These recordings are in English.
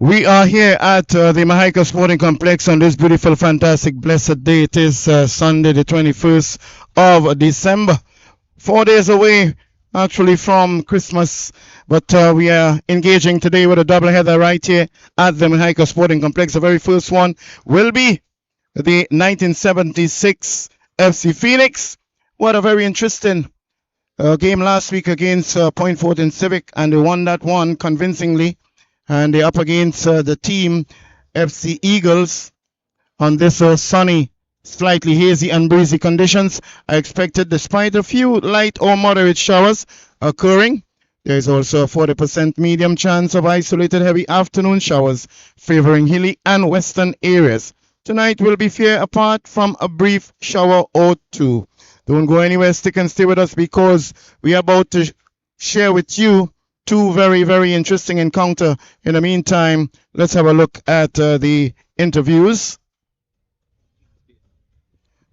We are here at the Mahaica Sporting Complex on this beautiful, fantastic, blessed day. It is Sunday, the 21st of December. 4 days away, actually, from Christmas. But we are engaging today with a doubleheader right here at the Mahaica Sporting Complex. The very first one will be the 1976 FC Phoenix. What a very interesting game last week against Point Fortin Civic, and they won that one convincingly. And they're up against the team FC Eagles on this sunny, slightly hazy and breezy conditions. I expected, despite a few light or moderate showers occurring, there is also a 40% medium chance of isolated heavy afternoon showers favoring hilly and western areas. Tonight will be fair apart from a brief shower or two. Don't go anywhere, stick and stay with us, because we are about to share with you two very, very interesting encounter. In the meantime, let's have a look at the interviews.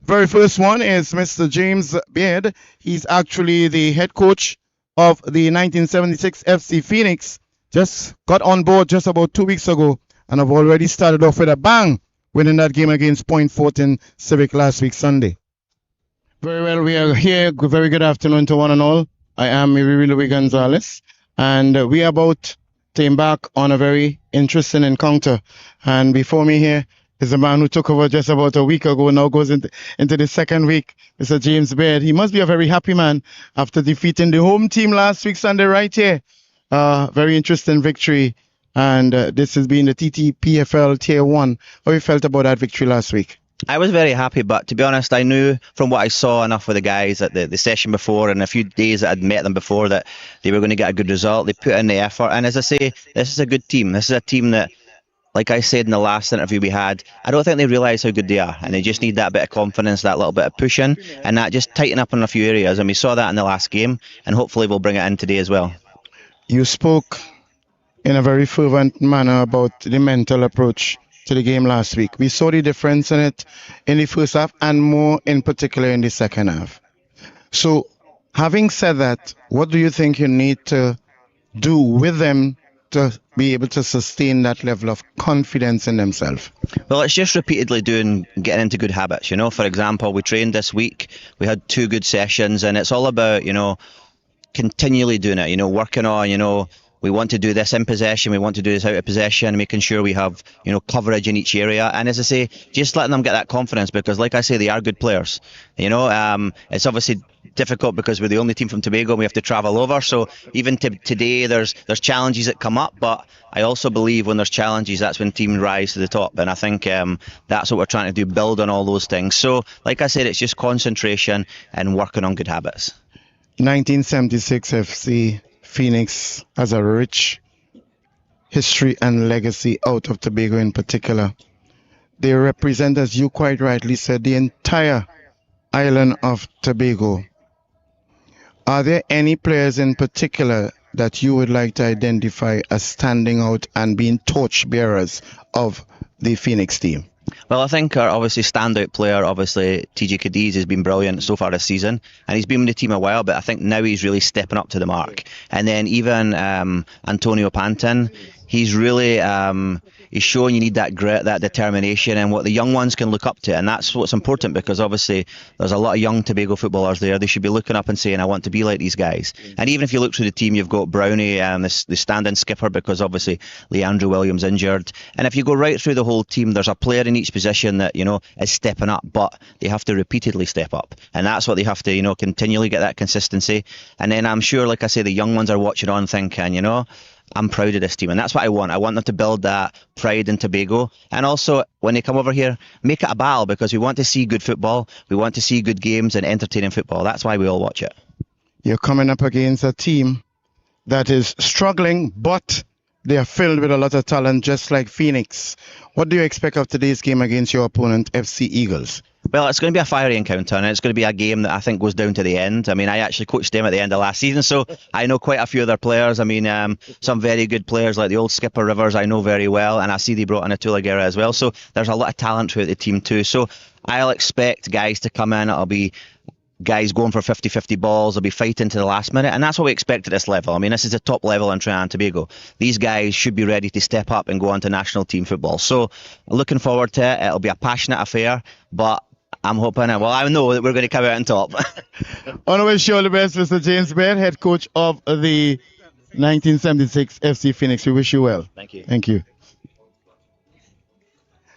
Very first one is Mr. James Beard. He's actually the head coach of the 1976 FC Phoenix. Just got on board just about 2 weeks ago, and have already started off with a bang, winning that game against Point Fortin Civic last week, Sunday. Very well, we are here. Very good afternoon to one and all. I am Miri Louis Gonzalez, and we are about to embark on a very interesting encounter. And before me here is a man who took over just about a week ago, now goes into the second week, Mr. James Baird. He must be a very happy man after defeating the home team last week, Sunday, right here. Very interesting victory, and this has been the TTPFL Tier 1. How you felt about that victory last week? I was very happy, but to be honest, I knew from what I saw enough with the guys at the session before and a few days that I'd met them before that they were going to get a good result. They put in the effort, and as I say, this is a good team. This is a team that, like I said in the last interview we had, I don't think they realise how good they are, and they just need that bit of confidence, that little bit of pushing, and that just tighten up in a few areas, and we saw that in the last game, and hopefully we'll bring it in today as well. You spoke in a very fervent manner about the mental approach to the game last week. We saw the difference in it in the first half, and more in particular in the second half. So, having said that, what do you think you need to do with them to be able to sustain that level of confidence in themselves? Well, it's just repeatedly getting into good habits. You know, for example, we trained this week, we had 2 good sessions, and it's all about, continually doing it, working on, we want to do this in possession, we want to do this out of possession, making sure we have, coverage in each area. And as I say, just letting them get that confidence, because like I say, they are good players. It's obviously difficult because we're the only team from Tobago and we have to travel over. So even today, there's challenges that come up, but I also believe when there's challenges, that's when teams rise to the top. And I think that's what we're trying to do, build on all those things. So like I said, it's just concentration and working on good habits. 1976 FC Phoenix has a rich history and legacy out of Tobago in particular. They represent, as you quite rightly said, the entire island of Tobago. Are there any players in particular that you would like to identify as standing out and being torch bearers of the Phoenix team? Well, I think our obviously standout player, TJ Cadiz, has been brilliant so far this season, and he's been with the team a while, but I think now he's really stepping up to the mark. And then even Antonio Pantin, he's really he's showing you need that grit, that determination, and what the young ones can look up to. And that's what's important, because obviously there's a lot of young Tobago footballers there. They should be looking up and saying, I want to be like these guys. And even if you look through the team, you've got Brownie, the stand-in skipper, because obviously Leandro Williams injured. And if you go right through the whole team, there's a player in each position that, is stepping up, but they have to repeatedly step up. And that's what they have to, continually get that consistency. And then I'm sure, like I say, the young ones are watching on thinking, I'm proud of this team, and that's what I want. I want them to build that pride in Tobago, and also when they come over here, make it a battle, because we want to see good football, we want to see good games and entertaining football. That's why we all watch it. You're coming up against a team that is struggling, but they are filled with a lot of talent, just like Phoenix. What do you expect of today's game against your opponent, FC Eagles? Well, it's going to be a fiery encounter, and it's going to be a game that I think goes down to the end. I mean, I actually coached them at the end of last season, so I know quite a few of their players. I mean, some very good players like the old skipper Rivers I know very well, and I see they brought in Atula Guerra as well. So there's a lot of talent throughout the team too. So I'll expect guys to come in. It'll be guys going for 50-50 balls. They'll be fighting to the last minute, and that's what we expect at this level. I mean, this is the top level in Trinidad and Tobago. These guys should be ready to step up and go on to national team football. So looking forward to it. It'll be a passionate affair, but I'm hoping, well, I know that we're going to come out on top. I want to wish you all the best, Mr. James Baird, head coach of the 1976 FC Phoenix. We wish you well. Thank you. Thank you.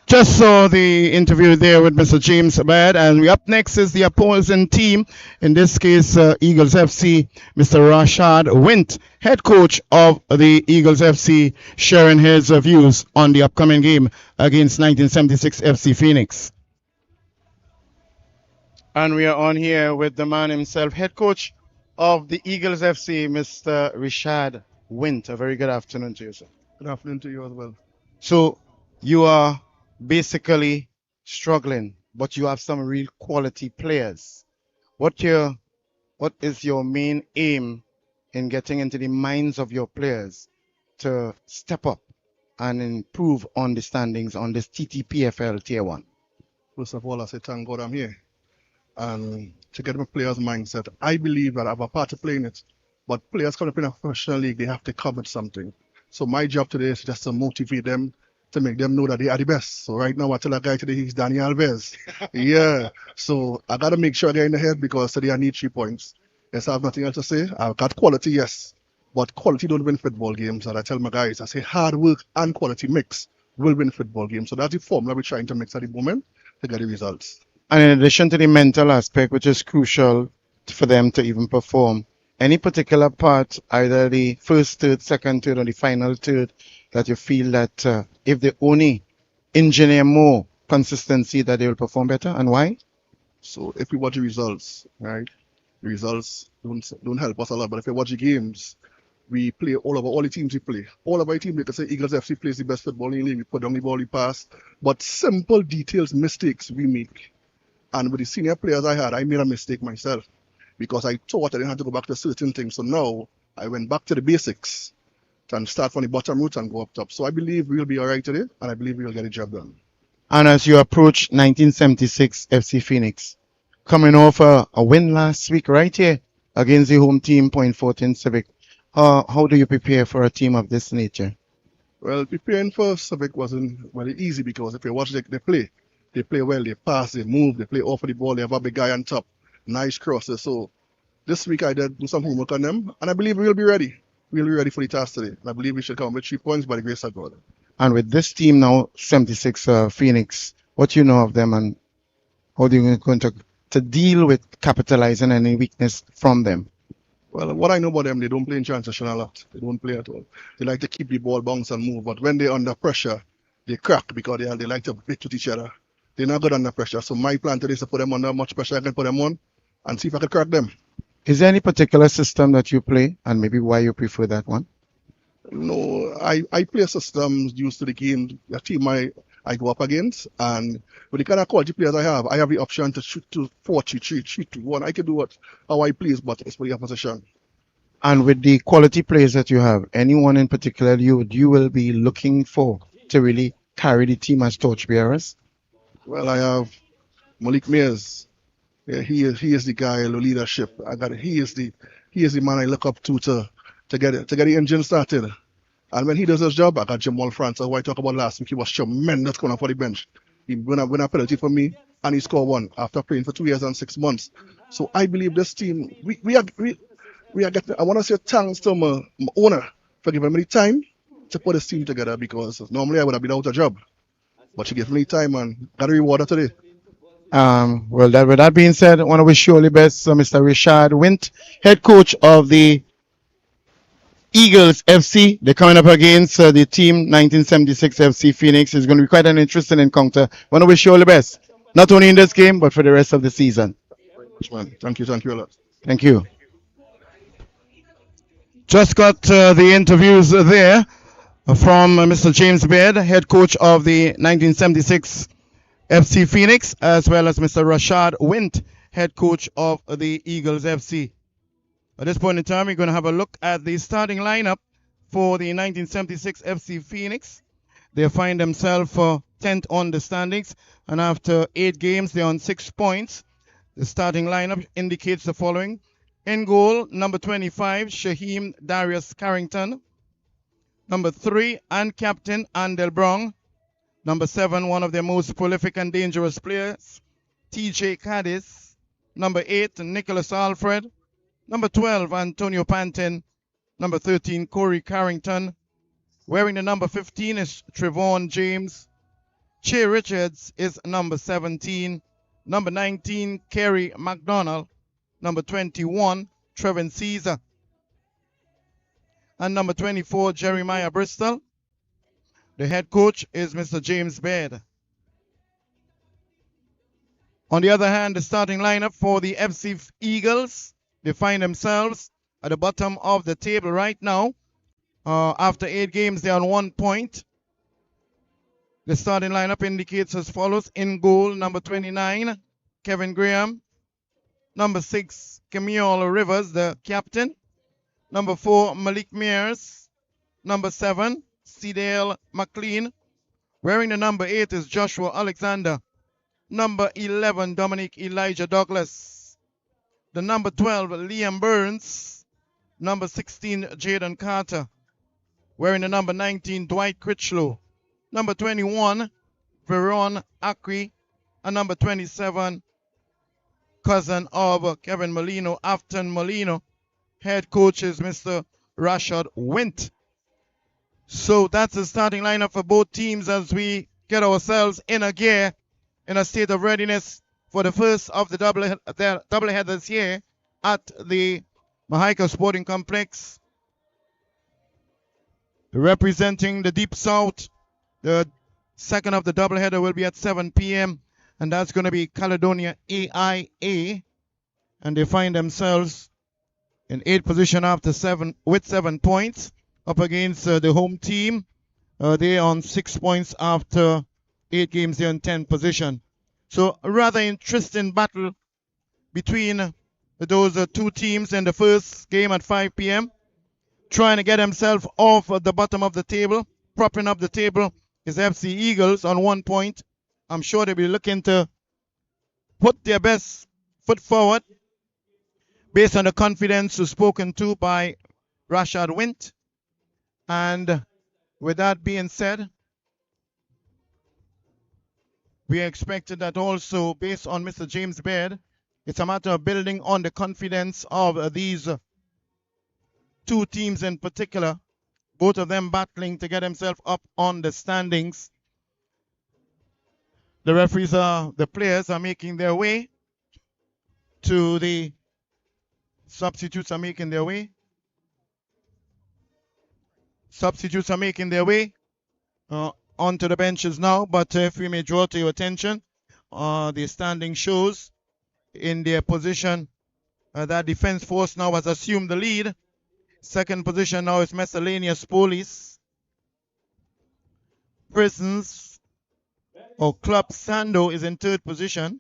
Just saw the interview there with Mr. James Baird, and up next is the opposing team, in this case Eagles FC, Mr. Rashad Wint, head coach of the Eagles FC, sharing his views on the upcoming game against 1976 FC Phoenix. And we are on here with the man himself, head coach of the Eagles FC, Mr. Rashad Wint. A very good afternoon to you, sir. Good afternoon to you as well. So you are basically struggling, but you have some real quality players. What is your main aim in getting into the minds of your players to step up and improve on the standings on this TTPFL Tier 1? First of all, I say thank God I'm here. And to get my players' mindset, I believe that I have a part to play in it. But players coming up in a professional league, they have to come with something. So my job today is just to motivate them, to make them know that they are the best. So right now, I tell a guy today he's Danny Alves. Yeah. So I got to make sure I get in the head because today I need 3 points. Yes, I have nothing else to say. I've got quality, yes. But quality don't win football games. And I tell my guys, I say hard work and quality mix will win football games. So that's the formula we're trying to mix at the moment to get the results. And in addition to the mental aspect, which is crucial for them to even perform, any particular part, either the first third, second third, or the final third, that you feel that if they only engineer more consistency, that they will perform better, and why? So if we watch the results, right, the results don't help us a lot. But if you watch the games, we play all the teams we play. All of our teams, they can say Eagles FC plays the best football in the league. We put down the ball, we pass. But simple details, mistakes we make. And with the senior players I made a mistake myself because I thought I didn't have to go back to certain things. So now I went back to the basics and start from the bottom route and go up top. So I believe we'll be all right today, and I believe we'll get the job done. And as you approach 1976 FC Phoenix, coming off a win last week right here against the home team, FORTIN Civic, how do you prepare for a team of this nature? Well, preparing for Civic wasn't very easy because if you watch they play well, they pass, they move, they play off of the ball, they have a big guy on top, nice crosses. So this week I did do some homework on them, and I believe we'll be ready. We'll be ready for the task today. And I believe we should come with 3 points by the grace of God. And with this team now, 76 Phoenix, what you know of them and how are you going to deal with capitalizing any weakness from them? Well, what I know about them, they don't play in transition a lot. They don't play at all. They like to keep the ball bounce and move. But when they're under pressure, they crack because they like to beat with each other. They're not good under pressure. So my plan today is to put them under much pressure I can put them on and see if I can crack them. Is there any particular system that you play and maybe why you prefer that one? No, I play systems used to the game, the team I go up against, and with the kind of quality players I have the option to shoot to 4-3-3, 3-2-1. I can do how I please, but it's for the opposition. And with the quality players that you have, anyone in particular you will be looking for to really carry the team as torchbearers? Well, I have Malik Mears. Yeah, he is the guy, the leadership. He is the man I look up to get the engine started. And when he does his job, I got Jamal France, who I talked about last week. He was tremendous coming up for the bench. He won a penalty for me, and he scored one after playing for 2 years and 6 months. So I believe this team, we are getting. I want to say thanks to my owner for giving me the time to put this team together because normally I would have been out of job, but she gave me time and got a reward today. Well, with that being said, I want to wish you all the best, Mr. Rashad Wint, head coach of the Eagles FC. They're coming up against the team 1976 FC Phoenix. It's going to be quite an interesting encounter. I want to wish you all the best, not only in this game, but for the rest of the season. Thank you a lot. Thank you. Just got the interviews there from Mr. James Baird, head coach of the 1976 FC Phoenix, as well as Mr. Rashad Wint, head coach of the Eagles FC. At this point in time, we're going to have a look at the starting lineup for the 1976 FC Phoenix. They find themselves 10th on the standings, and after 8 games, they're on 6 points. The starting lineup indicates the following. In goal, number 25, Shaheem Darius Carrington. Number 3, and captain, Andel Brown. Number 7, one of their most prolific and dangerous players, TJ Cadiz. Number 8, Nicholas Alfred. Number 12, Antonio Pantin. Number 13, Corey Carrington. Wearing the number 15 is Trevon James. Che Richards is number 17. Number 19, Kerry McDonald. Number 21, Trevin Caesar. And number 24, Jeremiah Bristol. The head coach is Mr. James Baird. On the other hand, the starting lineup for the FC Eagles, they find themselves at the bottom of the table right now. After 8 games, they're on 1 point. The starting lineup indicates as follows. In goal, number 29, Kevin Graham. Number 6, Camille Rivers, the captain. Number 4, Malik Mears. Number 7, Cedale McLean. Wearing the number 8 is Joshua Alexander. Number 11, Dominic Elijah Douglas. The number 12, Liam Burns. Number 16, Jaden Carter. Wearing the number 19, Dwight Critchlow. Number 21, Veron Acri. And number 27, cousin of Kevin Molino, Afton Molino. Head coach is Mr. Rashad Wint. So that's the starting lineup for both teams as we get ourselves in a gear, in a state of readiness for the first of the doubleheaders here at the Mahaica Sporting Complex. Representing the Deep South, the second of the doubleheader will be at 7 p.m. and that's going to be Caledonia AIA, and they find themselves in 8th position after 7 points up against the home team. They're on 6 points after 8 games. They're in 10th position. So a rather interesting battle between those two teams in the first game at 5 p.m. Trying to get himself off the bottom of the table. Propping up the table is FC Eagles on 1 point. I'm sure they'll be looking to put their best foot forward based on the confidence spoken to by Rashad Wint. And with that being said, we expected that also based on Mr. James Baird, it's a matter of building on the confidence of these two teams in particular, both of them battling to get themselves up on the standings. The players are making their way to the substitutes are making their way. Substitutes are making their way onto the benches now, but if we may draw to your attention, the standing shows in their position that Defense Force now has assumed the lead. Second position now is Miscellaneous Police. Prisons or Club Sando is in 3rd position,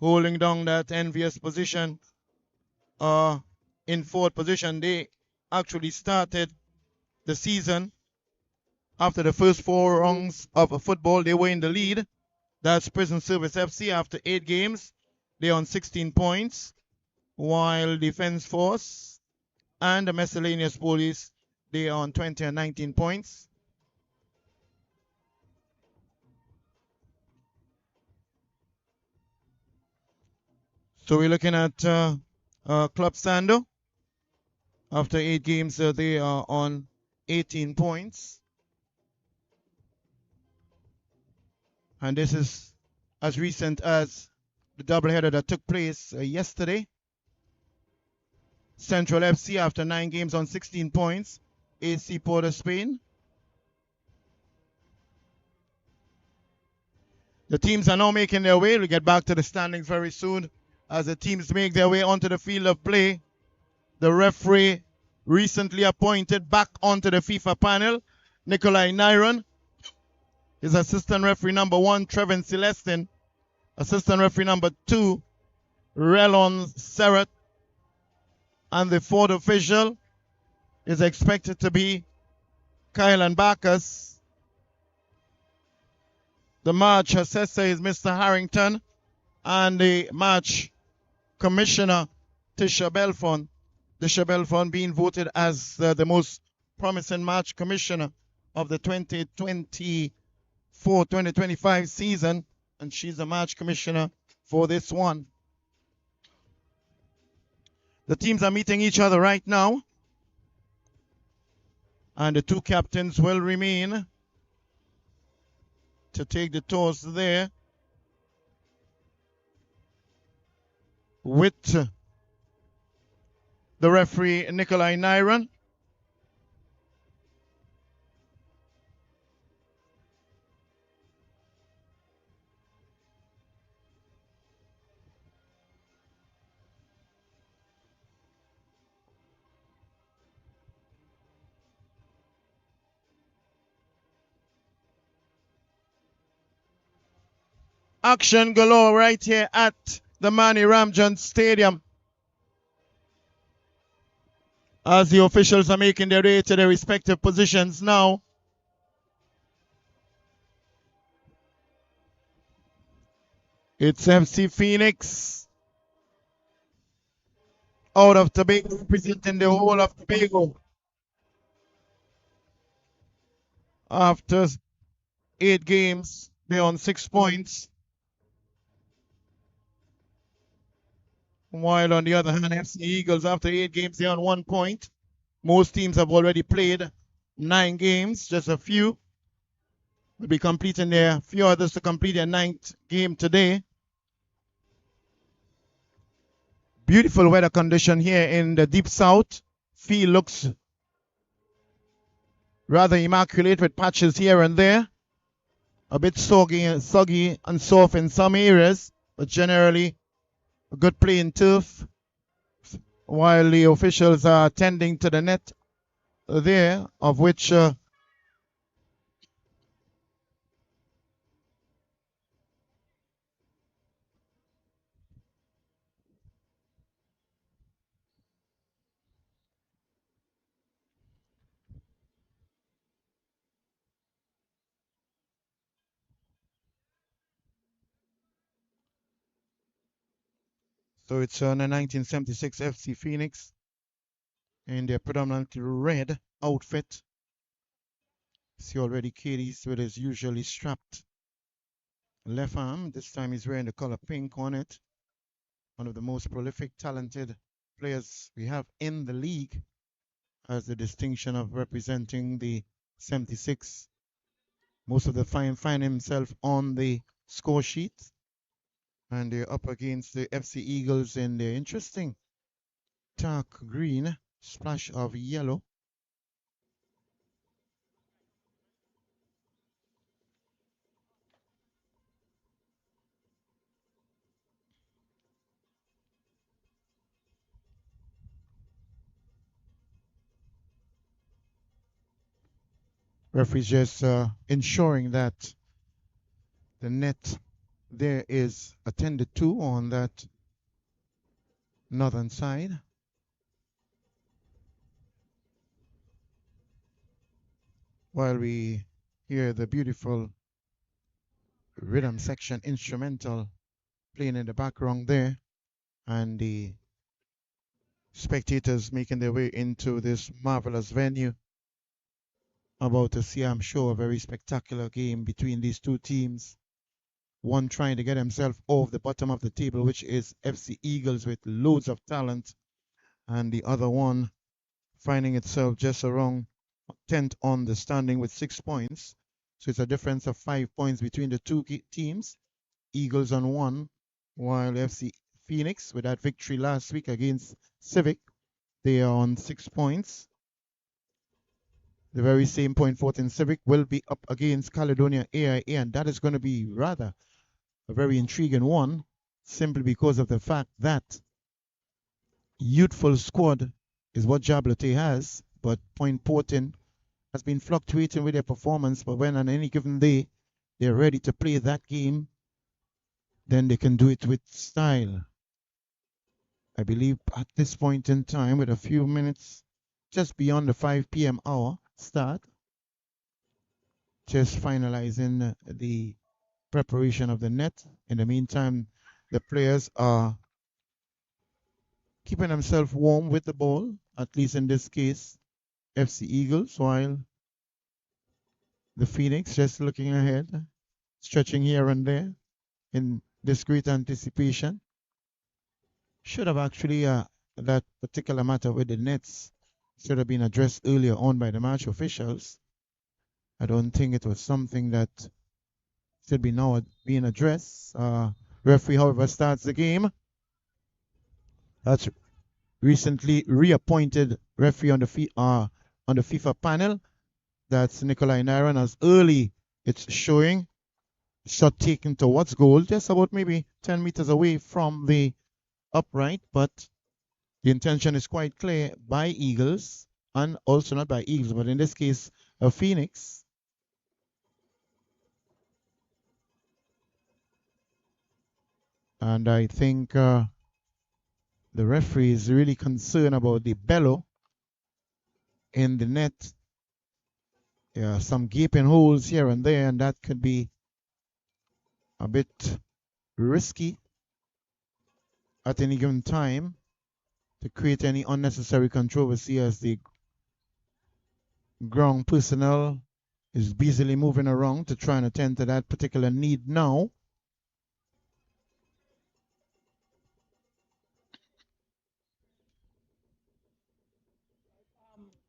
holding down that envious position. In 4th position, they actually started the season after the first 4 rounds of football. They were in the lead. That's Prison Service FC after 8 games. They're on 16 points, while Defense Force and the Miscellaneous Police, they are on 20 and 19 points. So we're looking at Club Sando. After 8 games, they are on 18 points. And this is as recent as the doubleheader that took place yesterday. Central FC after 9 games on 16 points. AC Port of Spain. The teams are now making their way. We'll get back to the standings very soon as the teams make their way onto the field of play. The referee recently appointed back onto the FIFA panel, Nikolai Nyron. His assistant referee number 1, Trevin Celestin. Assistant referee number 2, Relon Serrat. And the 4th official is expected to be Kylan Bacchus. The match assessor is Mr. Harrington, and the match commissioner, Tisha Belfon. Tisha Belfon being voted as the most promising match commissioner of the 2024-2025 season, and she's the match commissioner for this one. The teams are meeting each other right now, and the two captains will remain to take the toss there with the referee Nikolai Nyron. Action galore right here at the Mani Ramjan Stadium, as the officials are making their way to their respective positions now. It's FC Phoenix out of Tobago, representing the whole of Tobago. After 8 games, they're on 6 points. While on the other hand, FC Eagles, after 8 games, they're on 1 point. Most teams have already played 9 games, just a few will be completing their, few others to complete their 9th game today. Beautiful weather condition here in the deep south. Field looks rather immaculate with patches here and there. A bit soggy and soft in some areas, but generally a good playing turf. While the officials are tending to the net there, of which so it's on a 1976 FC Phoenix in their predominantly red outfit. See already Katie's with his usually strapped left arm. This time he's wearing the color pink on it. One of the most prolific, talented players we have in the league, has the distinction of representing the 76. Most of the time find himself on the score sheet. And they're up against the FC Eagles in their interesting dark green splash of yellow. Referees just ensuring that the net there is attended to on that northern side. While we hear the beautiful rhythm section instrumental playing in the background there, and the spectators making their way into this marvelous venue, about to see, I'm sure, a very spectacular game between these two teams. One trying to get himself off the bottom of the table, which is FC Eagles with loads of talent, and the other one finding itself just around 10th on the standing with 6 points. So it's a difference of 5 points between the two teams. Eagles on 1, while FC Phoenix, with that victory last week against Civic, they are on 6 points. The very same point FORTIN Civic will be up against Caledonia AIA, and that is going to be rather a very intriguing one, simply because of the fact that youthful squad is what Jablotay has, but Point FORTIN has been fluctuating with their performance, but when on any given day they're ready to play that game, then they can do it with style. I believe at this point in time, with a few minutes just beyond the 5 p.m. hour start, just finalizing the preparation of the net. In the meantime, the players are keeping themselves warm with the ball, at least in this case, FC Eagles, while the Phoenix just looking ahead, stretching here and there in discreet anticipation. Should have actually, that particular matter with the nets should have been addressed earlier on by the match officials. I don't think it was something that should be now being addressed. Referee, however, starts the game. That's recently reappointed referee on the FIFA panel. That's Nikolai Naran. As early it's showing shot taken towards goal, just about maybe 10 meters away from the upright, but the intention is quite clear by Eagles, and also not by Eagles, but in this case, a Phoenix. And I think the referee is really concerned about the bellow in the net. Yeah, some gaping holes here and there, and that could be a bit risky at any given time to create any unnecessary controversy, as the ground personnel is busily moving around to try and attend to that particular need now.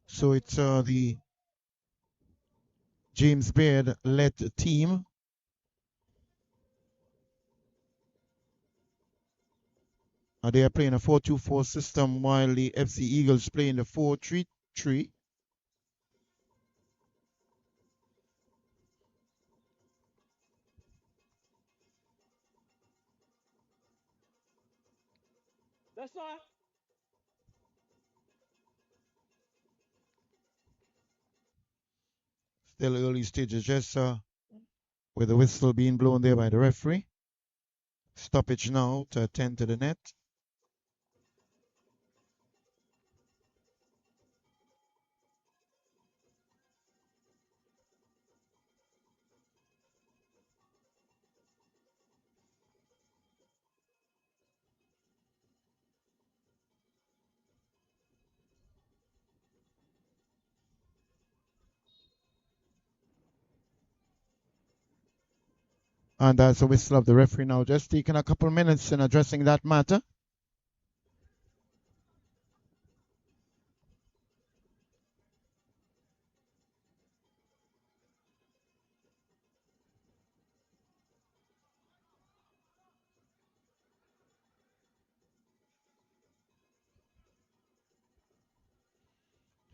So it's the James Beard-led team. They are playing a 4-2-4 system, while the FC Eagles play in the 4-3-3. That's not. Still early stages, just with the whistle being blown there by the referee. Stoppage now to attend to the net. And that's the whistle of the referee now, just taking a couple minutes in addressing that matter.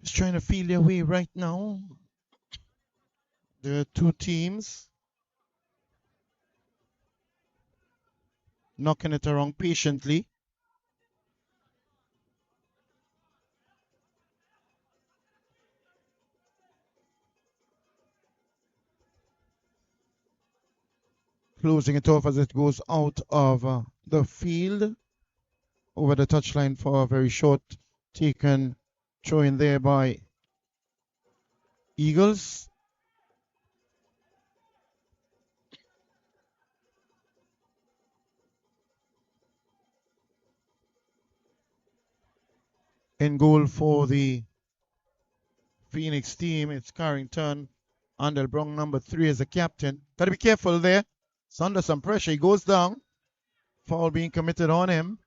Just trying to feel their way right now. There are two teams knocking it around patiently. Closing it off as it goes out of the field over the touchline for a very short taken throw in there by Eagles. In goal for the Phoenix team, it's Carrington. Andel Brown, number 3, as the captain. Got to be careful there. It's under some pressure. He goes down. Foul being committed on him,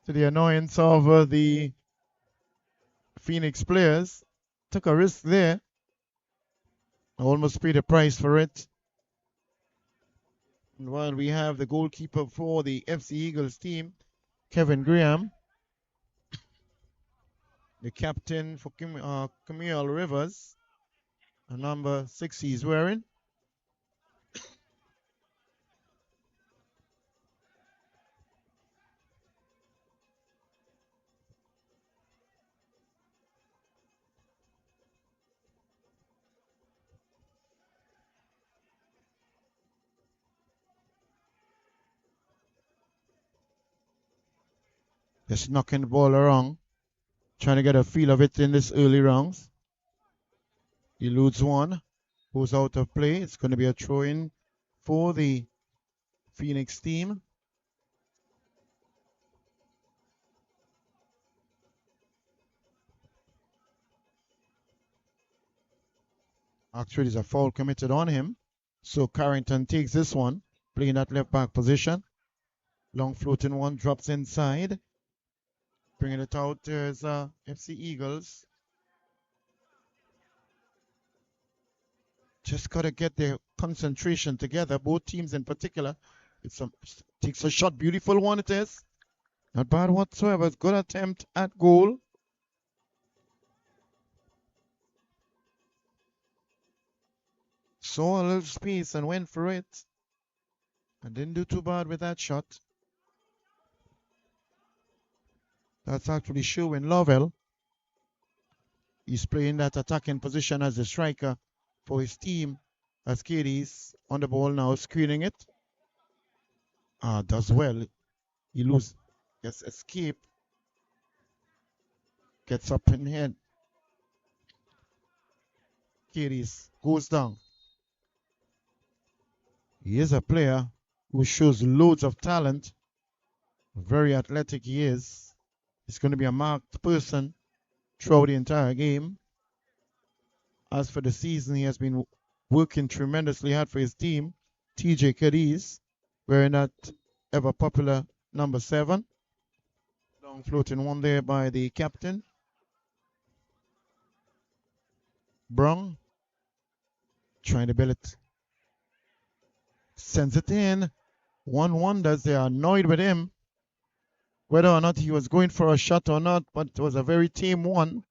to the annoyance of the Phoenix players. Took a risk there. Almost paid a price for it. And while we have the goalkeeper for the FC Eagles team, Kevin Graham, the captain for Camille Rivers, a number 6 he's wearing. Just knocking the ball around, trying to get a feel of it in this early rounds. Eludes one. Goes out of play. It's going to be a throw-in for the Phoenix team. Actually, there's a foul committed on him. So Carrington takes this one, playing that left back position. Long floating one, drops inside. Bringing it out, there's FC Eagles. Just got to get their concentration together, both teams in particular. Takes a shot, beautiful one it is. Not bad whatsoever, good attempt at goal. Saw a little space and went for it. And didn't do too bad with that shot. That's actually showing Lovell. He's playing that attacking position as a striker for his team. As Katie's on the ball now, screening it. Does well. He loses. Gets escape. Gets up in head. Katie's goes down. He is a player who shows loads of talent. Very athletic he is. He's going to be a marked person throughout the entire game. As for the season, he has been working tremendously hard for his team. TJ Cadiz, wearing that ever popular number 7. Long floating one there by the captain. Brown trying to build it. Sends it in. One wonders they are annoyed with him, whether or not he was going for a shot or not, but it was a very tame one.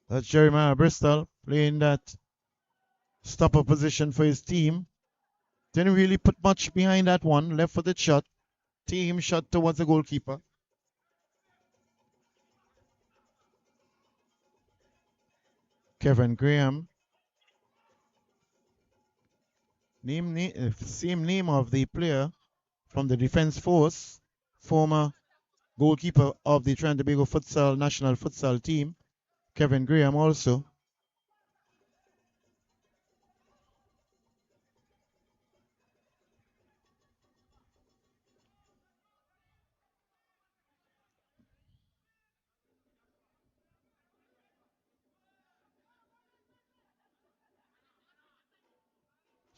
That's Jeremiah Bristol playing that stopper position for his team. Didn't really put much behind that one. Left-footed shot. Team shot towards the goalkeeper. Kevin Graham. Same name of the player from the Defense Force. Former goalkeeper of the Trinidad and Tobago national futsal team. Kevin Graham also.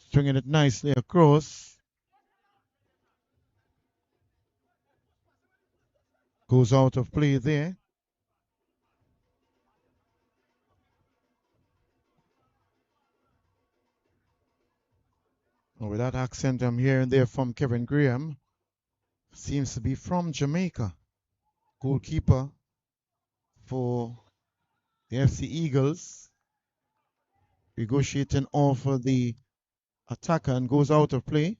Stringing it nicely across. Goes out of play there. Oh, with that accent I'm hearing there from Kevin Graham. Seems to be from Jamaica. Goalkeeper for the FC Eagles. Negotiating off the attacker and goes out of play.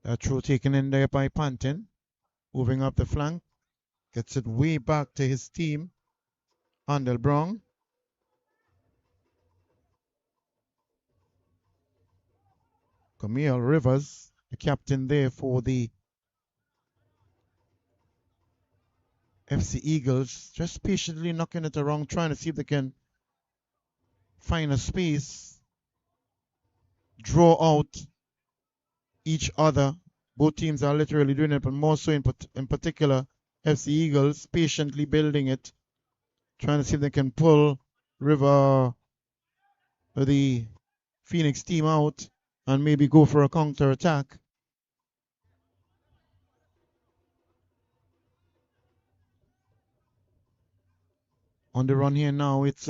That throw taken in there by Pantin. Moving up the flank. Gets it way back to his team. Andel Brown. Camille Rivers, the captain there for the FC Eagles, just patiently knocking it around, trying to see if they can find a space, draw out each other. Both teams are literally doing it, but more so in particular, FC Eagles patiently building it, trying to see if they can pull the Phoenix team out and maybe go for a counter attack. On the run here now, it's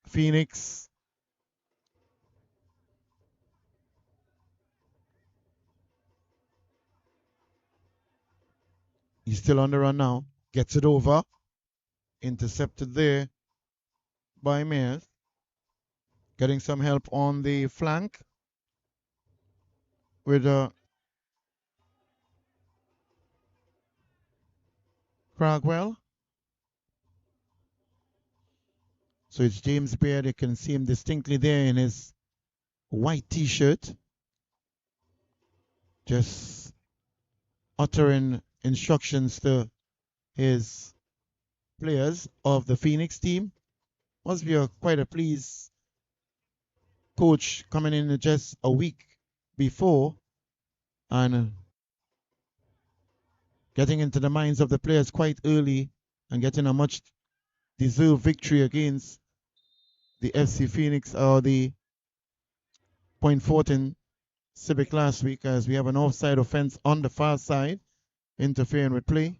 Phoenix. He's still on the run now. Gets it over. Intercepted there by Mayers. Getting some help on the flank with Cragwell. So it's James Baird. You can see him distinctly there in his white t-shirt. Just uttering instructions to his players of the Phoenix team. Must be quite a pleased coach coming in just a week before and getting into the minds of the players quite early and getting a much deserved victory against the FC Phoenix or the Point Fortin Civic last week, as we have an offside offense on the far side interfering with play.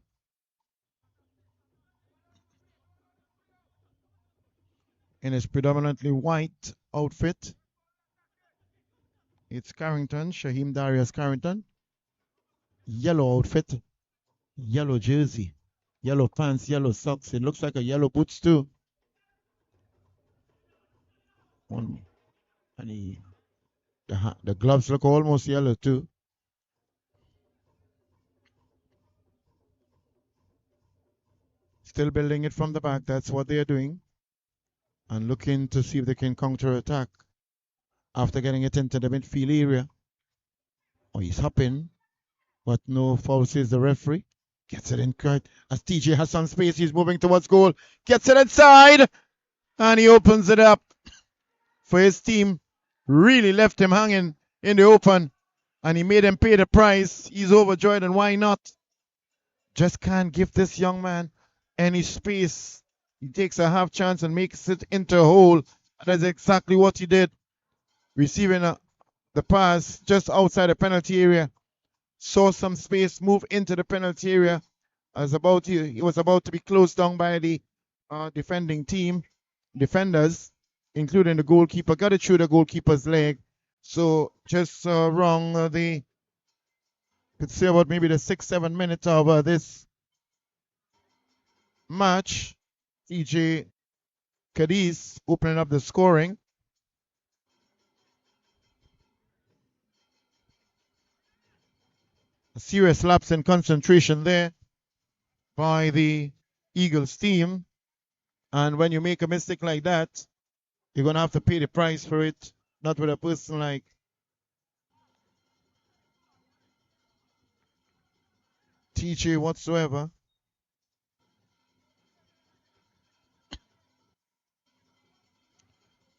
In his predominantly white outfit, it's Carrington, Shaheem Darius Carrington. Yellow outfit, yellow jersey, yellow pants, yellow socks. It looks like a yellow boots too. And the gloves look almost yellow too. Still building it from the back. That's what they're doing. And looking to see if they can counter-attack after getting it into the midfield area. Oh, he's hopping, but no foul, says the referee. Gets it in quick. As TJ has some space, he's moving towards goal. Gets it inside, and he opens it up for his team. Really left him hanging in the open, and he made him pay the price. He's overjoyed, and why not? Just can't give this young man any space. He takes a half chance and makes it into a hole. That's exactly what he did. Receiving the pass just outside the penalty area. Saw some space, move into the penalty area. He was about to be closed down by the defending team, defenders, including the goalkeeper. Got it through the goalkeeper's leg. So just wrong. They could say about maybe the 6-7 minutes of this match. TJ Cadiz opening up the scoring. A serious lapse in concentration there by the Eagles team. And when you make a mistake like that, you're going to have to pay the price for it. Not with a person like TJ whatsoever.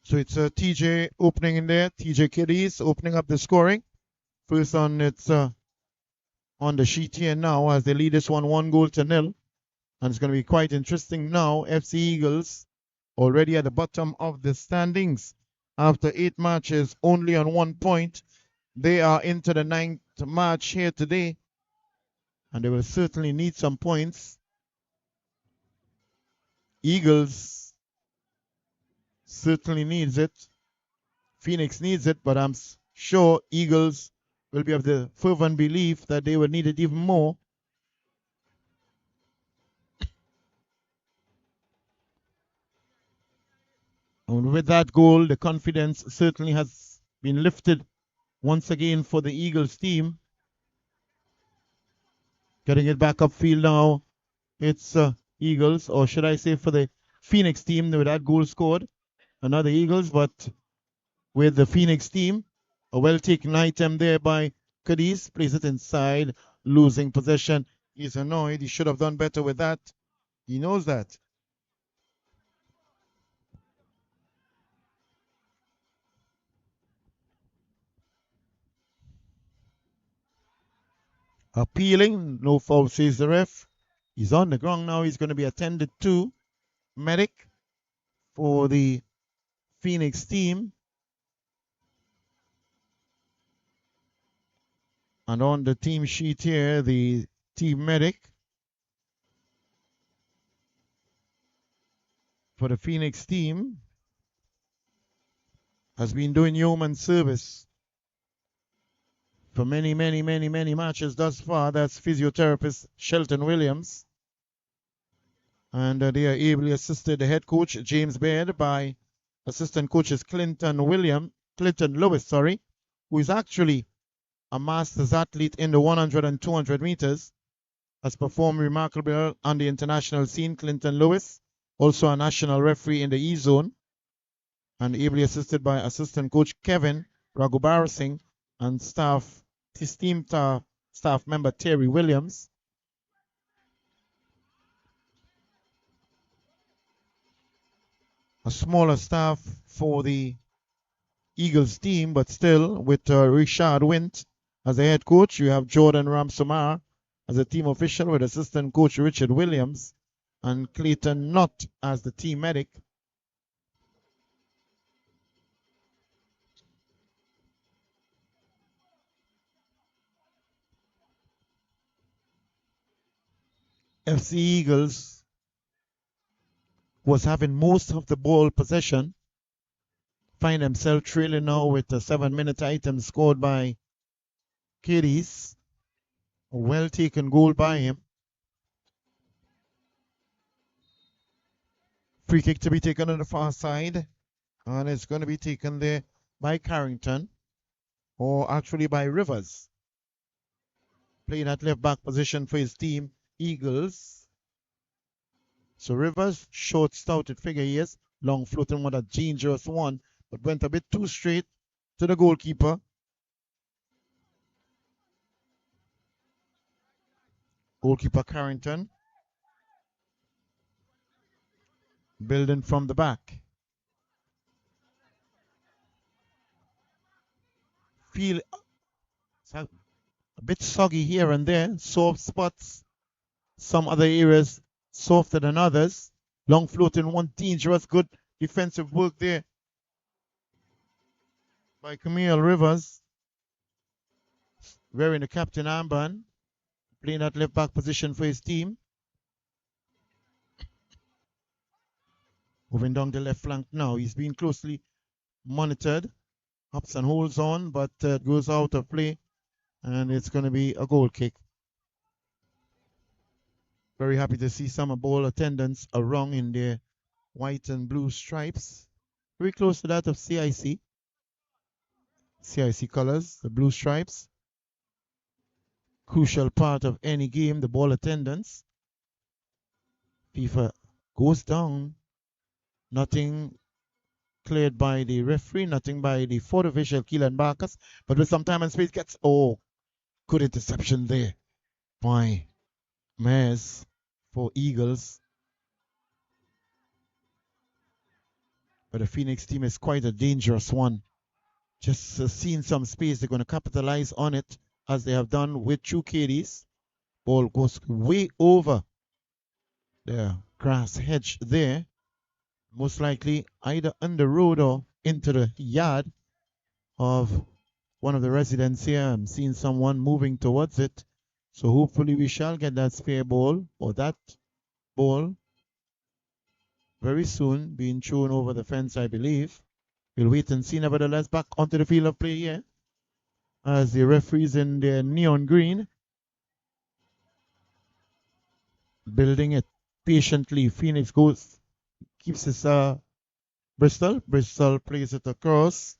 So it's TJ opening in there. TJ Kiddies opening up the scoring. First on it's on the sheet here now as they lead this 1-0. And it's going to be quite interesting now. FC Eagles already at the bottom of the standings after 8 matches, only on 1 point. They are into the 9th match here today, and they will certainly need some points. Eagles certainly needs it. Phoenix needs it, but I'm sure Eagles will be of the fervent belief that they will need it even more. And with that goal, the confidence certainly has been lifted once again for the Eagles team. Getting it back upfield now. It's Eagles, or should I say for the Phoenix team with that goal scored. Another Eagles, but with the Phoenix team. A well-taken item there by Cadiz. Plays it inside, losing possession. He's annoyed. He should have done better with that. He knows that. Appealing. No foul, says the ref. He's on the ground now. He's going to be attended to. Medic for the Phoenix team. And on the team sheet here, the team medic for the Phoenix team has been doing yeoman service for many matches thus far. That's physiotherapist Shelton Williams. And they are ably assisted, the head coach, James Baird, by assistant coaches Clinton Lewis, who is actually a masters athlete in the 100 and 200 meters, has performed remarkably on the international scene. Clinton Lewis, also a national referee in the E-zone, and ably assisted by assistant coach Kevin Raghubar Singh and staff, his team staff member Terry Williams. A smaller staff for the Eagles team, but still with Richard Wint as the head coach. You have Jordan Ramsamar as a team official with assistant coach Richard Williams and Clayton Nutt as the team medic. FC Eagles was having most of the ball possession. Find themselves trailing now with a 7-minute item scored by Cadiz. A well taken goal by him. Free kick to be taken on the far side. And it's going to be taken there by Carrington. Or actually by Rivers. Playing at left back position for his team, Eagles. So Rivers, short stouted figure he is. Long floating one, a dangerous one. But went a bit too straight to the goalkeeper. Goalkeeper Carrington. Building from the back. Feel a bit soggy here and there. Soft spots. Some other areas softer than others. Long floating one, dangerous, good defensive work there by Camille Rivers. Wearing the captain armband. Playing at left back position for his team. Moving down the left flank now. He's being closely monitored. Ups and holds on, but goes out of play. And it's going to be a goal kick. Very happy to see some ball attendants around in their white and blue stripes. Very close to that of CIC. CIC colors, the blue stripes. Crucial part of any game, the ball attendants. FIFA goes down. Nothing cleared by the referee, nothing by the fourth official, Keelan Barkas. But with some time and space gets, good interception there by Mares for Eagles. But the Phoenix team is quite a dangerous one. Just seeing some space, they're going to capitalize on it as they have done with two Cadiz. Ball goes way over the grass hedge there. Most likely either on the road or into the yard of one of the residents here. I'm seeing someone moving towards it. So hopefully we shall get that spare ball or that ball very soon being thrown over the fence, I believe. We'll wait and see. Nevertheless, back onto the field of play here as the referees in their neon green building it patiently. Phoenix goes, keeps his Bristol. Bristol plays it across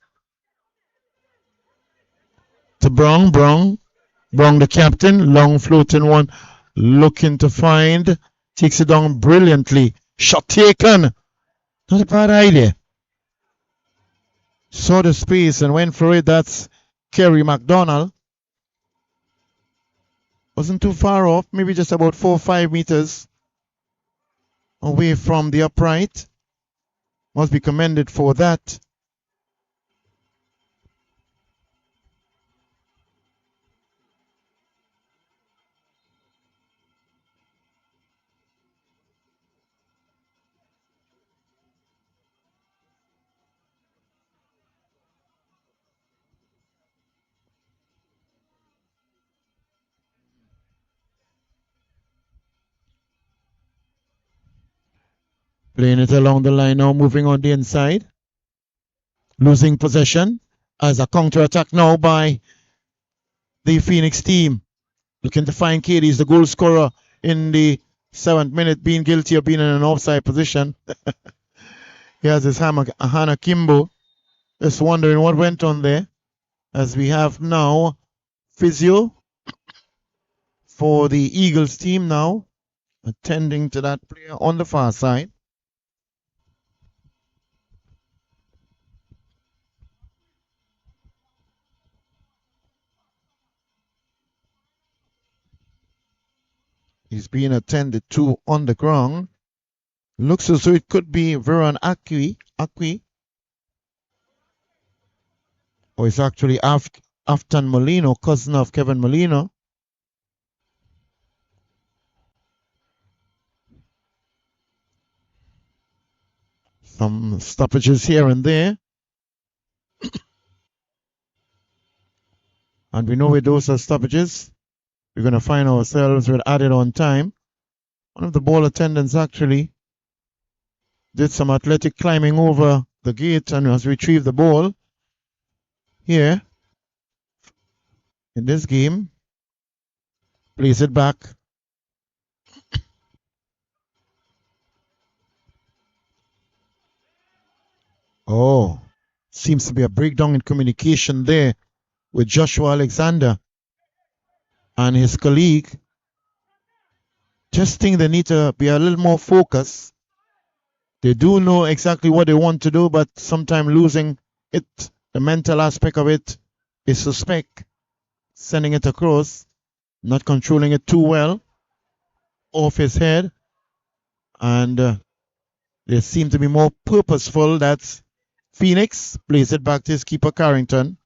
to Brown. Brown the captain. Long floating one. Looking to find. Takes it down brilliantly. Shot taken. Not a bad idea. Saw the space and went for it. That's Kerry McDonald. Wasn't too far off. Maybe just about 4 or 5 meters away from the upright. Must be commended for that. Playing it along the line now, moving on the inside. Losing possession as a counter-attack now by the Phoenix team. Looking to find Cadiz, the goal scorer in the 7th minute, being guilty of being in an offside position. He has his Hannah Kimbo. Just wondering what went on there. As we have now physio for the Eagles team now, attending to that player on the far side. He's being attended to on the ground. Looks as though it could be Veron Akwi. Or it's actually Afton Molino, cousin of Kevin Molino. Some stoppages here and there. And we know where those are stoppages. We're going to find ourselves with added on time. One of the ball attendants actually did some athletic climbing over the gate and has retrieved the ball here in this game. Plays it back. Oh, seems to be a breakdown in communication there with Joshua Alexander and his colleague. Just think they need to be a little more focused. They do know exactly what they want to do, but sometimes losing it, the mental aspect of it, is suspect. Sending it across, not controlling it too well, off his head. And they seem to be more purposeful. That's Phoenix. Plays it back to his keeper, Carrington.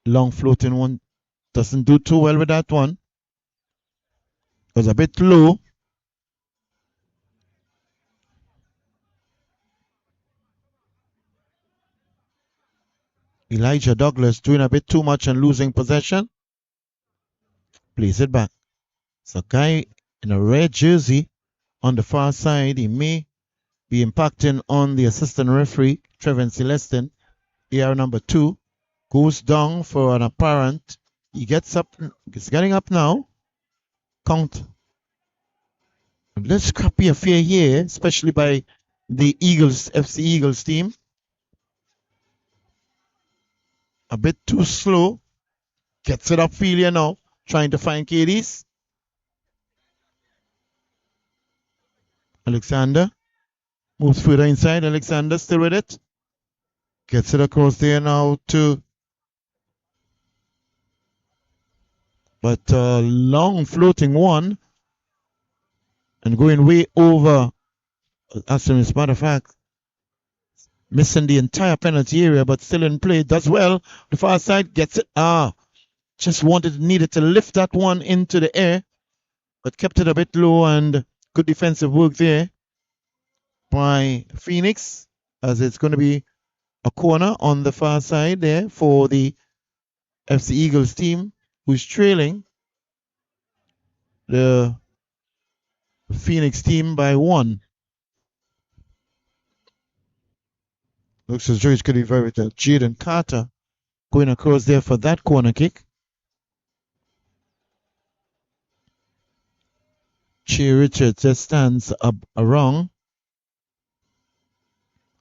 Long floating one. Doesn't do too well with that one. Was a bit low. Elijah Douglas doing a bit too much and losing possession. Plays it back. It's a guy in a red jersey on the far side. He may be impacting on the assistant referee, Trevin Celestin. AR number 2 goes down for an apparent. He gets up. He's getting up now. Count. Let's scrappy affair here, especially by the Eagles, FC Eagles team. A bit too slow. Gets it upfield here now. Trying to find KDs. Alexander moves further inside. Alexander still with it. Gets it across there now to. But long floating one. And going way over. As a matter of fact, missing the entire penalty area, but still in play. Does well. The far side gets it. Just needed to lift that one into the air, but kept it a bit low, and good defensive work there by Phoenix, as it's going to be a corner on the far side there for the FC Eagles team, who's trailing the Phoenix team by 1. Looks as though it's going to be very good. Jaden Carter going across there for that corner kick. Che Richards just stands up around.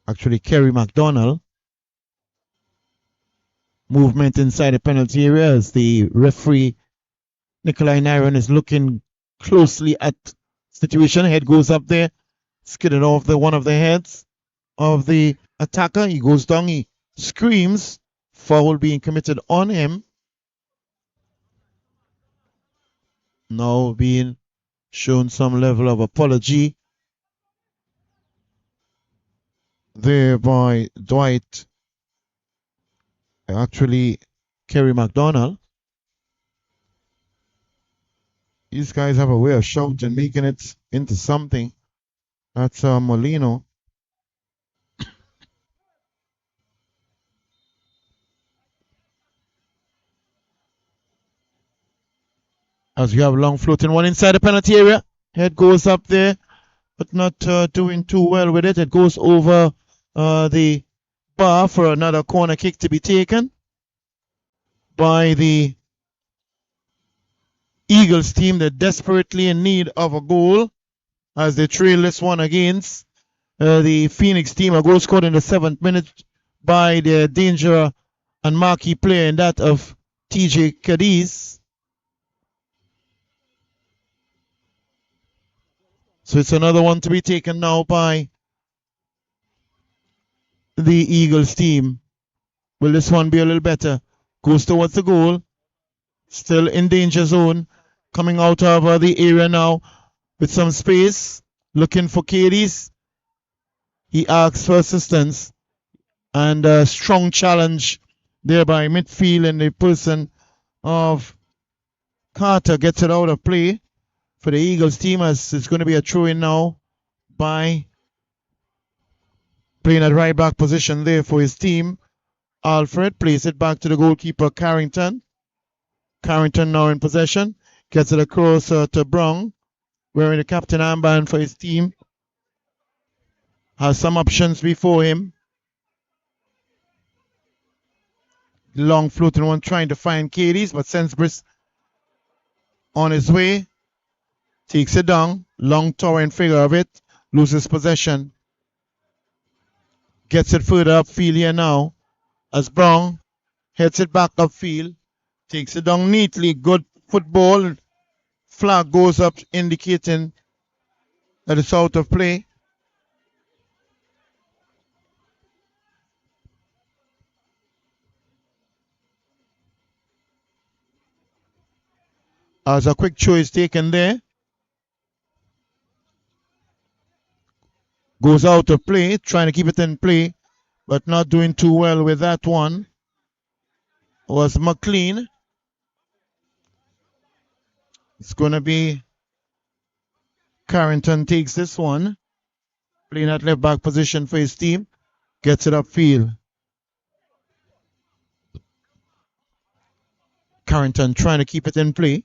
Actually, Kerry McDonald. Movement inside the penalty area as the referee, Nikolai Nyron, is looking closely at the situation. Head goes up there, skidded off one of the heads of the attacker. He goes down, he screams. Foul being committed on him. Now being shown some level of apology there by Dwight. Actually, Kerry McDonald. These guys have a way of shouting, making it into something. That's Molino. As we have long floating one inside the penalty area. Head goes up there, but not doing too well with it. It goes over the bar for another corner kick to be taken by the Eagles team. They're desperately in need of a goal as they trail this one against the Phoenix team. A goal scored in the 7th minute by their danger and marquee player in that of TJ Cadiz. So it's another one to be taken now by the Eagles team. Will this one be a little better? Goes towards the goal. Still in danger zone. Coming out of the area now with some space. Looking for Cadiz. He asks for assistance. And a strong challenge there by midfield, and the person of Carter gets it out of play for the Eagles team, as it's going to be a throw in now by playing at right back position there for his team. Alfred plays it back to the goalkeeper Carrington. Carrington now in possession. Gets it across to Brown, wearing the captain armband for his team. Has some options before him. Long floating one trying to find Cadiz, but sends Briss on his way. Takes it down. Long towering figure of it. Loses possession. Gets it further upfield here now. As Brown heads it back upfield. Takes it down neatly. Good football. Flag goes up indicating that it's out of play. As a quick choice taken there. Goes out of play, trying to keep it in play, but not doing too well with that one. Was McLean. It's going to be Carrington takes this one. Playing at left back position for his team. Gets it upfield. Carrington trying to keep it in play.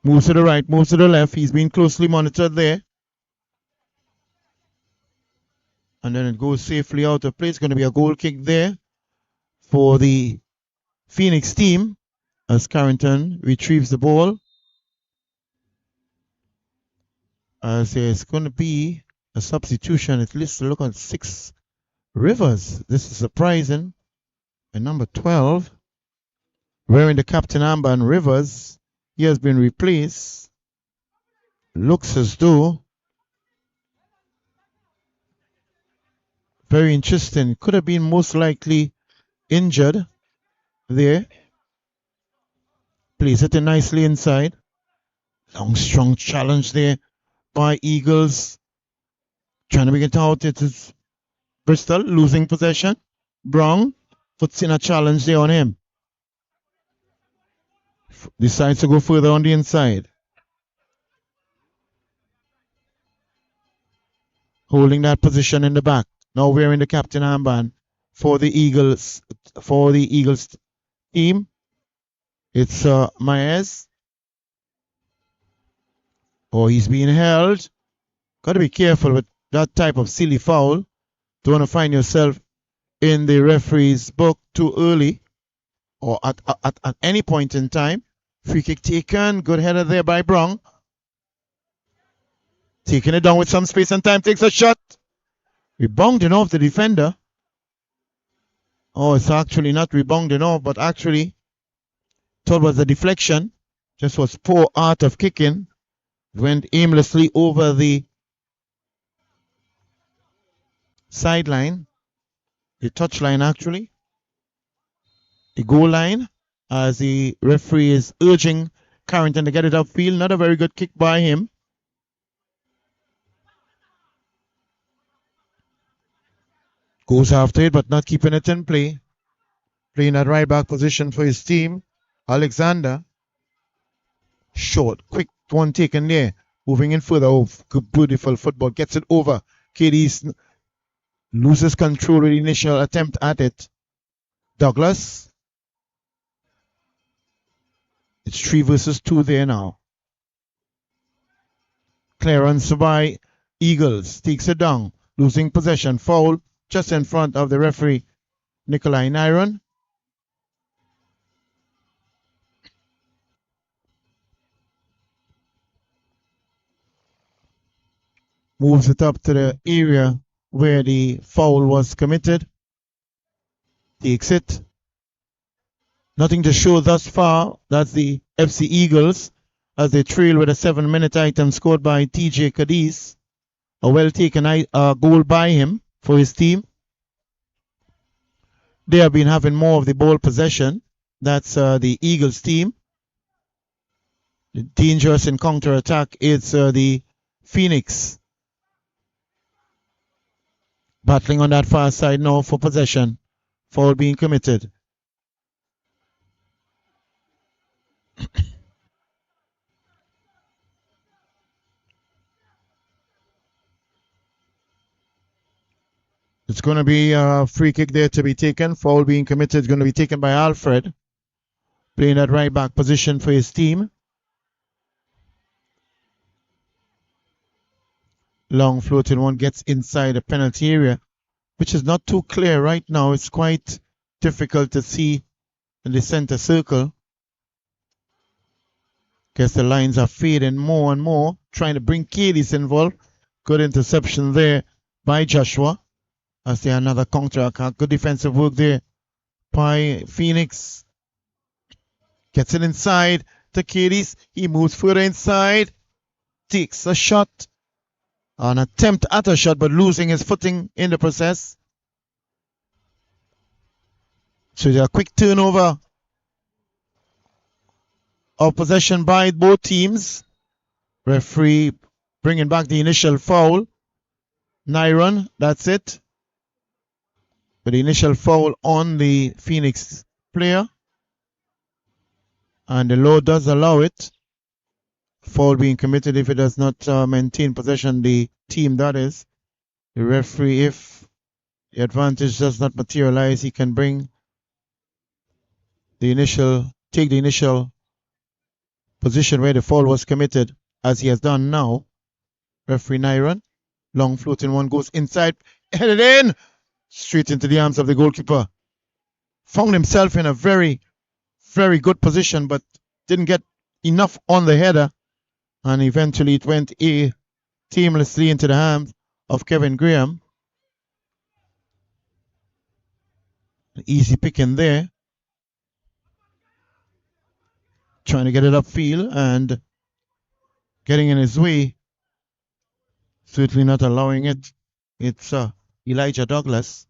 Moves to the right, moves to the left. He's being closely monitored there. And then it goes safely out of play. It's going to be a goal kick there for the Phoenix team as Carrington retrieves the ball. As there's going to be a substitution. At least look at 6 Rivers. This is surprising. And number 12, wearing the captain armband, Rivers, he has been replaced. Looks as though very interesting. Could have been most likely injured there. Plays it nicely inside. Long, strong challenge there by Eagles. Trying to make it out. It is Bristol losing possession. Brown puts in a challenge there on him. Decides to go further on the inside. Holding that position in the back. Now wearing the captain armband for the Eagles. For the Eagles team, it's Maez. Oh, he's being held. Got to be careful with that type of silly foul. Don't want to find yourself in the referee's book too early or at any point in time. Free kick taken. Good header there by Brown. Taking it down with some space and time. Takes a shot. Rebounding off the defender. Oh, it's actually not rebounding off, but actually thought it was a deflection. Just was poor art of kicking. Went aimlessly over the sideline. The touchline actually. The goal line. As the referee is urging Carrington to get it upfield. Not a very good kick by him. Goes after it, but not keeping it in play. Playing at right back position for his team. Alexander. Short, quick one taken there. Moving in further. Oh, good, beautiful football. Gets it over. KD loses control with the initial attempt at it. Douglas. It's 3 versus 2 there now. Clearance by Eagles. Takes it down. Losing possession. Foul just in front of the referee, Nikolai Nyron. Moves it up to the area where the foul was committed. Takes it. Nothing to show thus far. That's the FC Eagles as they trail with a 7-minute item scored by TJ Cadiz. A well-taken goal by him for his team. They have been having more of the ball possession. That's the Eagles team. The dangerous in counter attack is the Phoenix. Battling on that far side now for possession. Foul being committed. It's going to be a free kick there to be taken. Foul being committed is going to be taken by Alfred. Playing that right back position for his team. Long floating one gets inside the penalty area, which is not too clear right now. It's quite difficult to see in the center circle. Guess the lines are fading more and more, trying to bring Cadiz involved. Good interception there by Joshua. I see another counter attack. Good defensive work there by Phoenix. Gets it inside to Cadiz. He moves further inside. Takes a shot. An attempt at a shot, but losing his footing in the process. So there's a quick turnover of possession by both teams. Referee bringing back the initial foul. Nyron, that's it. But the initial foul on the Phoenix player. And the law does allow it. Foul being committed if it does not maintain possession, the team that is. The referee, if the advantage does not materialize, he can take the initial position where the foul was committed, as he has done now. Referee Nyron, long floating one goes inside, headed in, straight into the arms of the goalkeeper. Found himself in a very, very good position, but didn't get enough on the header. And eventually it went seamlessly into the hands of Kevin Graham. Easy picking there. Trying to get it upfield and getting in his way. Certainly not allowing it. It's Elijah Douglas.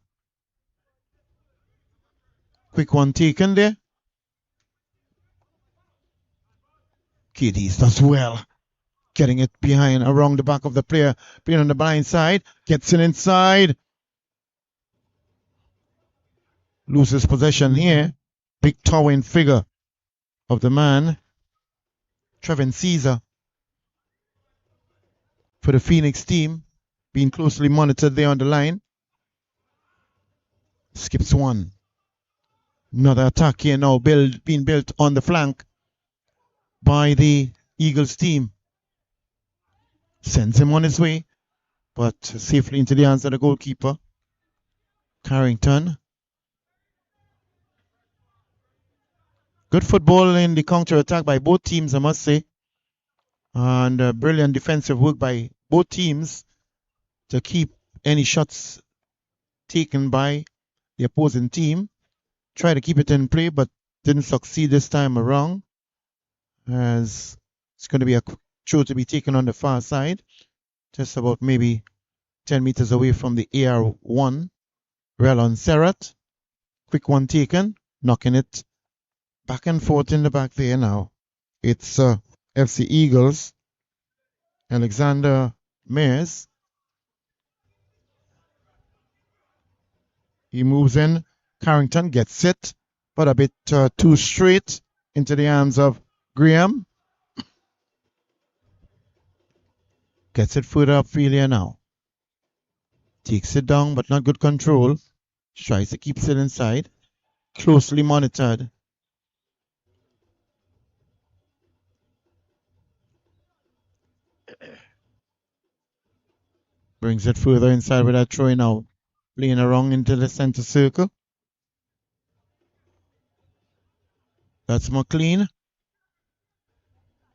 Quick one taken there. Cadiz does well. Getting it behind, around the back of the player. Playing on the blind side. Gets it inside. Loses possession here. Big towering figure of the man. Trevin Caesar. For the Phoenix team. Being closely monitored there on the line. Skips one. Another attack here now being built on the flank by the Eagles team. Sends him on his way, but safely into the hands of the goalkeeper. Carrington. Good football in the counter-attack by both teams, I must say. And brilliant defensive work by both teams to keep any shots taken by the opposing team. Try to keep it in play, but didn't succeed this time around. As it's going to be a throw to be taken on the far side, just about maybe 10 meters away from the AR1. Relon Serrat. Quick one taken, knocking it back and forth in the back there now. It's FC Eagles. Alexander Mears. He moves in. Carrington gets it, but a bit too straight into the arms of Graham. Gets it further upfield here now. Takes it down, but not good control. Tries to keep it inside. Closely monitored. Brings it further inside with that throw now. Playing around into the center circle. That's McLean.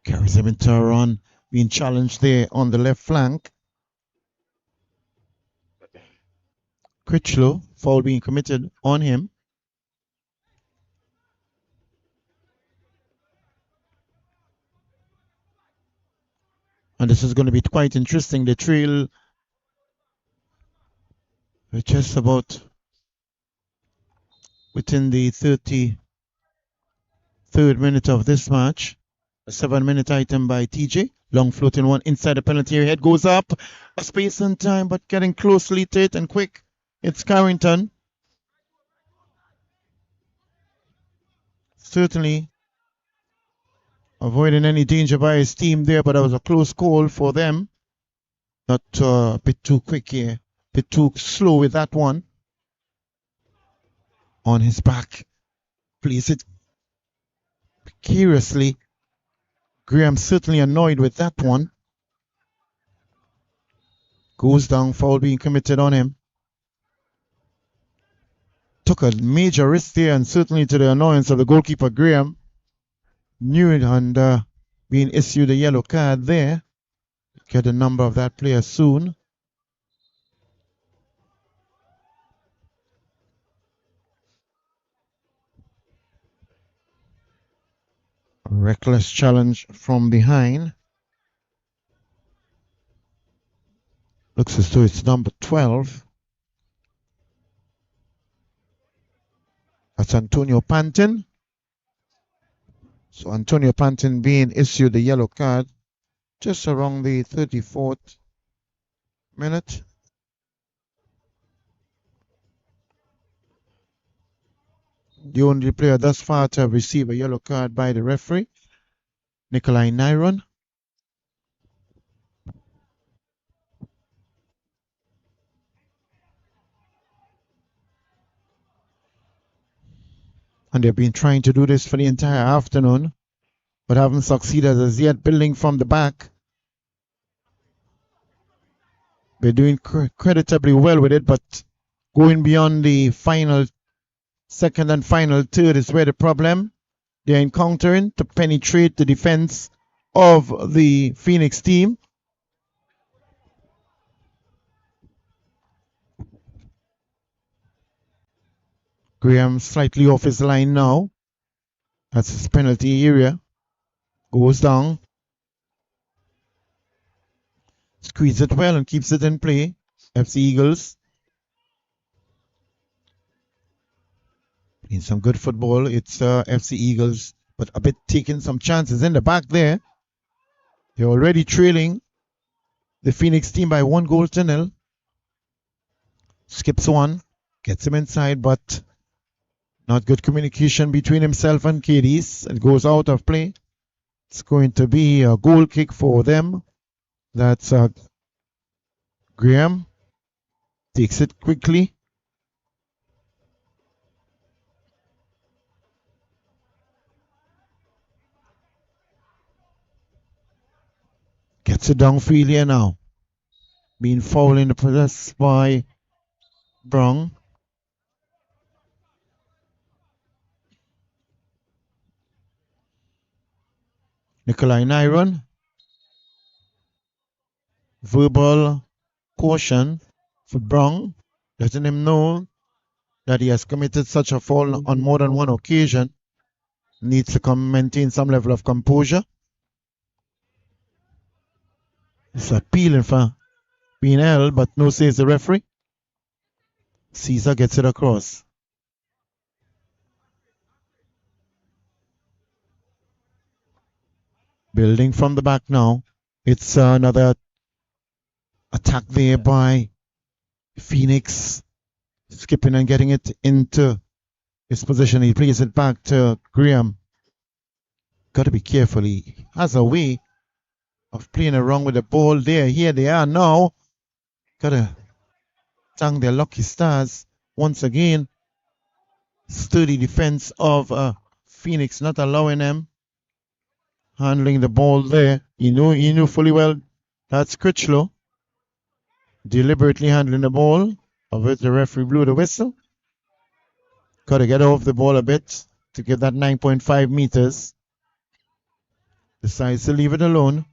Carries him into a run. Being challenged there on the left flank. Critchlow, foul being committed on him. And this is going to be quite interesting. The trail just about within the 30 third minute of this match. A 7-minute item by TJ. Long floating one inside the penalty area. Head goes up. A space and time, but getting closely to it and quick. It's Carrington. Certainly avoiding any danger by his team there, but that was a close call for them. Not a bit too quick here. A bit too slow with that one. On his back. Plays it curiously. Graham certainly annoyed with that one. Goes down, foul being committed on him. Took a major risk there, and certainly to the annoyance of the goalkeeper Graham. Knew it, and being issued a yellow card there. Get the number of that player soon. A reckless challenge from behind. Looks as though it's number 12. That's Antonio Pantin. So Antonio Pantin being issued the yellow card just around the 34th minute. The only player thus far to have received a yellow card by the referee, Nikolai Nyron. And they've been trying to do this for the entire afternoon, but haven't succeeded as yet, building from the back. They're doing creditably well with it, but going beyond the final second and final third is where the problem they're encountering to penetrate the defense of the Phoenix team. Graham slightly off his line now. That's his penalty area. Goes down. Squeezes it well and keeps it in play. FC Eagles. Playing some good football. It's FC Eagles, but a bit taking some chances in the back there. They're already trailing the Phoenix team by 1-0. Skips one. Gets him inside, but not good communication between himself and Cadiz. It goes out of play. It's going to be a goal kick for them. That's Graham. Takes it quickly. Gets it downfield here now. Being fouled in the press by Brown. Nikolai Nyron. Verbal caution for Brown, letting him know that he has committed such a foul on more than one occasion. Needs to maintain some level of composure. It's appealing for being held, but no says the referee. Caesar gets it across. Building from the back now. It's another attack there by Phoenix. Skipping and getting it into his position. He plays it back to Graham. Got to be careful. He has a way of playing around with the ball there. Here they are now. Got to thank their lucky stars once again. Sturdy defense of Phoenix, not allowing them handling the ball there. He knew fully well that's Critchlow deliberately handling the ball, of which the referee blew the whistle. Got to get off the ball a bit to get that 9.5 meters. Decides to leave it alone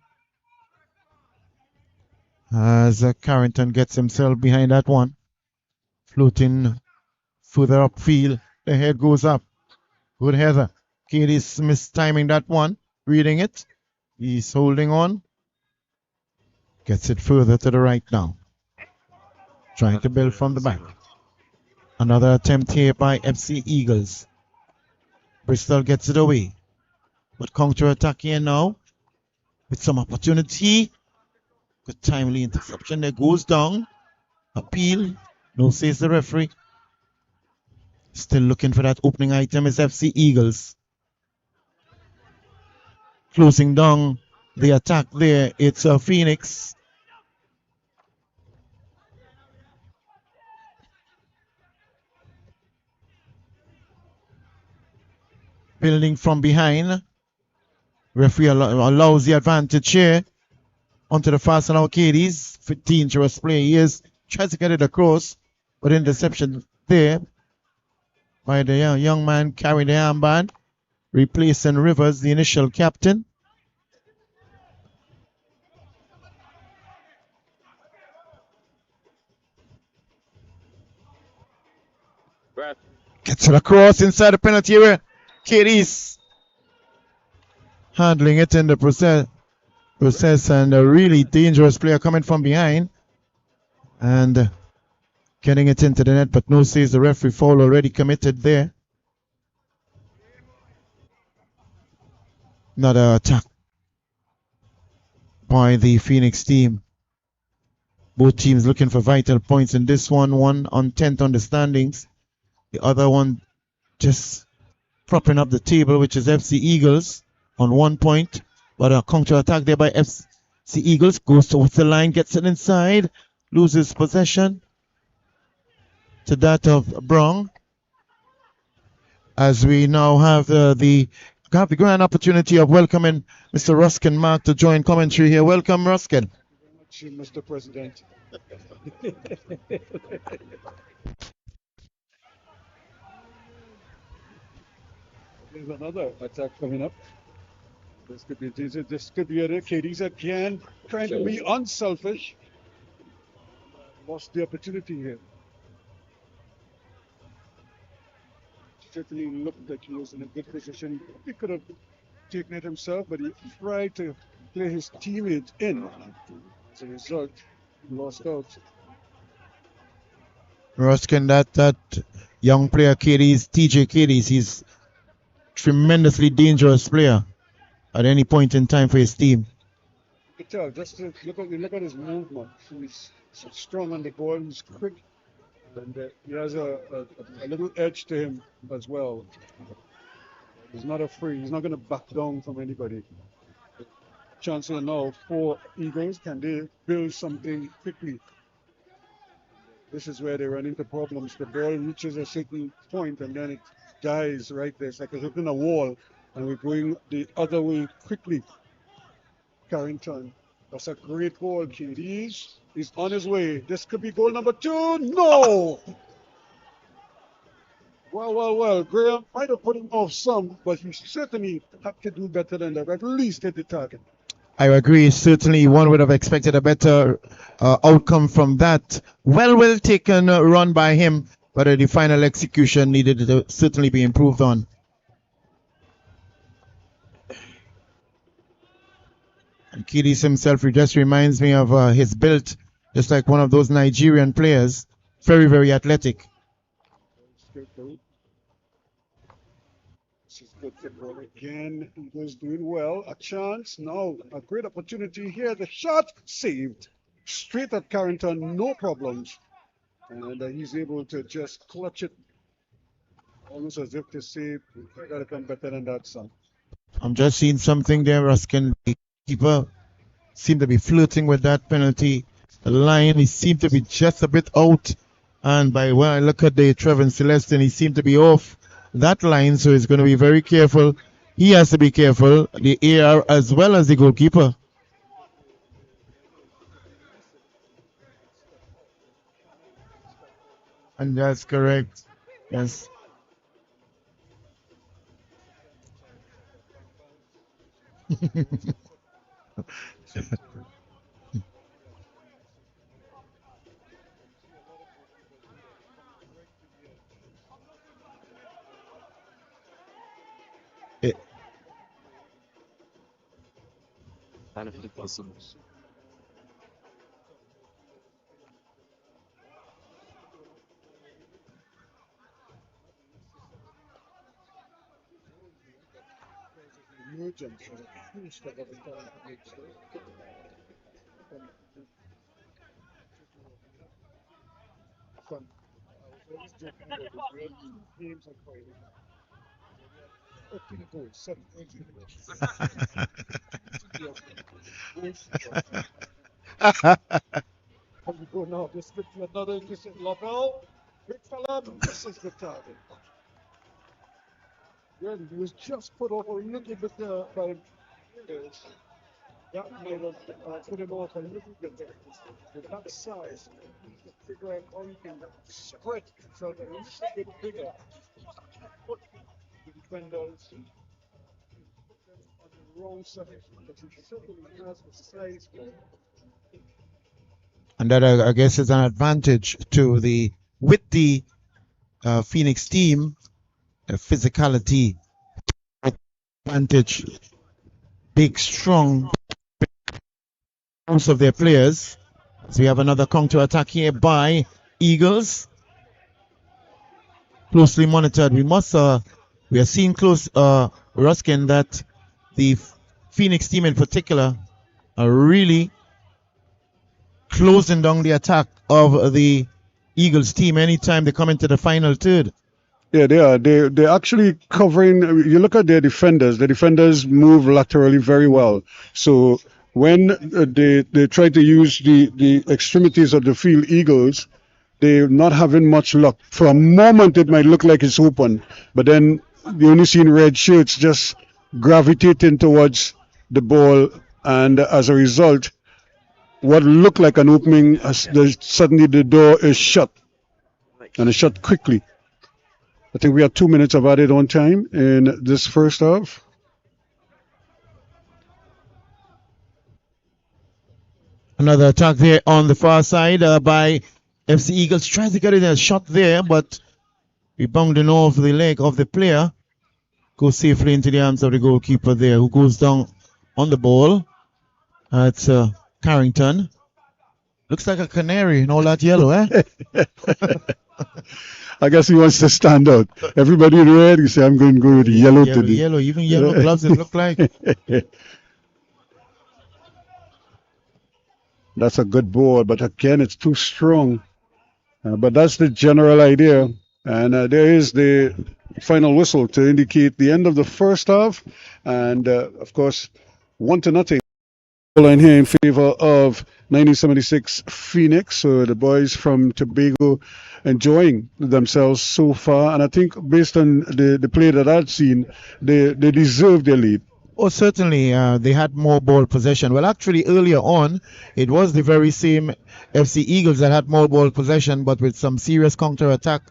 as Carrington gets himself behind that one. Floating further upfield. The head goes up. Good header. Katie's mistiming that one. Reading it. He's holding on. Gets it further to the right now. Trying to build from the back. Another attempt here by FC Eagles. Bristol gets it away. But counter-attack here now with some opportunity. Good timely interception there, goes down. Appeal. No, says the referee. Still looking for that opening item is FC Eagles. Closing down the attack there. It's Phoenix. Building from behind. Referee allows the advantage here. Onto the fast and Arcades. Dangerous play. He tries to get it across. But interception there by the young man carrying the armband. Replacing Rivers, the initial captain. Gets it across inside the penalty area. Katie's handling it in the process and a really dangerous player coming from behind and getting it into the net, but no says the referee. Foul already committed there. Another attack by the Phoenix team. Both teams looking for vital points in this one on 10th on the standings. The other one just propping up the table, which is FC Eagles on 1 point. But a counter attack there by FC Eagles. Goes towards the line, gets it inside, loses possession to that of Brown. As we now have the grand opportunity of welcoming Mr. Ruskin Mark to join commentary here. Welcome, Ruskin. Thank you, Mr. President. There's another attack coming up. This could be a Katie's again trying to be unselfish. Lost the opportunity here. Certainly looked like he was in a good position. He could have taken it himself, but he tried to play his teammate in. As a result, he lost out. Ruskin, that young player, TJ Katie's, he's tremendously dangerous player at any point in time for his team. You can tell, just to look at his movement. He's strong on the ball, he's quick, and he has a little edge to him as well. He's not afraid, he's not going to back down from anybody. Chancellor now for Eagles, can they build something quickly? This is where they run into problems. The ball reaches a certain point and then it dies right there. It's like it's hitting a wall and we're going the other way quickly. Carrington, that's a great goal. KD's is on his way. This could be goal number 2. No! Well. Graham might have put him off some, but he certainly had to do better than that. At least hit the target. I agree. Certainly, one would have expected a better outcome from that. Well taken run by him, but the final execution needed to certainly be improved on. And Kidis himself just reminds me of his build, just like one of those Nigerian players. Very, very athletic. This is good football again. Eagles doing well. A chance. Now, a great opportunity here. The shot saved. Straight at Carrington, no problems. And he's able to just clutch it. Almost as if to say, I gotta come better than that, son. I'm just seeing something there, Ruskin. The keeper seemed to be flirting with that penalty. The line, he seemed to be just a bit out. And by when I look at the Trevor Celestin, he seemed to be off that line, so he's going to be very careful. He has to be careful, the AR as well as the goalkeeper. And that's correct. Yes. emergence was a huge step of time to make sure. Fun. I was always joking about the great games on Friday. 14 goals, 7 And we go now, this with another innocent Lavelle. Big fella misses the target. Well, he was just put off a little bit by Ingles. That might have put him off a little bit there. With that size, you can figure out how you can spread so that it's a bit bigger. Put the defenders on the wrong side, but he certainly has the size for it. And that I guess is an advantage to the Phoenix team, physicality advantage, big, strong most of their players. So we have another counter attack here by Eagles. Closely monitored. We are seeing close, Ruskin, that the Phoenix team in particular are really closing down the attack of the Eagles team anytime they come into the final third. Yeah, they are. They're actually covering. You look at their defenders. The defenders move laterally very well. So when they try to use the extremities of the field, Eagles, they're not having much luck. For a moment, it might look like it's open, but then you only see red shirts just gravitating towards the ball, and as a result, what looked like an opening, suddenly the door is shut, and it's shut quickly. I think we have 2 minutes of added on time in this first half. Another attack there on the far side by FC Eagles. Tries to get in a shot there, but rebounding off the leg of the player. Goes safely into the arms of the goalkeeper there, who goes down on the ball. It's Carrington. Looks like a canary in all that yellow, eh? I guess he wants to stand out. Everybody in red, you say, I'm going to go with yellow today. Yellow, even yellow gloves, it look like. That's a good ball, but again, it's too strong. But that's the general idea. And there is the final whistle to indicate the end of the first half. And, of course, 1-0. Line here in favor of 1976 Phoenix. So the boys from Tobago enjoying themselves so far. And I think based on the play that I've seen, they deserve their lead. Oh, certainly, they had more ball possession. Well, actually, earlier on, it was the very same FC Eagles that had more ball possession, but with some serious counter-attack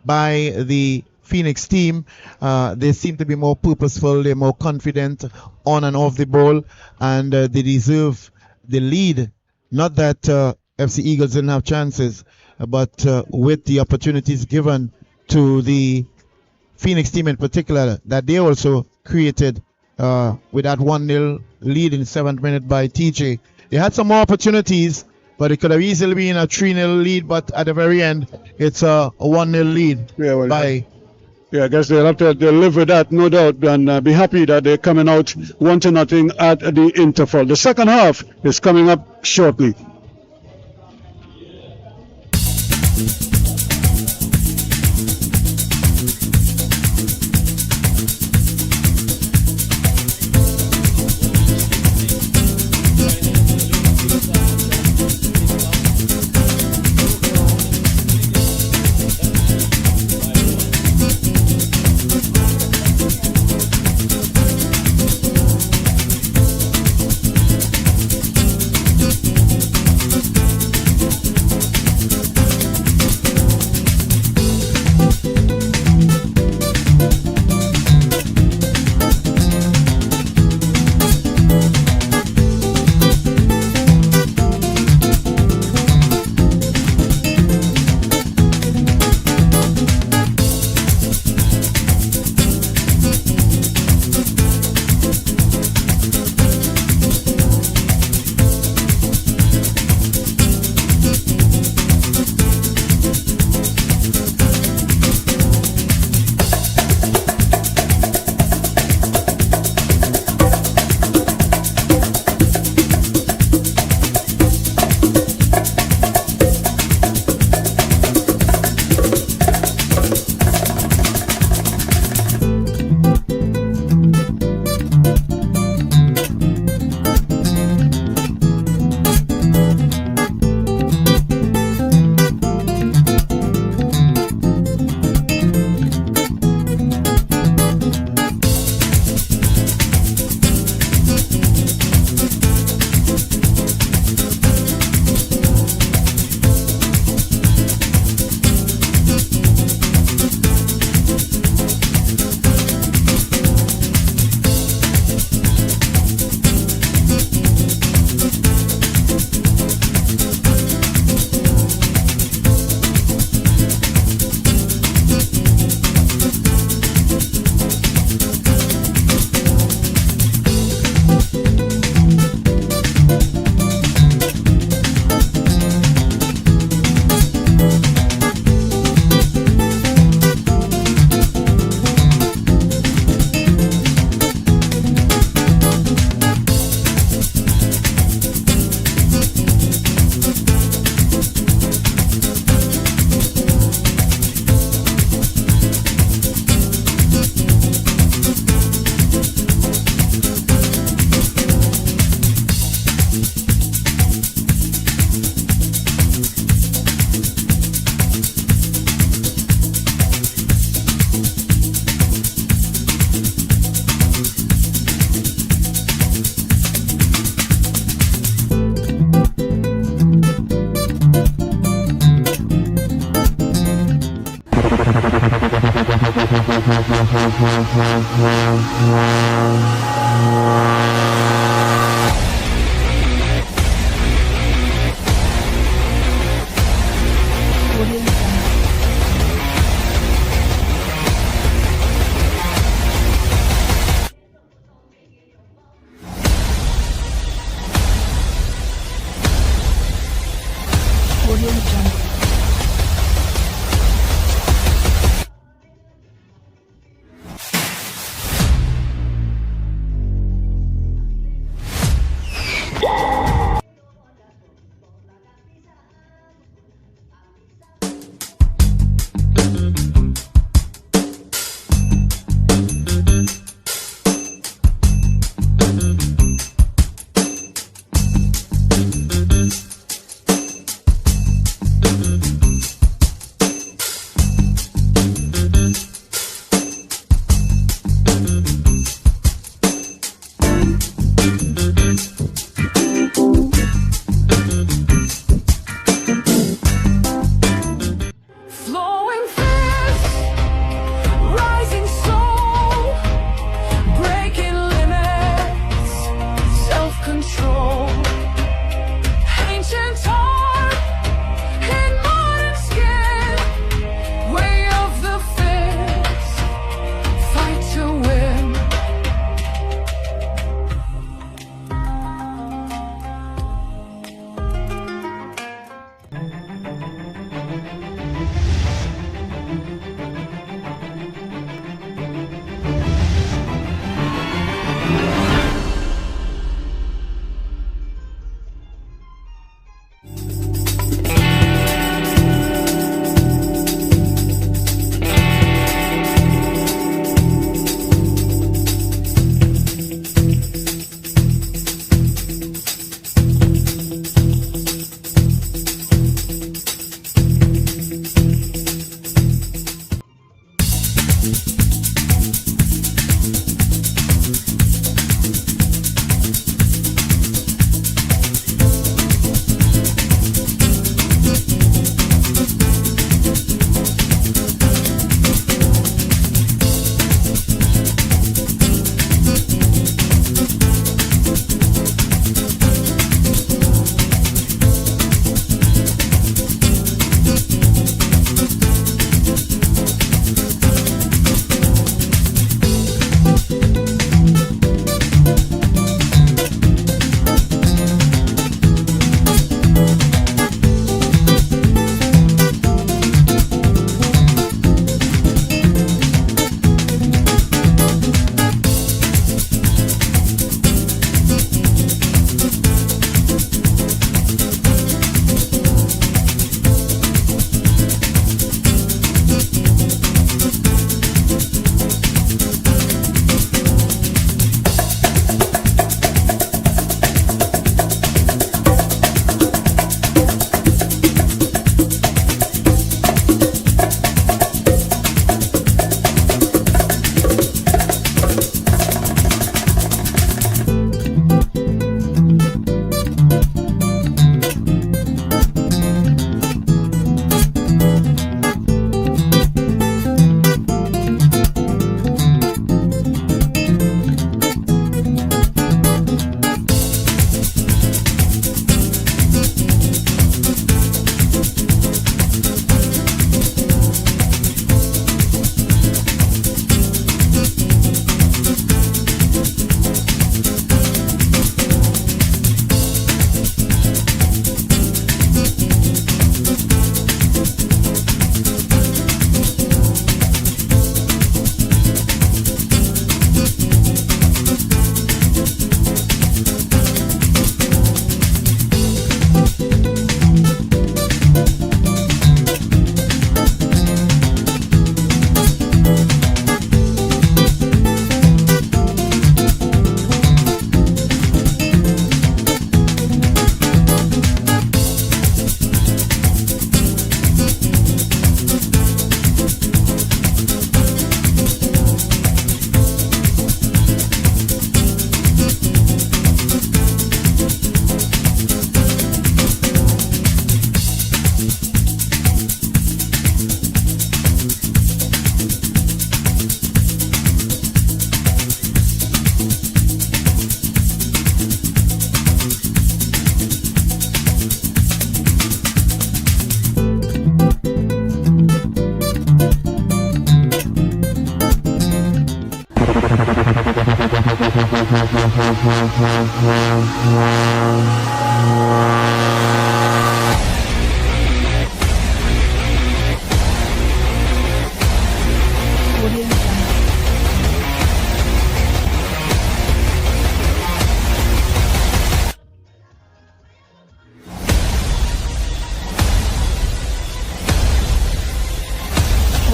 by the Phoenix team. They seem to be more purposeful, they're more confident on and off the ball, and they deserve the lead. Not that FC Eagles didn't have chances, but with the opportunities given to the Phoenix team in particular, that they also created with that 1-0 lead in the 7th minute by TJ. They had some more opportunities, but it could have easily been a 3-0 lead, but at the very end, it's a 1-0 lead by... Yeah, I guess they'll have to live with that, no doubt, and be happy that they're coming out 1-0 at the interval. The second half is coming up shortly.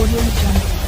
Audio Jungle.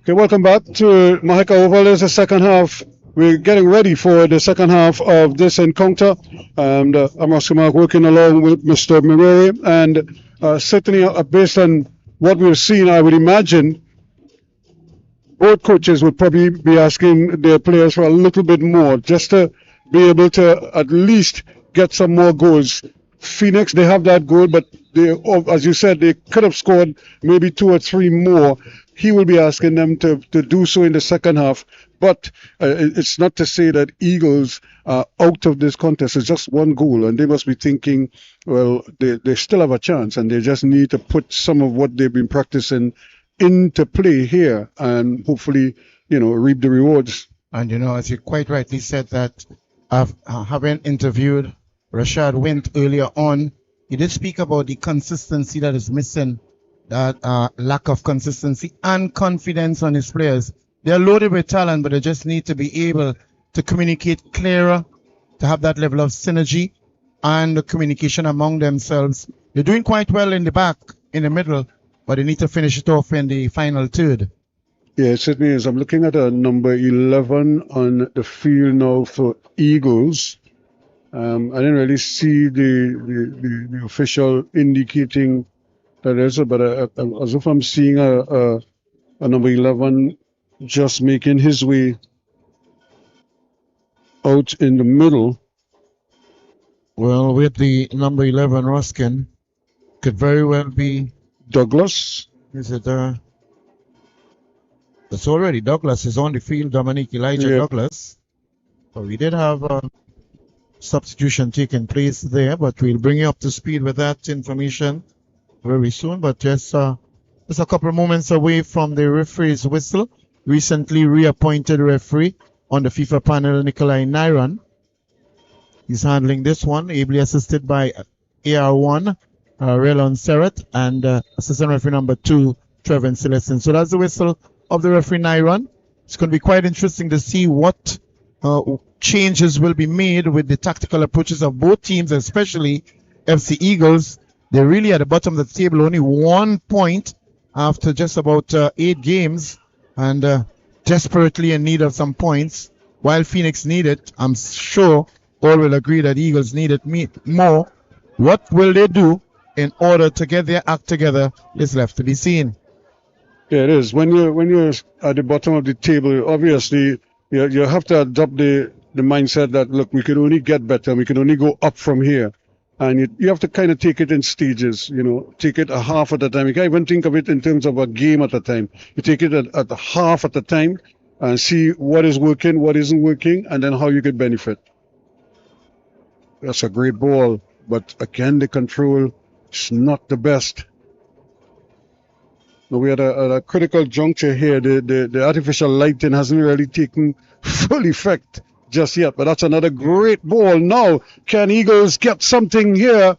Okay, welcome back to Mahika Oval. There's the second half. We're getting ready for the second half of this encounter. And I'm Oscar Mark working along with Mr. Mireri. And certainly based on what we've seen, I would imagine both coaches would probably be asking their players for a little bit more just to be able to at least get some more goals. Phoenix, they have that goal, but they, as you said, they could have scored maybe 2 or 3 more. He will be asking them to do so in the second half. But it's not to say that Eagles are out of this contest. It's just 1 goal, and they must be thinking, well, they still have a chance, and they just need to put some of what they've been practicing into play here, and hopefully, reap the rewards. And as you quite rightly said, that having interviewed Rashad Wint earlier on, he did speak about the consistency that is missing, that lack of consistency and confidence on his players. They're loaded with talent, but they just need to be able to communicate clearer, to have that level of synergy, and the communication among themselves. They're doing quite well in the back, in the middle, but they need to finish it off in the final third. Yeah, it certainly is. I'm looking at a number 11 on the field now for Eagles. I didn't really see the official indicating that is, but as if I'm seeing a number 11 just making his way out in the middle. Well, with the number 11 Ruskin, could very well be Douglas. Is it it's already Douglas is on the field, Dominique Elijah Douglas. So we did have a substitution taking place there, but we'll bring you up to speed with that information very soon. But just a couple of moments away from the referee's whistle. Recently reappointed referee on the FIFA panel, Nikolai Nyron. He's handling this one, ably assisted by AR1, Relon Serret, and assistant referee number 2, Trevin Celestin. So that's the whistle of the referee Nyron. It's going to be quite interesting to see what changes will be made with the tactical approaches of both teams, especially FC Eagles. They're really at the bottom of the table, only 1 point after just about 8 games, and desperately in need of some points. While Phoenix need it, I'm sure all will agree that Eagles need it more. What will they do in order to get their act together is left to be seen. Yeah, it is. When you're at the bottom of the table, obviously you have to adopt the mindset that, look, we can only get better, we can only go up from here. And you have to kind of take it in stages, take it a half at a time. You can't even think of it in terms of a game at a time. You take it at a half at a time and see what is working, what isn't working, and then how you could benefit. That's a great ball, but again, the control is not the best. Now we had a critical juncture here. The artificial lighting hasn't really taken full effect just yet, but that's another great ball. Now, can Eagles get something here?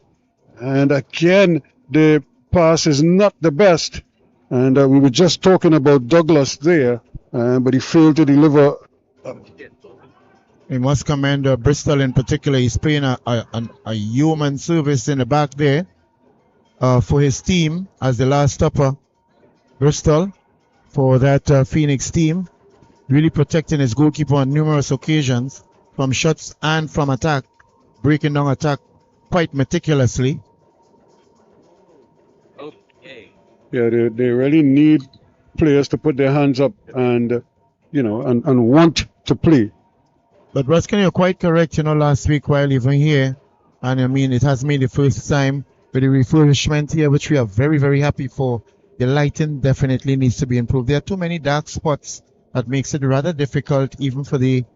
And again, the pass is not the best. And we were just talking about Douglas there, but he failed to deliver. We must commend Bristol in particular. He's playing a human service in the back there for his team as the last stopper. Bristol for that Phoenix team, really protecting his goalkeeper on numerous occasions from shots and from attack, breaking down attack quite meticulously. Okay. Yeah, they really need players to put their hands up and and want to play. But Ruskin, you're quite correct. Last week while even here, and I mean it has made the first time with the refurbishment here, which we are very, very happy for. The lighting definitely needs to be improved. There are too many dark spots that makes it rather difficult even for the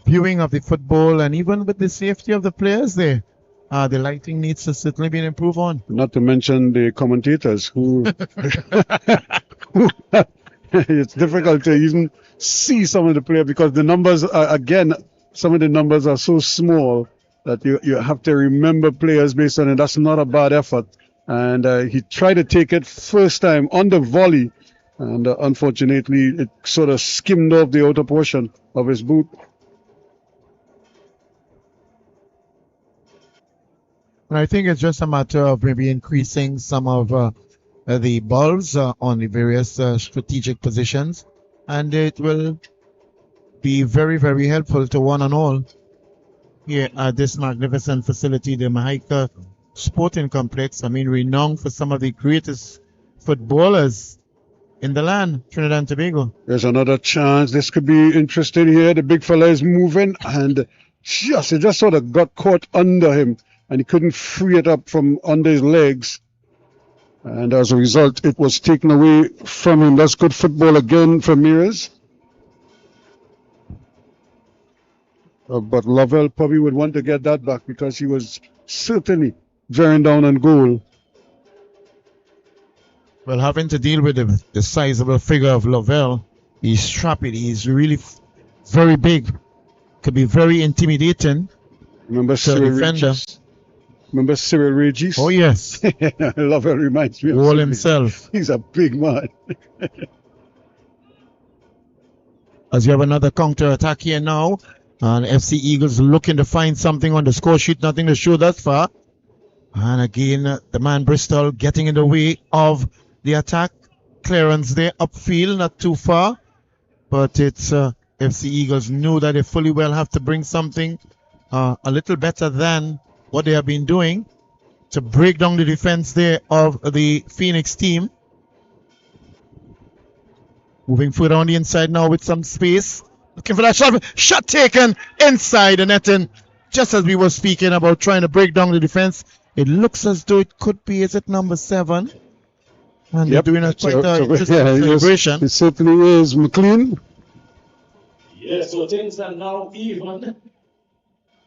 viewing of the football and even with the safety of the players there. The lighting needs to certainly be improved on. Not to mention the commentators who it's difficult to even see some of the players because the numbers are, again, some of the numbers are so small that you have to remember players based on it. That's not a bad effort. And he tried to take it first time on the volley, and unfortunately it sort of skimmed off the outer portion of his boot. And I think it's just a matter of maybe increasing some of the bulbs on the various strategic positions, and it will be very, very helpful to one and all here at this magnificent facility, the Mahika Sporting Complex. I mean, renowned for some of the greatest footballers in the land, Trinidad and Tobago. There's another chance. This could be interesting here. The big fella is moving, and it just sort of got caught under him, and he couldn't free it up from under his legs. And as a result, it was taken away from him. That's good football again for Mears. But Lovell probably would want to get that back because he was certainly bearing down on goal. Well, having to deal with the sizable figure of Lovell, he's strappy. He's really very big. Could be very intimidating. Remember Cyril Regis? Remember Cyril Regis? Oh, yes. Lovell reminds me of Wall himself. He's a big man. As you have another counter attack here now. And FC Eagles looking to find something on the score sheet, nothing to show thus far. And again, the man Bristol getting in the way of the attack. Clearance there upfield, not too far. But it's FC Eagles knew that they fully well have to bring something a little better than what they have been doing to break down the defense there of the Phoenix team. Moving further on the inside now with some space. Looking for that shot. Shot taken inside the netting. Just as we were speaking about trying to break down the defense, it looks as though it could be, is it number 7? And they're doing a quite interesting celebration. It certainly is. McLean. Yes, so things are now even.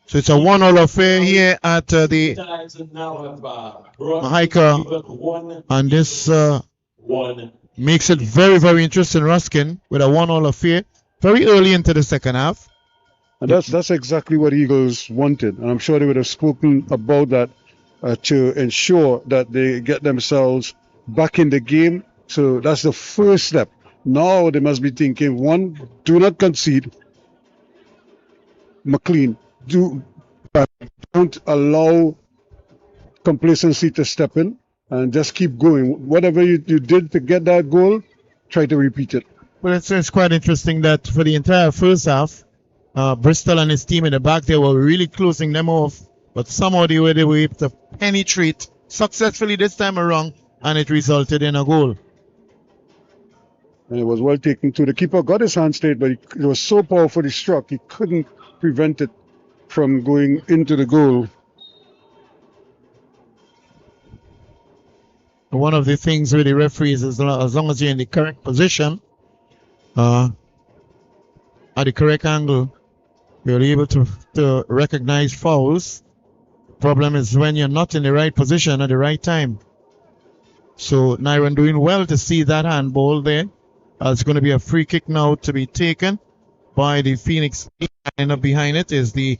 So it's a 1-1 affair here at the Mahika. And this makes it very, very interesting, Ruskin, with a 1-1 affair very early into the second half. And that's exactly what Eagles wanted. And I'm sure they would have spoken about that to ensure that they get themselves back in the game. So that's the first step. Now they must be thinking, 1, do not concede. McLean, don't allow complacency to step in and just keep going. Whatever you did to get that goal, try to repeat it. Well, it's quite interesting that for the entire first half, Bristol and his team in the back, they were really closing them off, but somehow they were able to penetrate successfully this time around, and it resulted in a goal. And it was well taken too. The keeper got his hand straight, but it was so powerful he struck, he couldn't prevent it from going into the goal. One of the things with the referees is as long as you're in the correct position, at the correct angle, you're able to recognize fouls. Problem is when you're not in the right position at the right time. So Nyron doing well to see that handball there. It's going to be a free kick now to be taken by the Phoenix team. And up behind it is the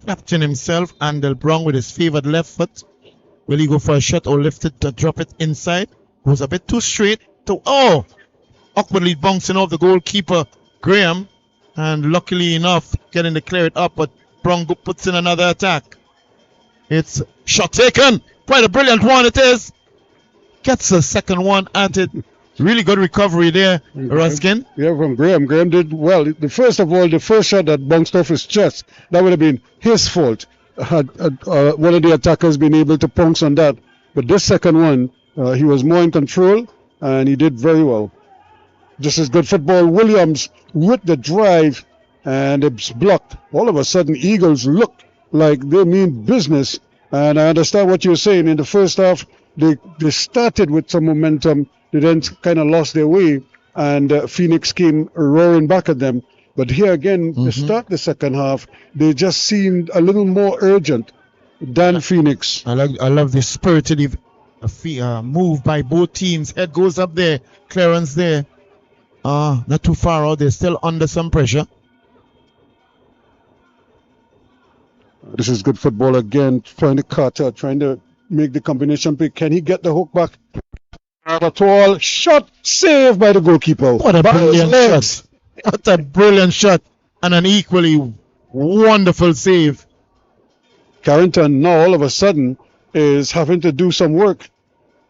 captain himself, Andel Brown, with his favored left foot. Will he go for a shot or lift it to drop it inside? Goes a bit too straight. Awkwardly bouncing off the goalkeeper, Graham. And luckily enough, getting to clear it up, but Brown puts in another attack. It's shot taken. Quite a brilliant one it is. Gets the second one at it. Really good recovery there, Ruskin. Yeah, from Graham. Graham did well. The first shot that bounced off his chest, that would have been his fault. Had one of the attackers been able to pounce on that. But this second one, he was more in control, and he did very well. This is good football. Williams with the drive, and it's blocked. All of a sudden, Eagles look like they mean business. And I understand what you're saying. In the first half, they started with some momentum. They then kind of lost their way, and Phoenix came roaring back at them. But here again, to start the second half, they just seemed a little more urgent than Phoenix. I love the spirited move by both teams. Head goes up there, clearance there. Not too far out. They're still under some pressure. This is good football again. Trying to make the combination pick. Can he get the hook back? Not at all. Shot saved by the goalkeeper. What a brilliant shot. What a brilliant shot. And an equally wonderful save. Carrington now all of a sudden is having to do some work.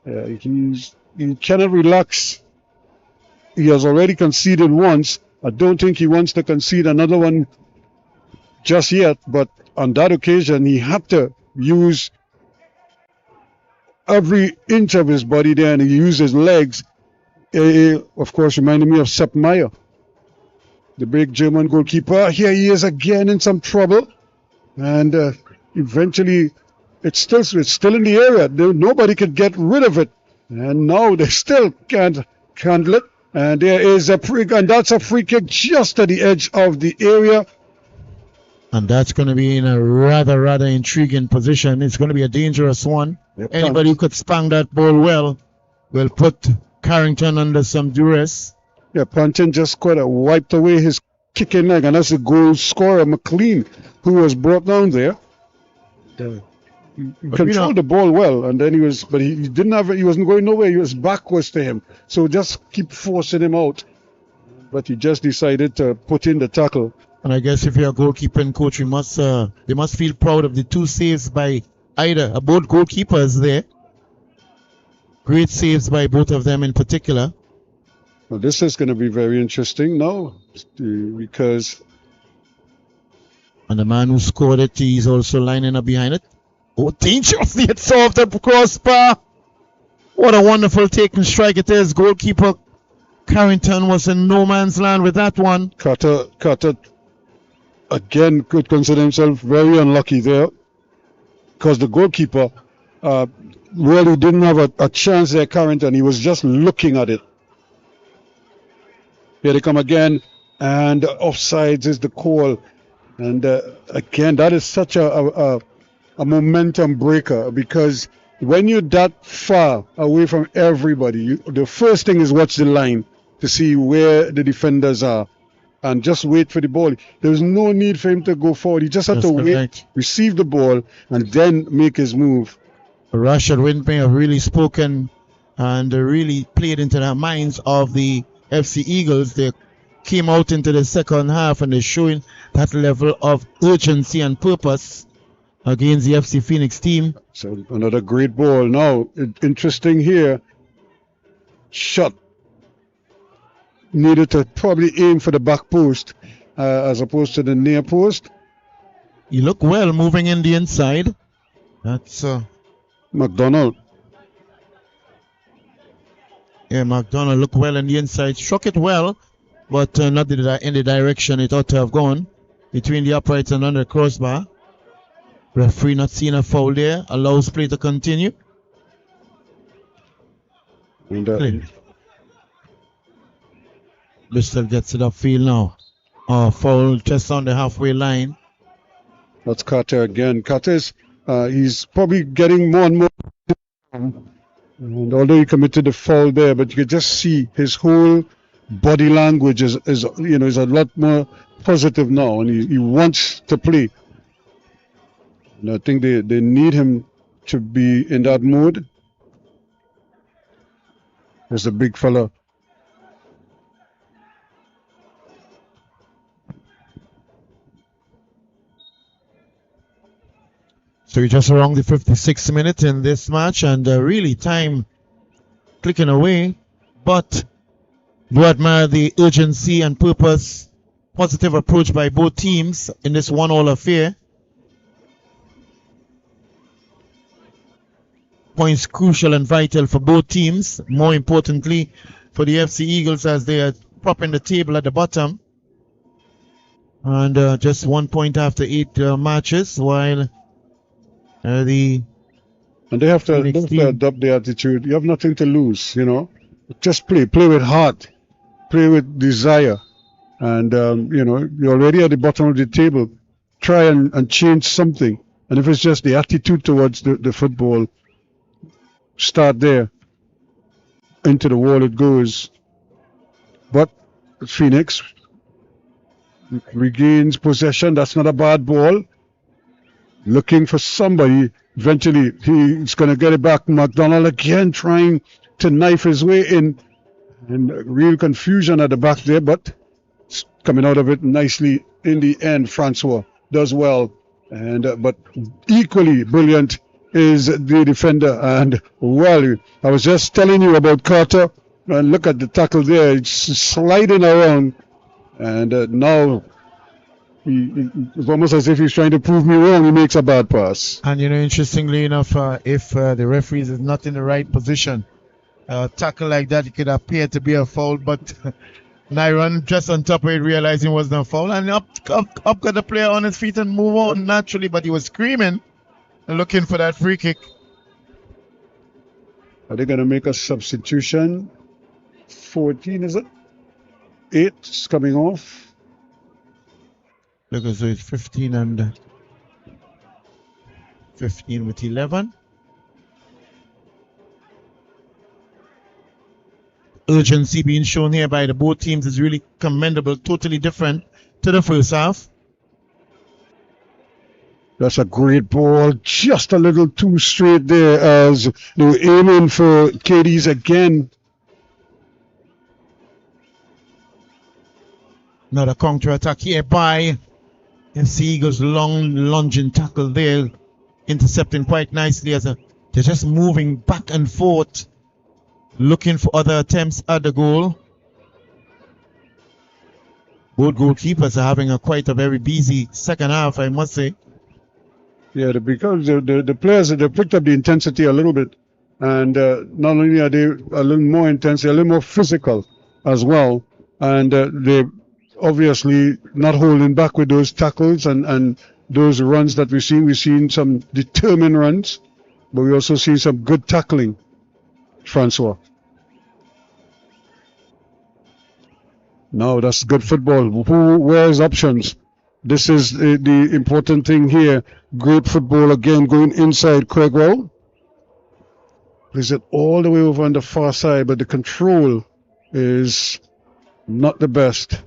He cannot relax. He has already conceded once. I don't think he wants to concede another one just yet, but on that occasion he had to use every inch of his body there, and he used his legs. Of course, reminding me of Sepp Maier, the big German goalkeeper. Here he is again in some trouble, and eventually it's still in the area. Nobody could get rid of it, and now they still can't handle it. And there is a free, and that's a free kick just at the edge of the area. And that's going to be in a rather intriguing position. It's going to be a dangerous one. Yep. Anybody who could spang that ball well will put Carrington under some duress. Yeah, Pantin just kind of wiped away his kicking leg, and that's the goal scorer, McLean, who was brought down there. He controlled the ball well, and then he wasn't going nowhere. He was backwards to him. So just keep forcing him out. But he just decided to put in the tackle. And I guess if you're a goalkeeping coach, they must feel proud of the 2 saves by both goalkeepers there. Great saves by both of them in particular. Well, this is going to be very interesting now because. And the man who scored it, he's also lining up behind it. Oh, dangerously it's off the crossbar. What a wonderful taking strike it is. Goalkeeper Carrington was in no man's land with that one. Carter again could consider himself very unlucky there because the goalkeeper really didn't have a chance there, Carrington. He was just looking at it. Here they come again, and offsides is the call. And again, that is such a momentum breaker because when you're that far away from everybody, the first thing is watch the line to see where the defenders are and just wait for the ball. There's no need for him to go forward. He just had to wait, receive the ball, and then make his move. Rashad Windmay have really spoken and really played into the minds of the FC Eagles. They came out into the second half and they're showing that level of urgency and purpose against the FC Phoenix team. So another great ball. Now, interesting here. Shot. Needed to probably aim for the back post as opposed to the near post. He looked well moving in the inside. That's McDonald. Yeah, McDonald looked well in the inside. Struck it well, but not in the direction it ought to have gone. Between the uprights and under the crossbar. Referee not seeing a foul there. Allows play to continue. And Bristol gets it upfield now. Foul just on the halfway line. That's Carter again. Carter's he's probably getting more and more. And although he committed the foul there, but you could just see his whole body language is a lot more positive now, and he wants to play. And I think they need him to be in that mood. There's a big fella. So we're just around the 56th minute in this match, and really time clicking away. But do admire the urgency and purpose, positive approach by both teams in this 1-1 affair. Points crucial and vital for both teams. More importantly, for the FC Eagles as they are propping the table at the bottom. And just 1 point after 8 matches, while and they have to adopt the attitude. You have nothing to lose, Just play with heart, play with desire, and you're already at the bottom of the table. Try and change something, and if it's just the attitude towards the football, start there. Into the wall it goes, but Phoenix regains possession. That's not a bad ball. Looking for somebody. Eventually, he's going to get it back. McDonald again trying to knife his way in. And real confusion at the back there, but coming out of it nicely in the end. Francois does well. And but equally brilliant is the defender. And well, I was just telling you about Carter. And look at the tackle there. It's sliding around. And now it's almost as if he's trying to prove me wrong. He makes a bad pass. And interestingly enough, if the referee is not in the right position, tackle like that, it could appear to be a foul. But Nyron just on top of it, realizing it wasn't a foul, and up got the player on his feet and move on naturally. But he was screaming and looking for that free kick. Are they going to make a substitution? 14, is it? 8 is coming off. Look, so it's 15 and 15 with 11. Urgency being shown here by the both teams is really commendable, totally different to the first half. That's a great ball, just a little too straight there as they were aiming for KDs again. Another counter attack here by FC Eagles. Long lunging tackle there, intercepting quite nicely as they're just moving back and forth, looking for other attempts at the goal. Both goalkeepers are having quite a very busy second half, I must say. Yeah, because the players, they picked up the intensity a little bit, and not only are they a little more intense, they're a little more physical as well, and they obviously not holding back with those tackles and those runs that we've seen. We've seen some determined runs, but we also see some good tackling, Francois. No, that's good football. Where's options? This is the important thing here. Great football again, going inside Craigwell. Is it all the way over on the far side, but the control is not the best.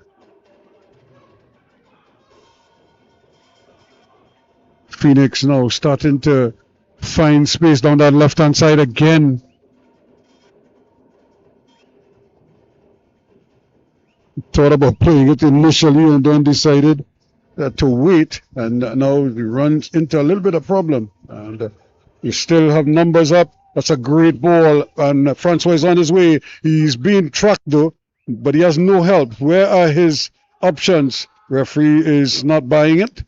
Phoenix now starting to find space down that left-hand side again. Thought about playing it initially and then decided to wait, and now he runs into a little bit of problem. And you still have numbers up. That's a great ball, and Francois is on his way. He's being tracked though, but he has no help. Where are his options? Referee is not buying it.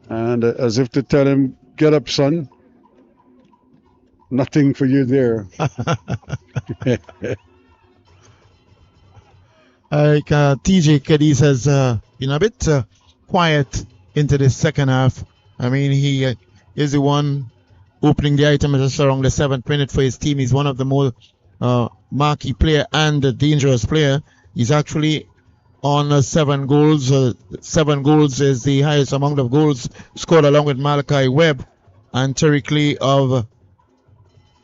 And as if to tell him, get up, son. Nothing for you there. TJ Cadiz has been a bit quiet into the second half. I mean, he is the one opening the item just around the 7th minute for his team. He's one of the more marquee player and a dangerous player. He's actually on 7 goals. 7 goals is the highest amount of goals scored, along with Malachi Webb and Terry Clay of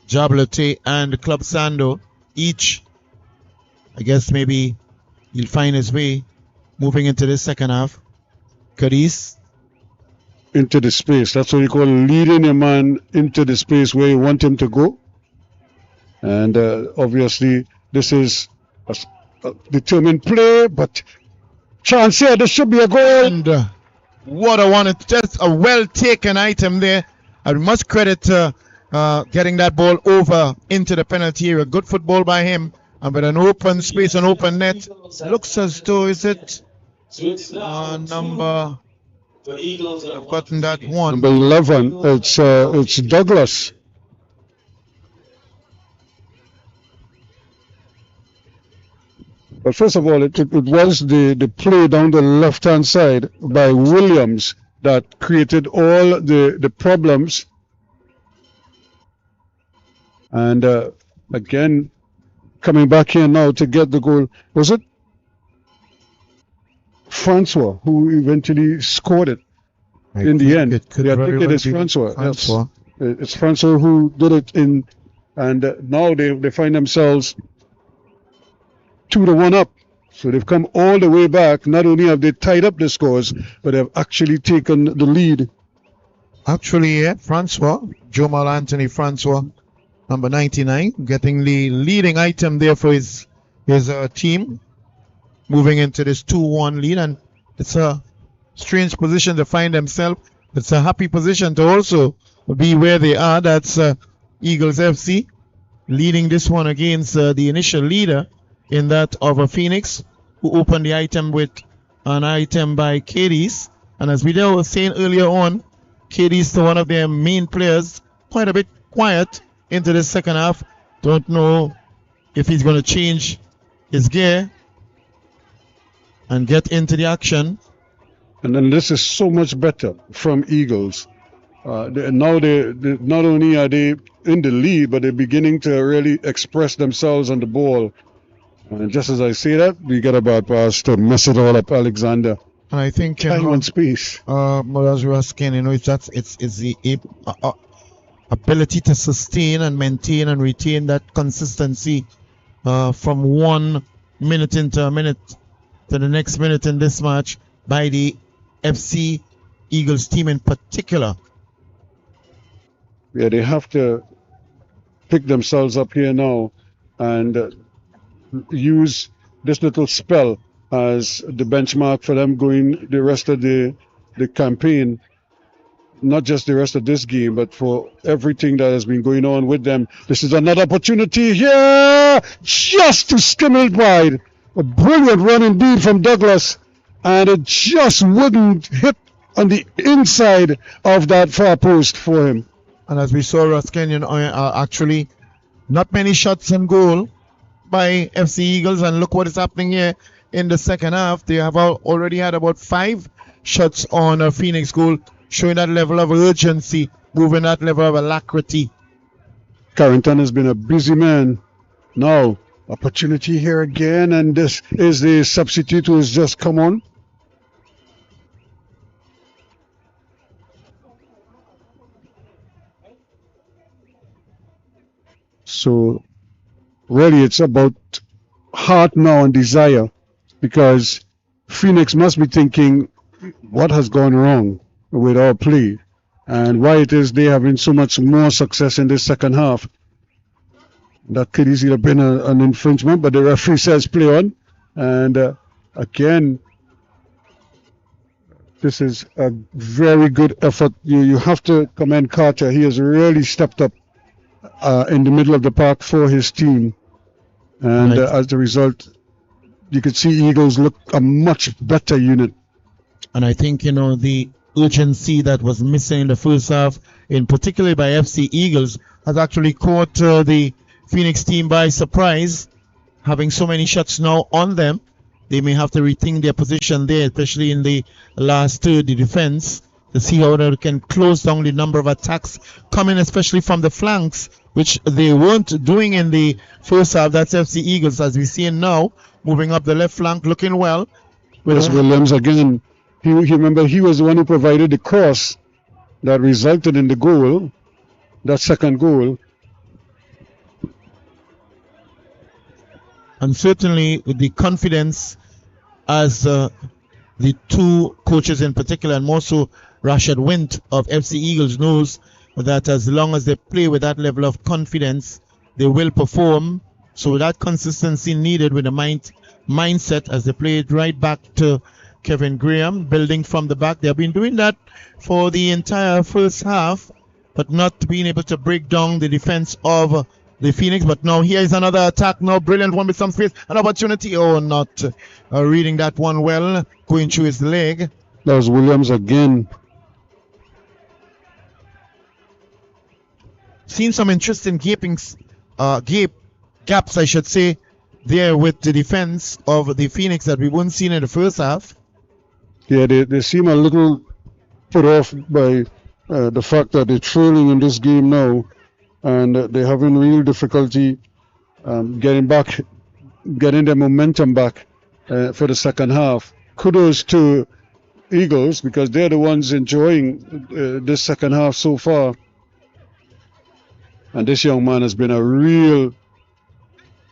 Jablotey and Club Sando. Each, I guess maybe he'll find his way moving into the second half. Cadiz. Into the space. That's what you call leading a man into the space where you want him to go. And obviously, this is a determined play, but chance here, this should be a goal. And what a one. It's just a well-taken item there. I must credit getting that ball over into the penalty area. Good football by him. And with an open space, an open net, looks as though, is it number... I've gotten that one. Number 11, it's Douglas. But first of all, it was the play down the left-hand side by Williams that created all the problems. And again, coming back here now to get the goal. Was it Francois who eventually scored it in the end? I think it is Francois. Yes. It's Francois who did it in, and now they find themselves 2-1 up. So they've come all the way back. Not only have they tied up the scores, but they've actually taken the lead. Actually, yeah, Francois, Jomal Anthony Francois, number 99, getting the leading item there for his team, moving into this 2-1 lead. And it's a strange position to find themselves. It's a happy position to also be where they are. That's Eagles FC leading this one against the initial leader in that of a Phoenix, who opened the item with an item by Cadiz. And as we were saying earlier on, Cadiz, one of their main players, quite a bit quiet into the second half. Don't know if he's going to change his gear and get into the action. And then this is so much better from Eagles. Now they not only are they in the lead, but they're beginning to really express themselves on the ball. And just as I say that, we get a bad pass to mess it all up, Alexander. And I think time and space. But as you were asking, it's the ability to sustain and maintain and retain that consistency from 1 minute into a minute to the next minute in this match by the FC Eagles team in particular. Yeah, they have to pick themselves up here now and use this little spell as the benchmark for them going the rest of the campaign, not just the rest of this game, but for everything that has been going on with them. This is another opportunity here, just to skim it wide. A brilliant run indeed from Douglas, and it just wouldn't hit on the inside of that far post for him. And as we saw, Ross Kenyon, actually not many shots on goal by FC Eagles, and look what is happening here in the second half. They have already had about 5 shots on a Phoenix goal, showing that level of urgency, moving that level of alacrity. Carrington has been a busy man. Now, opportunity here again, and this is the substitute who has just come on. So, really, it's about heart now and desire, because Phoenix must be thinking what has gone wrong with our play and why it is they are having so much more success in this second half. That could easily have been an infringement, but the referee says play on. And again, this is a very good effort. You have to commend Carter. He has really stepped up in the middle of the park for his team. And as a result, you could see Eagles look a much better unit. And I think, the urgency that was missing in the first half, in particular by FC Eagles, has actually caught the Phoenix team by surprise. Having so many shots now on them, they may have to rethink their position there, especially in the last third, the defense, to see how they can close down the number of attacks coming, especially from the flanks, which they weren't doing in the first half. That's FC Eagles, as we see now, moving up the left flank, looking well. Yes, Williams again. Remember, he was the one who provided the cross that resulted in the goal, that second goal. And certainly with the confidence as the two coaches in particular, and more so Rashad Wint of FC Eagles, knows that as long as they play with that level of confidence, they will perform. So that consistency needed with the mindset as they play it right back to Kevin Graham, building from the back. They have been doing that for the entire first half, but not being able to break down the defense of the Phoenix. But now here is another attack now. Brilliant one with some space. An opportunity. Oh, not reading that one well. Going through his leg. That was Williams again. Seen some interesting gaps, I should say, there with the defense of the Phoenix that we weren't seeing in the first half. Yeah, they seem a little put off by the fact that they're trailing in this game now, and they're having real difficulty getting their momentum back for the second half. Kudos to Eagles, because they're the ones enjoying this second half so far. And this young man has been a real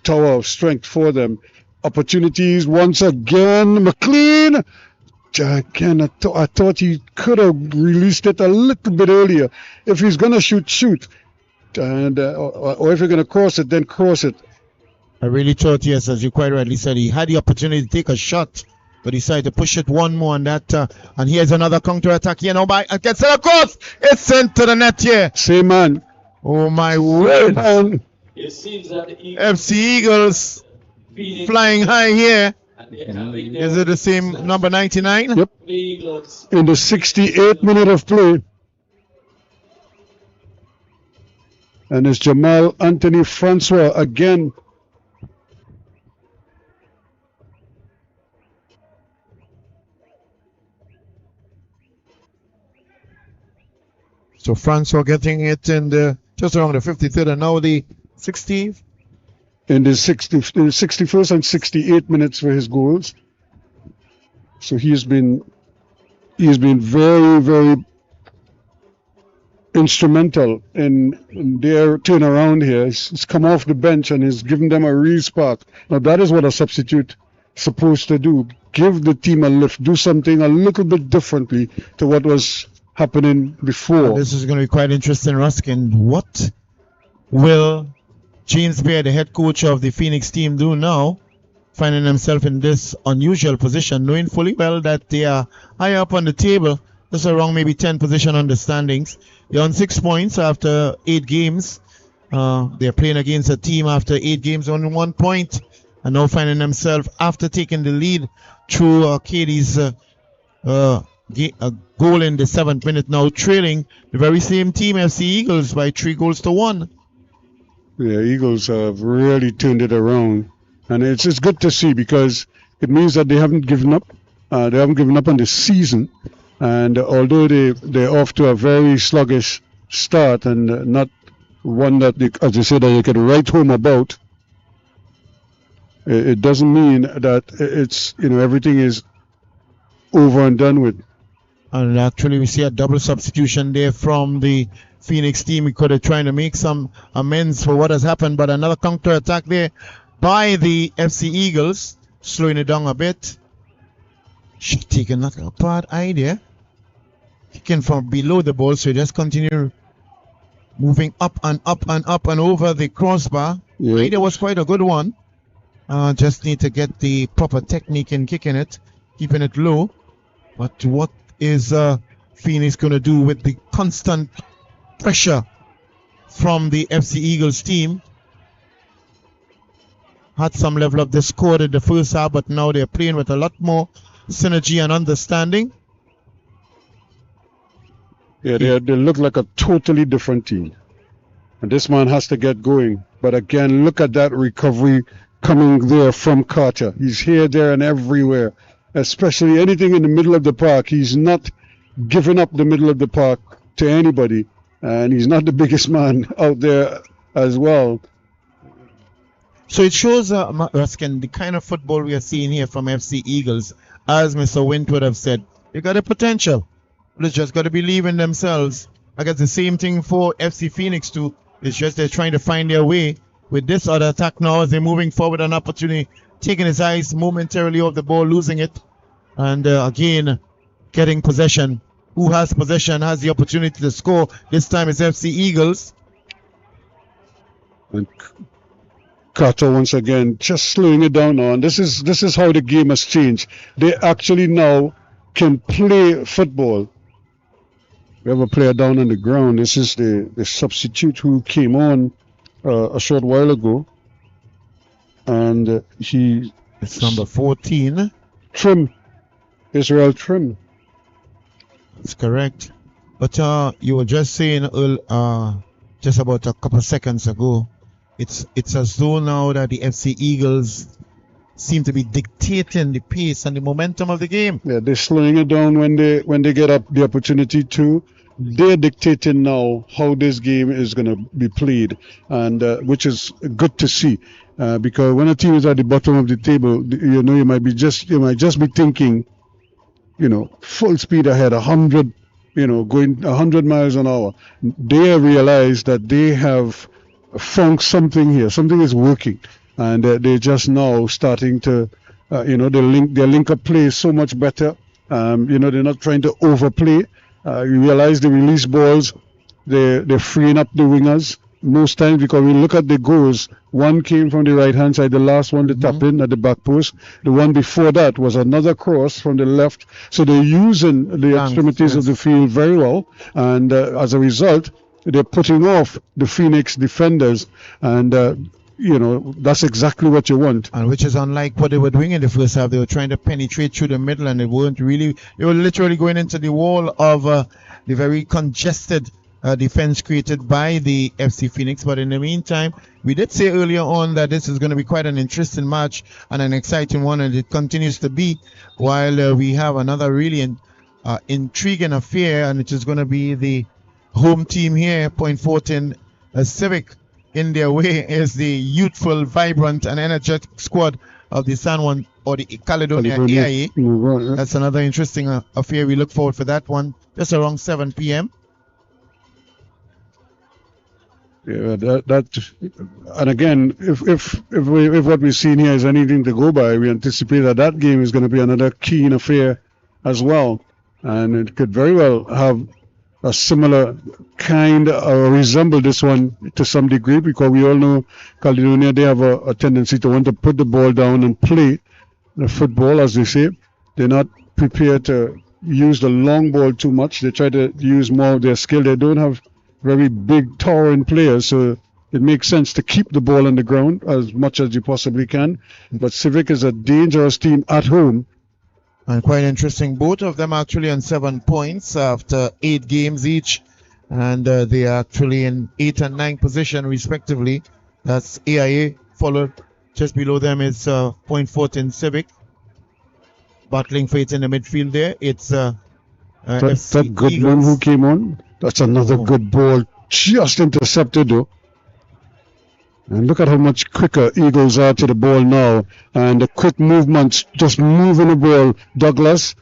tower of strength for them. Opportunities once again. McLean. Again, I thought he could have released it a little bit earlier. If he's going to shoot. And or if you're going to cross it, then cross it. I really thought, yes, as you quite rightly said, he had the opportunity to take a shot, but he decided to push it one more, and that. And here's another counter attack here now by gets it across. It's sent to the net here. Same man. Oh my word! It seems that the FC Eagles flying high here. Is it the same number 99? Yep. In the 68th minute of play. And it's Jamal Anthony Francois again. So Francois getting it in the just around the 53rd, and now the 60th. In the 61st and 68th minutes for his goals. So he's been very, very instrumental in their turnaround here. He's come off the bench and he's given them a real spark. Now that is what a substitute is supposed to do. Give the team a lift. Do something a little bit differently to what was happening before. This is going to be quite interesting, Ruskin. What will James Beard, the head coach of the Phoenix team, do now finding themselves in this unusual position, knowing fully well that they are high up on the table, just around maybe 10 position on the standings. They're on 6 points after 8 games. They're playing against a team after 8 games on 1 point, and now finding themselves after taking the lead through Katie's goal in the 7th minute, now trailing the very same team, FC Eagles, by 3-1. Yeah, Eagles have really turned it around, and it's good to see because it means that they haven't given up. They haven't given up on the season, and although they're off to a very sluggish start and not one that, as you said, that you could write home about, it doesn't mean that it's everything is over and done with. And actually, we see a double substitution there from the Phoenix team. We could have tried to make some amends for what has happened, but another counter attack there by the FC Eagles, slowing it down a bit. Should take not a bad idea. Kicking from below the ball, so just continue moving up and up and up and over the crossbar. Yeah. The idea was quite a good one. Just need to get the proper technique in kicking it, keeping it low. But what is Phoenix going to do with the constant pressure from the FC Eagles team? Had some level of discord in the first half, but now they're playing with a lot more synergy and understanding. Yeah, they look like a totally different team. And this man has to get going. But again, look at that recovery coming there from Carter. He's here, there, and everywhere. Especially anything in the middle of the park. He's not giving up the middle of the park to anybody. And he's not the biggest man out there as well. So it shows, Ruskin, the kind of football we are seeing here from FC Eagles. As Mr. Wint would have said, they got the potential. They just got to believe in themselves. I guess the same thing for FC Phoenix too. It's just they're trying to find their way with this other attack now as they're moving forward, an opportunity, taking his eyes momentarily off the ball, losing it, and again getting possession. Who has possession has the opportunity to score. This time it's FC Eagles. And Carter once again just slowing it down now. And this is how the game has changed. They actually now can play football. We have a player down on the ground. This is the substitute who came on a short while ago. And it's number 14. Trim. Israel Trim. That's correct. But you were just saying just about a couple seconds ago, it's as though now that the FC Eagles seem to be dictating the pace and the momentum of the game. Yeah, they're slowing it down when they get up the opportunity to. They're dictating now how this game is going to be played, and which is good to see. Because when a team is at the bottom of the table, you might just be thinking, full speed ahead, 100, going 100 miles an hour. They realize that they have found something here. Something is working. And they're just now starting to, their link-up play is so much better. They're not trying to overplay. You realize the release balls, they're freeing up the wingers most times, because we look at the goals. One came from the right-hand side, the last one, the tap in at the back post. The one before that was another cross from the left. So they're using the extremities of the field very well. And as a result, they're putting off the Phoenix defenders. And that's exactly what you want. And which is unlike what they were doing in the first half. They were trying to penetrate through the middle, and they were literally going into the wall of the very congested defense created by the FC Phoenix. But in the meantime, we did say earlier on that this is going to be quite an interesting match and an exciting one, and it continues to be, while we have another really intriguing affair, and it is going to be the home team here, Point Fortin Civic. In their way is the youthful, vibrant, and energetic squad of the San Juan or the Caledonia AIA. That's another interesting affair. We look forward for that one. Just around 7 p.m. Yeah, and again, if what we've seen here is anything to go by, we anticipate that game is going to be another keen affair as well, and it could very well have a similar kind of resemble this one to some degree, because we all know Caledonia, they have a tendency to want to put the ball down and play the football, as they say. They're not prepared to use the long ball too much. They try to use more of their skill. They don't have very big, towering players, so it makes sense to keep the ball on the ground as much as you possibly can. But Civic is a dangerous team at home. And quite interesting. Both of them actually on 7 points after 8 games each. And they are actually in 8 and 9 position respectively. That's AIA, followed just below them is Point FORTIN Civic. Battling for it in the midfield there. It's that good Eagles. One who came on. That's another good ball. Just intercepted though. And look at how much quicker Eagles are to the ball now. And the quick movements, just moving the ball. Douglas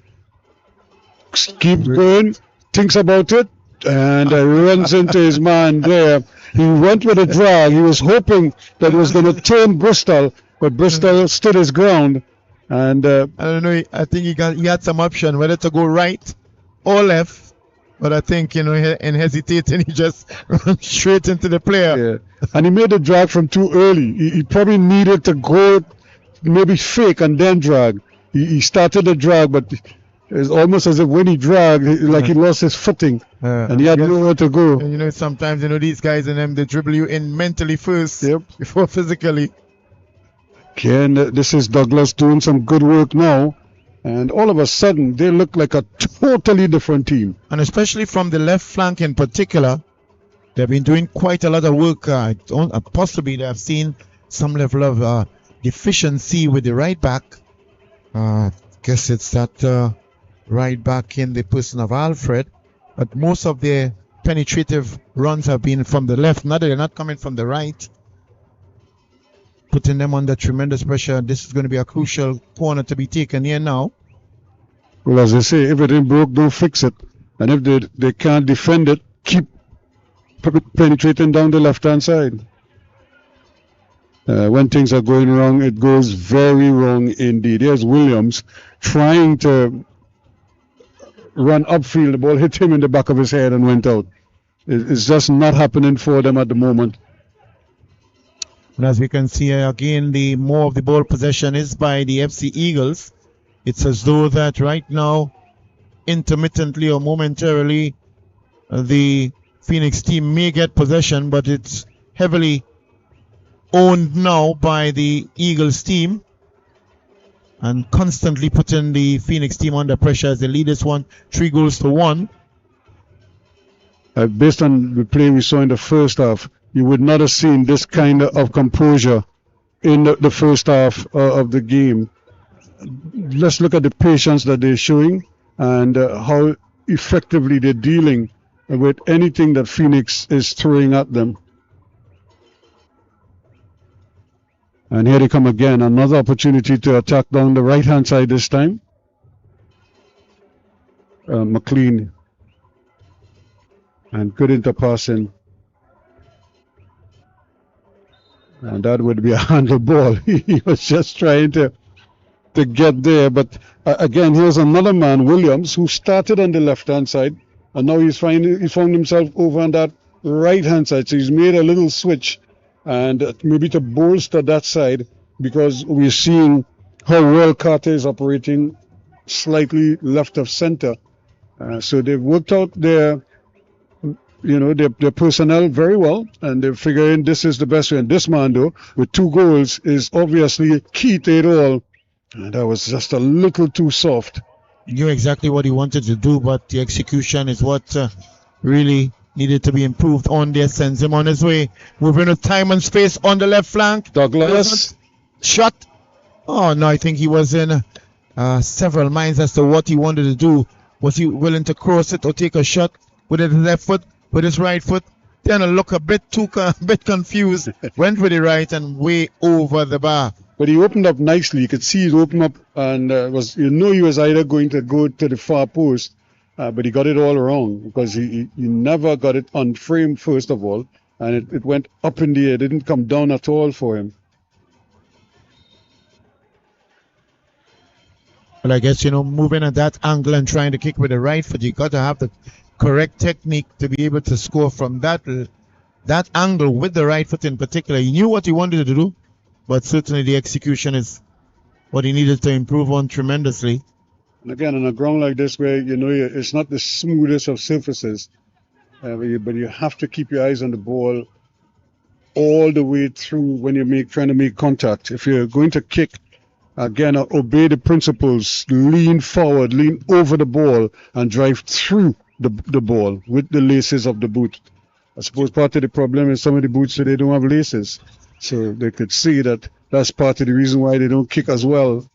keeps going, thinks about it, and runs into his man there. He went with a drag. He was hoping that it was going to turn Bristol, but Bristol stood his ground. And I don't know, I think he had some option whether to go right or left. But I think, in hesitating, he just ran straight into the player. Yeah. And he made the drag from too early. He probably needed to go, maybe fake and then drag. He started the drag, but it's almost as if when he dragged, like he lost his footing. And he had nowhere to go. And sometimes, these guys in them, they dribble you in mentally first before physically. Again, this is Douglas doing some good work now. And all of a sudden, they look like a totally different team. And especially from the left flank in particular, they've been doing quite a lot of work. Possibly they have seen some level of deficiency with the right back. Guess it's that right back in the person of Alfred. But most of their penetrative runs have been from the left. Now they're not coming from the right. Putting them under tremendous pressure. This is going to be a crucial corner to be taken here now. Well, as they say, if it ain't broke, don't fix it. And if they can't defend it, keep penetrating down the left-hand side. When things are going wrong, it goes very wrong indeed. Here's Williams trying to run upfield. The ball hit him in the back of his head and went out. It's just not happening for them at the moment. And as we can see again, the more of the ball possession is by the FC Eagles. It's as though that right now, intermittently or momentarily, the Phoenix team may get possession, but it's heavily owned now by the Eagles team and constantly putting the Phoenix team under pressure as they lead this one 3-1. Based on the play we saw in the first half, you would not have seen this kind of composure in the first half of the game. Let's look at the patience that they're showing and how effectively they're dealing with anything that Phoenix is throwing at them. And here they come again, another opportunity to attack down the right-hand side this time. McLean. And good interpassing. And that would be a handle ball. He was just trying to get there. But again, here's another man, Williams, who started on the left-hand side. And now he found himself over on that right-hand side. So he's made a little switch. And maybe to bolster that side, because we're seeing how well Carter is operating slightly left of center. So they've worked out their personnel very well, and they're figuring this is the best way. And this man, though, with 2 goals, is obviously key to it all. And that was just a little too soft. He knew exactly what he wanted to do, but the execution is what really needed to be improved on there. Sends him on his way. Moving with time and space on the left flank. Douglas. Shot. Oh, no, I think he was in several minds as to what he wanted to do. Was he willing to cross it or take a shot with his left foot, with his right foot? Then a look a bit confused. Went with the right and way over the bar. But he opened up nicely. You could see it open up, and he was either going to go to the far post, but he got it all wrong because he never got it on frame first of all, and it went up in the air. It didn't come down at all for him. Well, I guess, moving at that angle and trying to kick with the right foot, you got to have the correct technique to be able to score from that angle with the right foot in particular. He knew what he wanted to do, but certainly the execution is what he needed to improve on tremendously. And again, on a ground like this, where it's not the smoothest of surfaces, but you have to keep your eyes on the ball all the way through when you're trying to make contact. If you're going to kick, again, obey the principles. Lean forward, lean over the ball, and drive through the ball with the laces of the boot. I suppose part of the problem is some of the boots, they don't have laces. So they could see that that's part of the reason why they don't kick as well.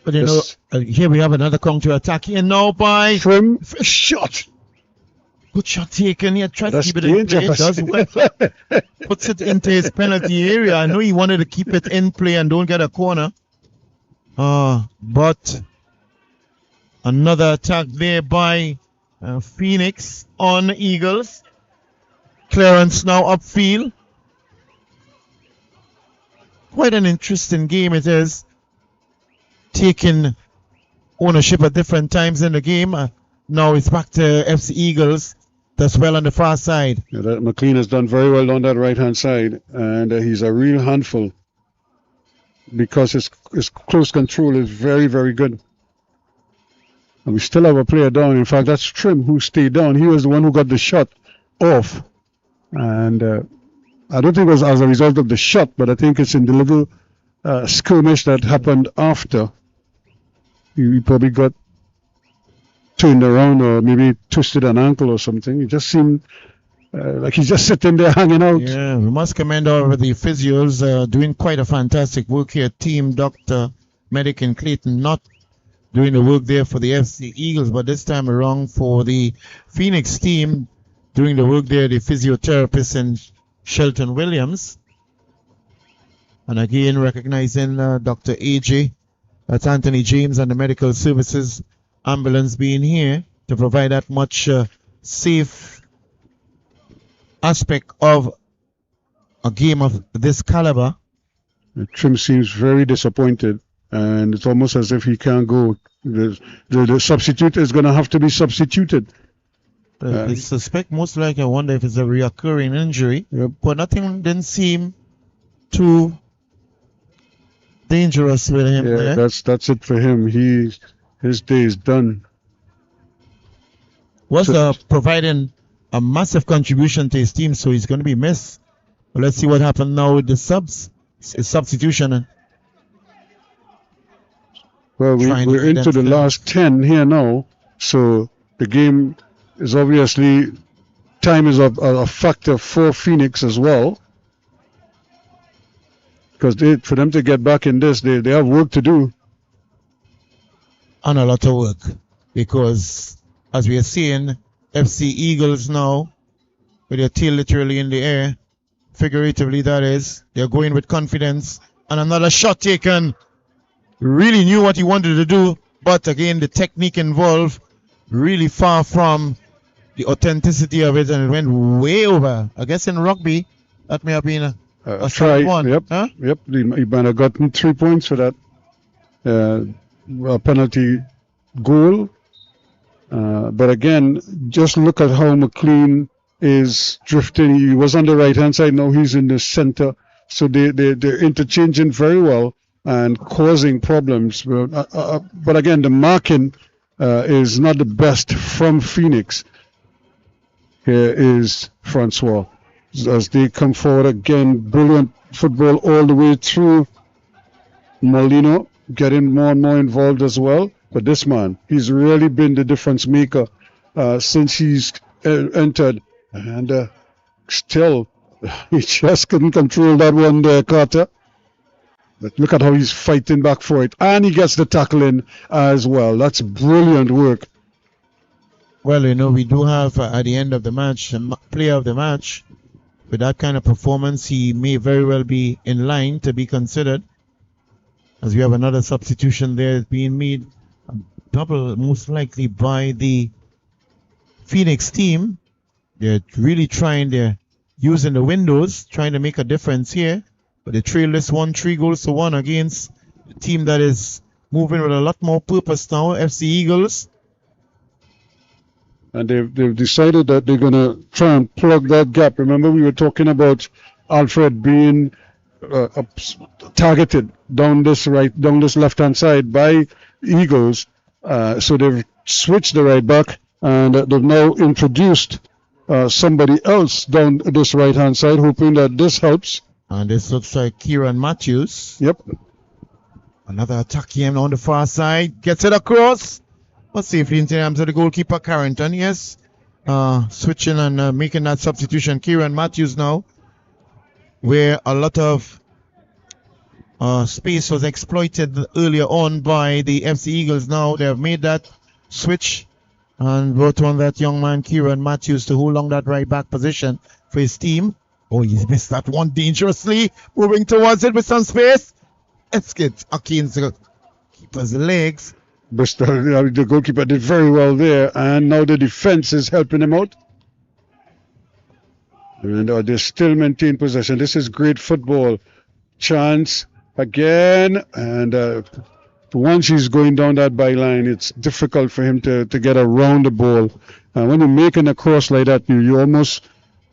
But here we have another counter attack here now by Trim shot. Good shot taken here. Tries to keep it dangerous. in play. It does well. Puts it into his penalty area. I know he wanted to keep it in play and don't get a corner. But another attack there by Phoenix on Eagles. Clearance now upfield. Quite an interesting game it is. Taking ownership at different times in the game. Now it's back to FC Eagles. That's well on the far side. Yeah, McLean has done very well on that right-hand side, and he's a real handful because his close control is very, very good. And we still have a player down. In fact, that's Trim who stayed down. He was the one who got the shot off. And I don't think it was as a result of the shot, but I think it's in the little skirmish that happened after. He probably got turned around or maybe twisted an ankle or something. It just seemed like he's just sitting there hanging out. Yeah, we must commend over the physios doing quite a fantastic work here. Team Dr. Medic in Clayton not doing the work there for the FC Eagles, but this time around for the Phoenix team doing the work there, the physiotherapist and Shelton Williams. And again, recognizing Dr. AJ, that's Anthony James and the medical services ambulance being here to provide that much safe aspect of a game of this caliber. Trim seems very disappointed, and it's almost as if he can't go. The substitute is going to have to be substituted. I suspect most likely, I wonder if it's a reoccurring injury, but nothing didn't seem too dangerous with him. Yeah, that's it for him. His day is done. Was providing a massive contribution to his team, so he's going to be missed. But let's see what happened now with the substitution. Well, we're into the last 10 here now, so the game is obviously, time is a factor for Phoenix as well. Because for them to get back in this, they have work to do. And a lot of work, because as we are seeing, FC Eagles now with their tail literally in the air, figuratively that is, they're going with confidence, and another shot taken. Really knew what he wanted to do, but again the technique involved really far from the authenticity of it, and it went way over. I guess in rugby that may have been a try. One. Yep. Huh? Yep. He might have gotten 3 points for that penalty goal. But again, just look at how McLean is drifting. He was on the right hand side, now he's in the center. So they're interchanging very well and causing problems. But again, the marking is not the best from Phoenix. Here is Francois. As they come forward again, brilliant football all the way through. Molino getting more and more involved as well. But this man, he's really been the difference maker since he's entered. And still, he just couldn't control that one there, Carter. But look at how he's fighting back for it. And he gets the tackle in as well. That's brilliant work. Well, we do have at the end of the match, player of the match. With that kind of performance, he may very well be in line to be considered. As we have another substitution there being made, double most likely by the Phoenix team. They're really trying, they're using the windows, trying to make a difference here. But they trail this one 3-1 against the team that is moving with a lot more purpose now, FC Eagles. And they've decided that they're going to try and plug that gap. Remember, we were talking about Alfred being targeted down this left-hand side by Eagles. So they've switched the right back, and they've now introduced somebody else down this right-hand side, hoping that this helps. And this looks like Kieran Matthews. Yep. Another attack here on the far side. Gets it across. Let's see if in terms of the goalkeeper, Carrington. Yes. Switching and making that substitution. Kieran Matthews now, where a lot of space was exploited earlier on by the FC Eagles. Now they have made that switch and brought on that young man, Kieran Matthews, to hold on that right back position for his team. Oh, he's missed that one dangerously. Moving towards it with some space. Let's get against the keeper's legs. Bristol, the goalkeeper did very well there, and now the defense is helping him out. And they still maintain possession. This is great football. Chance again, and once he's going down that byline, it's difficult for him to get around the ball. When you're making a cross like that, you almost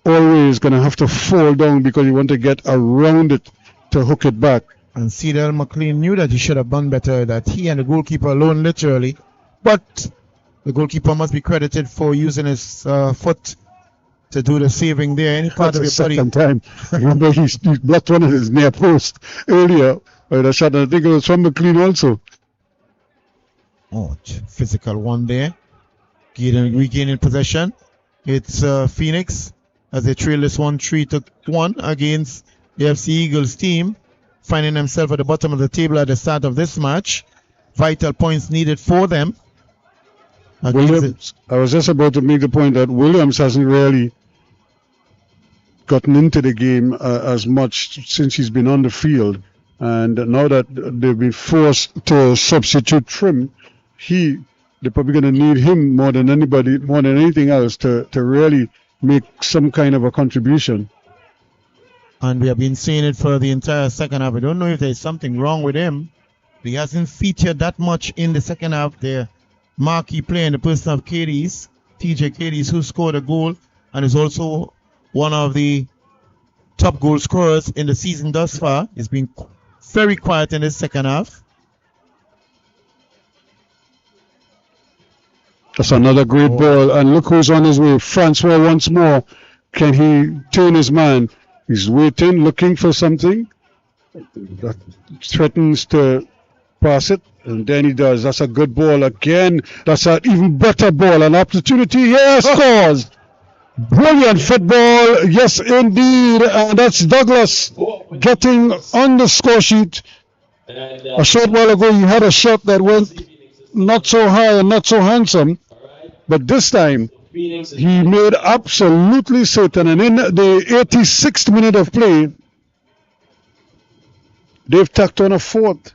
always going to have to fall down because you want to get around it to hook it back. And Cedar McLean knew that he should have done better, that he and the goalkeeper alone, literally. But the goalkeeper must be credited for using his foot to do the saving there. Any part That's of your body. second time. Remember, he blocked one of his near post earlier with a shot, and I think it was from McLean also. Oh, physical one there. Regaining possession. It's Phoenix as they trail this one 3-1 against the FC Eagles team, finding themselves at the bottom of the table at the start of this match. Vital points needed for them. Williams, I was just about to make the point that Williams hasn't really gotten into the game as much since he's been on the field. And now that they've been forced to substitute Trim, they're probably going to need him more than anything else to really make some kind of a contribution. And we have been seeing it for the entire second half. I don't know if there's something wrong with him. He hasn't featured that much in the second half. The marquee player in the person of Cadiz, TJ Cadiz, who scored a goal and is also one of the top goal scorers in the season thus far. He's been very quiet in the second half. That's another great ball, and look who's on his way. Francois once more. Can he turn his man? He's waiting, looking for something. That threatens to pass it, and then he does. That's a good ball again. That's an even better ball. An opportunity here, scores. Brilliant football, yes indeed. And that's Douglas getting on the score sheet. A short while ago, he had a shot that went not so high and not so handsome, but this time he made absolutely certain, and in the 86th minute of play they've tacked on a fourth.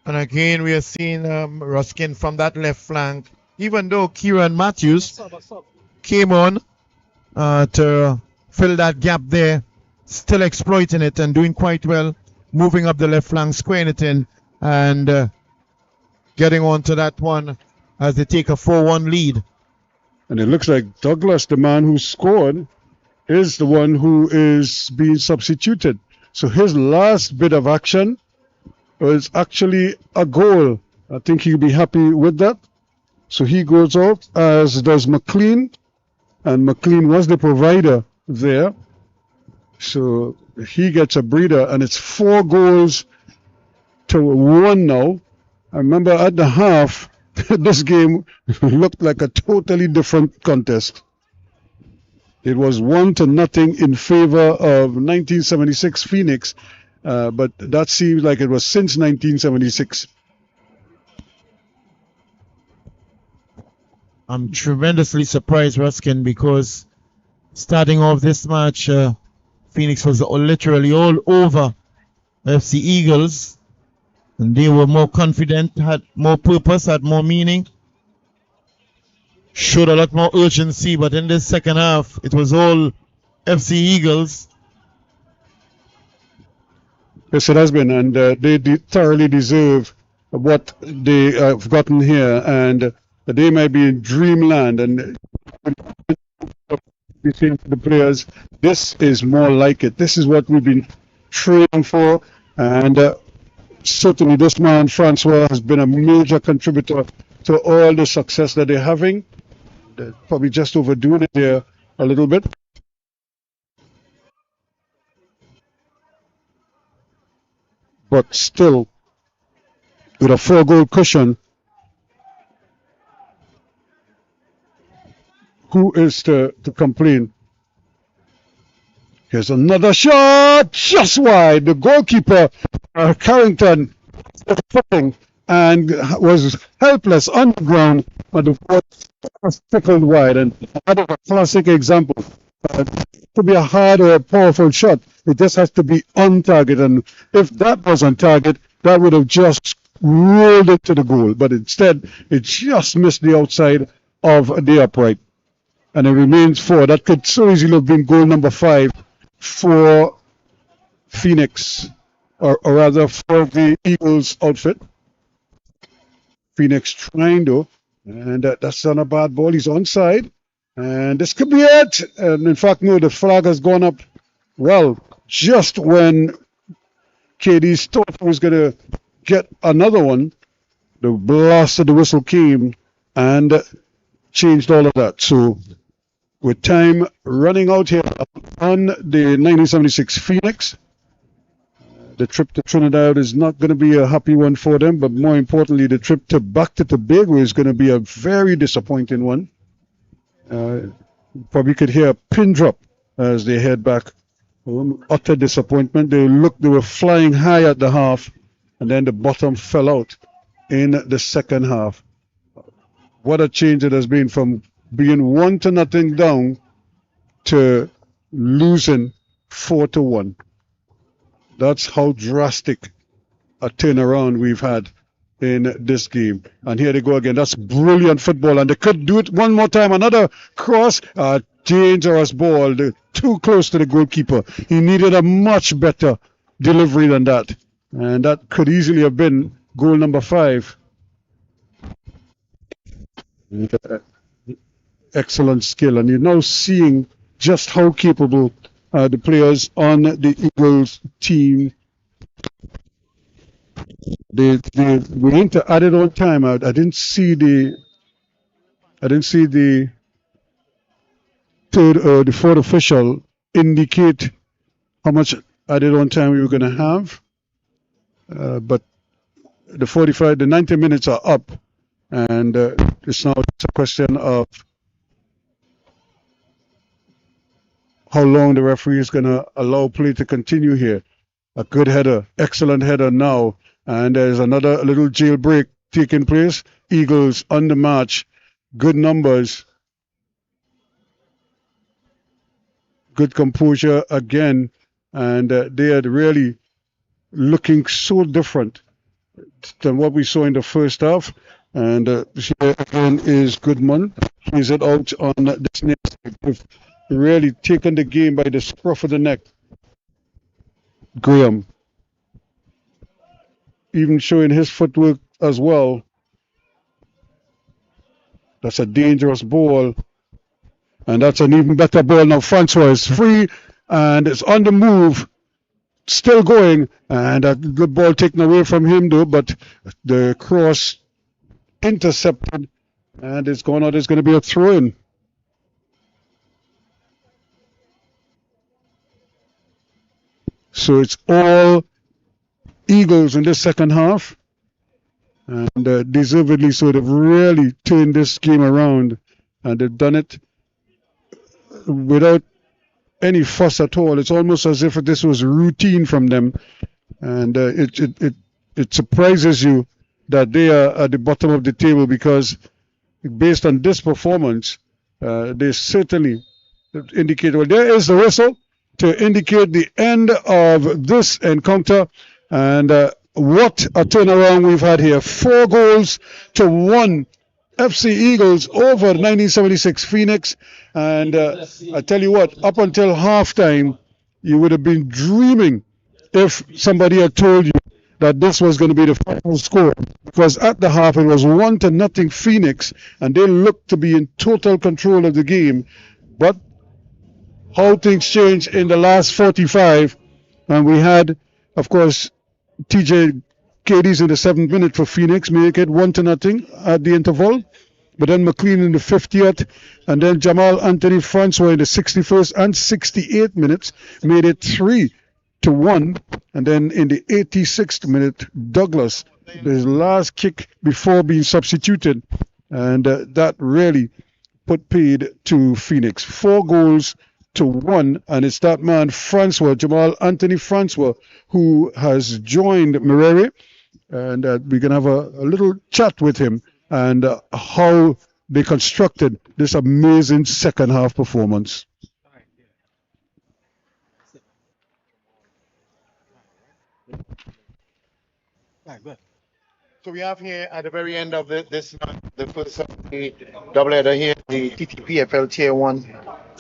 And again we are seeing Ruskin from that left flank, even though Kieran Matthews came on to fill that gap there, still exploiting it and doing quite well, moving up the left flank, squaring it in, and getting on to that one as they take a 4-1 lead. And it looks like Douglas, the man who scored, is the one who is being substituted. So his last bit of action was actually a goal. I think he'll be happy with that. So he goes out, as does McLean. And McLean was the provider there. So he gets a breather, and it's 4-1 now. I remember at the half, this game looked like a totally different contest. It was 1-0 in favor of 1976 Phoenix, but that seems like it was since 1976. I'm tremendously surprised, Ruskin, because starting off this match, Phoenix was literally all over FC Eagles. And they were more confident, had more purpose, had more meaning, showed a lot more urgency. But in this second half, it was all FC Eagles. Yes, it has been, and they thoroughly deserve what they have gotten here. And they might be in dreamland, and be saying to the players, this is more like it. This is what we've been training for, and certainly this man Francois has been a major contributor to all the success that they're having. They're probably just overdoing it there a little bit. But still, with a 4-goal cushion, who is to complain? Here's another shot, just wide. The goalkeeper, Carrington, footing and was helpless on the ground, but the ball was tackled wide. And another classic example. To be a hard or a powerful shot, it just has to be on target. And if that was on target, that would have just rolled it to the goal. But instead, it just missed the outside of the upright. And it remains 4. That could so easily have been goal number 5 for Phoenix, or rather for the Eagles outfit. Phoenix trying though, and that's not a bad ball. He's onside, and this could be it. And in fact, no, the flag has gone up. Well, just when KD thought he was going to get another one, the blast of the whistle came and changed all of that. So, with time running out here on the 1976 Phoenix, the trip to Trinidad is not going to be a happy one for them, but more importantly, the trip back to Tobago is going to be a very disappointing one. Probably could hear a pin drop as they head back. Utter disappointment. They were flying high at the half, and then the bottom fell out in the second half. What a change it has been from being 1-0 down to losing 4-1. That's how drastic a turnaround we've had in this game. And here they go again. That's brilliant football. And they could do it one more time. Another cross. Dangerous ball. Too close to the goalkeeper. He needed a much better delivery than that. And that could easily have been goal number 5. Excellent skill. And you're now seeing just how capable the players on the Eagles team. They went to added on time. I didn't see the third or the fourth official indicate how much added on time we were going to have. But the 90 minutes are up, and it's now just a question of how long the referee is going to allow play to continue here. A good header, excellent header now. And there's another little jailbreak taking place. Eagles on the march. Good numbers. Good composure again. And they are really looking so different than what we saw in the first half. And here again is Goodman. He's it out on this next side. Really taken the game by the scruff of the neck. Graham even showing his footwork as well. That's a dangerous ball, and that's an even better ball. Now Francois is free and it's on the move, still going, and a good ball taken away from him though, but the cross intercepted, and it's gone out. It's going to be a throw-in. So it's all Eagles in this second half, and deservedly so. They've really turned this game around, and they've done it without any fuss at all. It's almost as if this was routine from them, and it surprises you that they are at the bottom of the table, because based on this performance, they certainly indicate. Well, there is the whistle to indicate the end of this encounter, and what a turnaround we've had here. 4-1 FC Eagles over 1976 Phoenix, and I tell you what, up until halftime you would have been dreaming if somebody had told you that this was going to be the final score. because at the half it was 1-0 Phoenix, and they looked to be in total control of the game. But how things changed in the last 45, and we had, of course, TJ Cadiz in the 7th minute for Phoenix, make it 1-0 at the interval. But then McLean in the 50th, and then Jamal Anthony Francois in the 61st and 68th minutes made it 3-1. And then in the 86th minute, Douglas, his last kick before being substituted, and that really put paid to Phoenix. 4-1, and it's that man Francois, Jamal Anthony Francois, who has joined Mereri, and we can have a little chat with him and how they constructed this amazing second half performance. So we have here at the very end of the first of the doubleheader here, the TTPFL Tier 1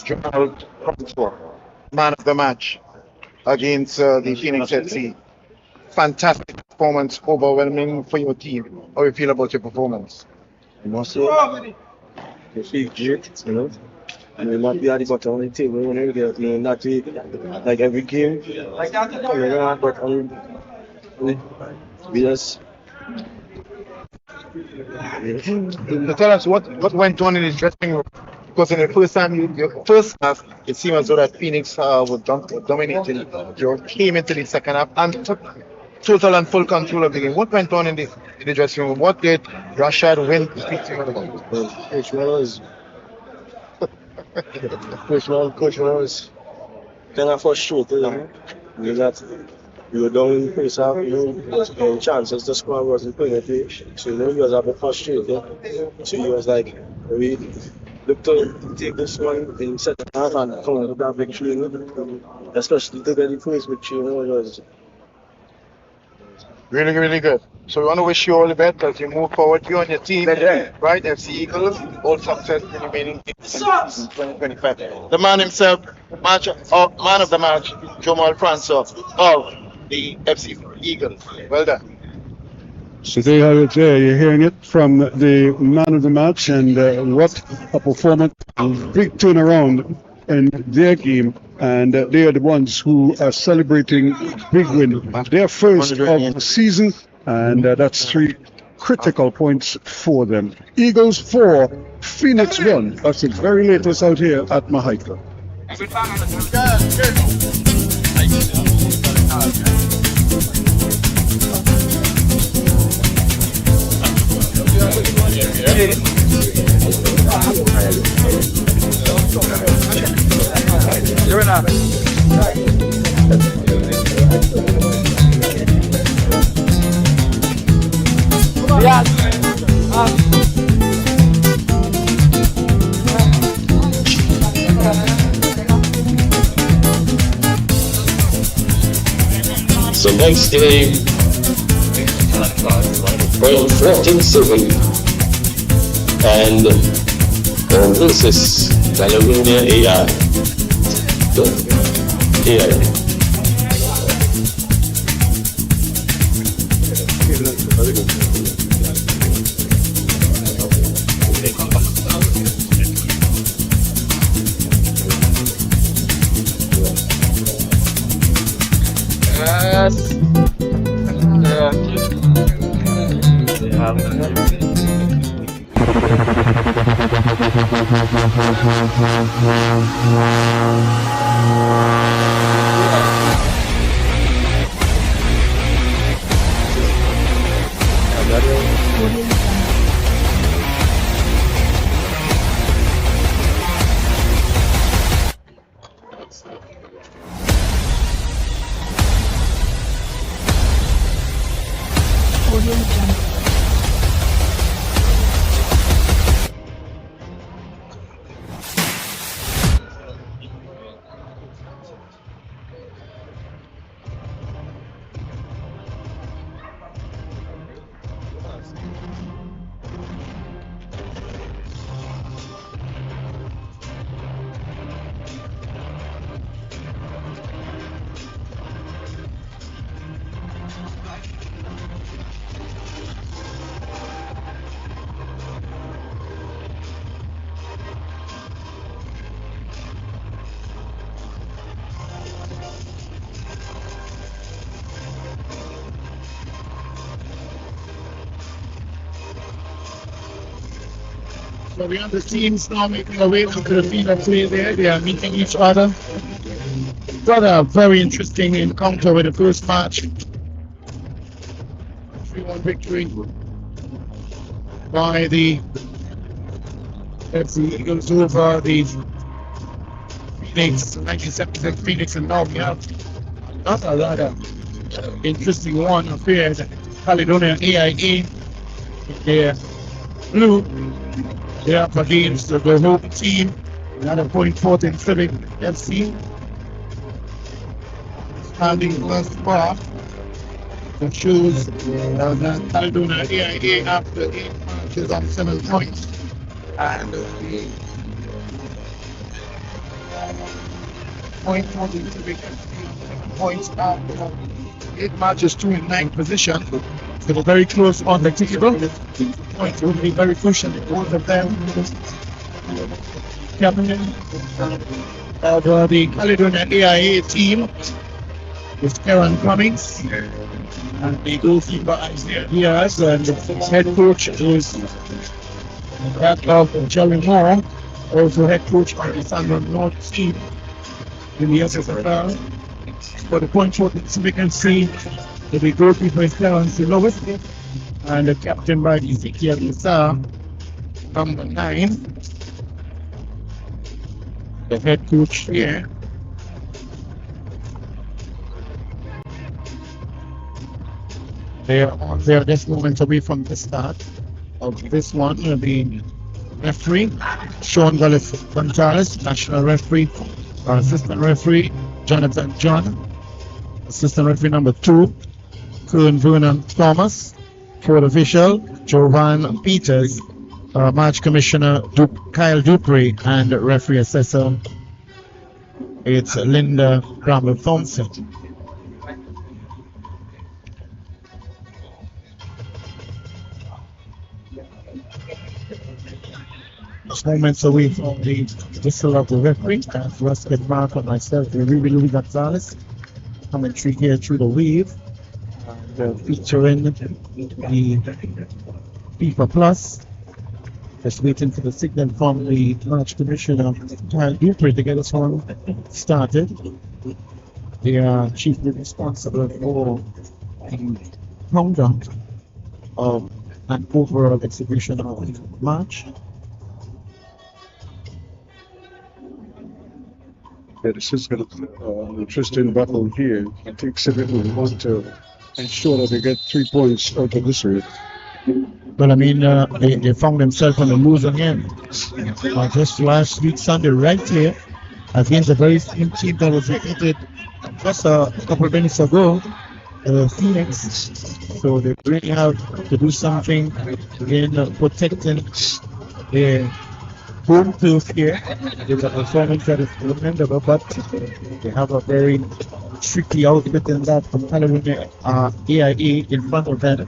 Jamal Francois, man of the match against the Phoenix FC. Fantastic performance, overwhelming for your team. How do you feel about your performance? I must say, I feel great, you know. And we might be at the bottom of the table when we get, you know, not to, like every game, coming around, but we just. So tell us what went on in the dressing room. Because in the first half, it seemed as though that Phoenix was dominating. You came into the second half and took total and full control of the game. What went on in the dressing room? What did Rashad Wynn speak to you about? Coach was kind of frustrated, because we were down in the first half, and chances to score wasn't penalty. So he was a bit frustrated. So he was like, we look to take this one in second half and come out with that victory, especially to get the first victory, it was really, really good. So we want to wish you all the best as you move forward. You and your team, right? FC Eagles, all success in the remaining games in 2025. The man himself, man of the match, Jamal Francois of the FC Eagles. Well done. So there you have it there. You're hearing it from the man of the match, and what a performance, big turnaround in their game, and they are the ones who are celebrating big win, their first of the season, and that's 3 critical points for them. Eagles 4, Phoenix 1. That's the very latest out here at Mahaika. So next game from FORTIN City, and this is CALEDONIA AI. So we have the teams now making their way to the field of play there. They are meeting each other. Got a very interesting encounter with the first match. 3-1 victory by the FC Eagles over the Phoenix, 1976 Phoenix, and now we have another rather interesting one appeared. Caledonia AIA, their blue. They are up against the home team, another point FORTIN Civic FC. Standing first bar that shows that Caledonia AIA after 8 matches on 7 points. And the point FORTIN Civic FC 7 points after 8 matches, 2 in 9 position. So they're very close on the table. Points will be very crucial in both of them. Captain of the Caledonia AIA team is Karen Cummings, and the goalkeeper Isaiah Diaz, and the head coach is that of Jerry Moore, also head coach of the Sandron North team in the SSFL. For the point FORTIN Civic FC, the goalkeeper is Clarence Lewis, and the captain by Ezekiel Issa, number 9. The head coach here. They are just moments away from the start of this one. The referee, Sean Gonzalez, national referee, our assistant referee, Jonathan John, assistant referee number 2, Kern Vernon Thomas, fourth official, Jovan Peters, match commissioner Kyle Dupree, and referee assessor, it's Linda Bramble Thompson. Moments away from the whistle of the referee. That's Ruskin Mark and myself, the Louis Gonzalez. Commentary here through the wave. Featuring the FIFA Plus. Just waiting for the signal from the match commissioner, Kyle Dupree, to get us on started. They are chiefly responsible for the conduct of an overall exhibition of the match. Yeah, this is going to be an interesting battle here. I think Civic will want to ensure that they get 3 points out of this race. But I mean, they found themselves on the lose again. Just last week, Sunday, right here, against the very same team that was defeated just a couple of minutes ago, Phoenix. So they really have to do something in protecting their home turf here. It's a performance that is commendable, but they have a very tricky outfit in that from Caledonia AIA in front of them.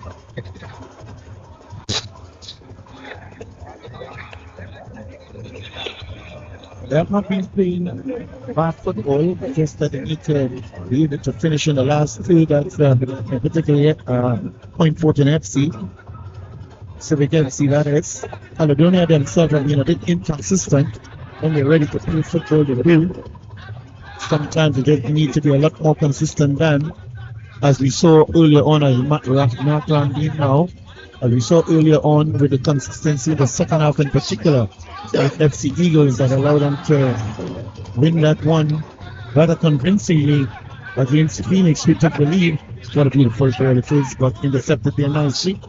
They have not been playing bad football, just that they need to be able to finish in the last two. That's particularly point FORTIN FC. Civic FC, that is. Caledonia themselves have been a bit inconsistent when they're ready to play football. They do. Sometimes they just need to be a lot more consistent than, as we saw earlier on as Markland being now, as we saw earlier on with the consistency of the second half in particular. FC Eagles that allowed them to win that one rather convincingly against Phoenix, who took the lead. What a beautiful goal it is, but intercepted there nicely.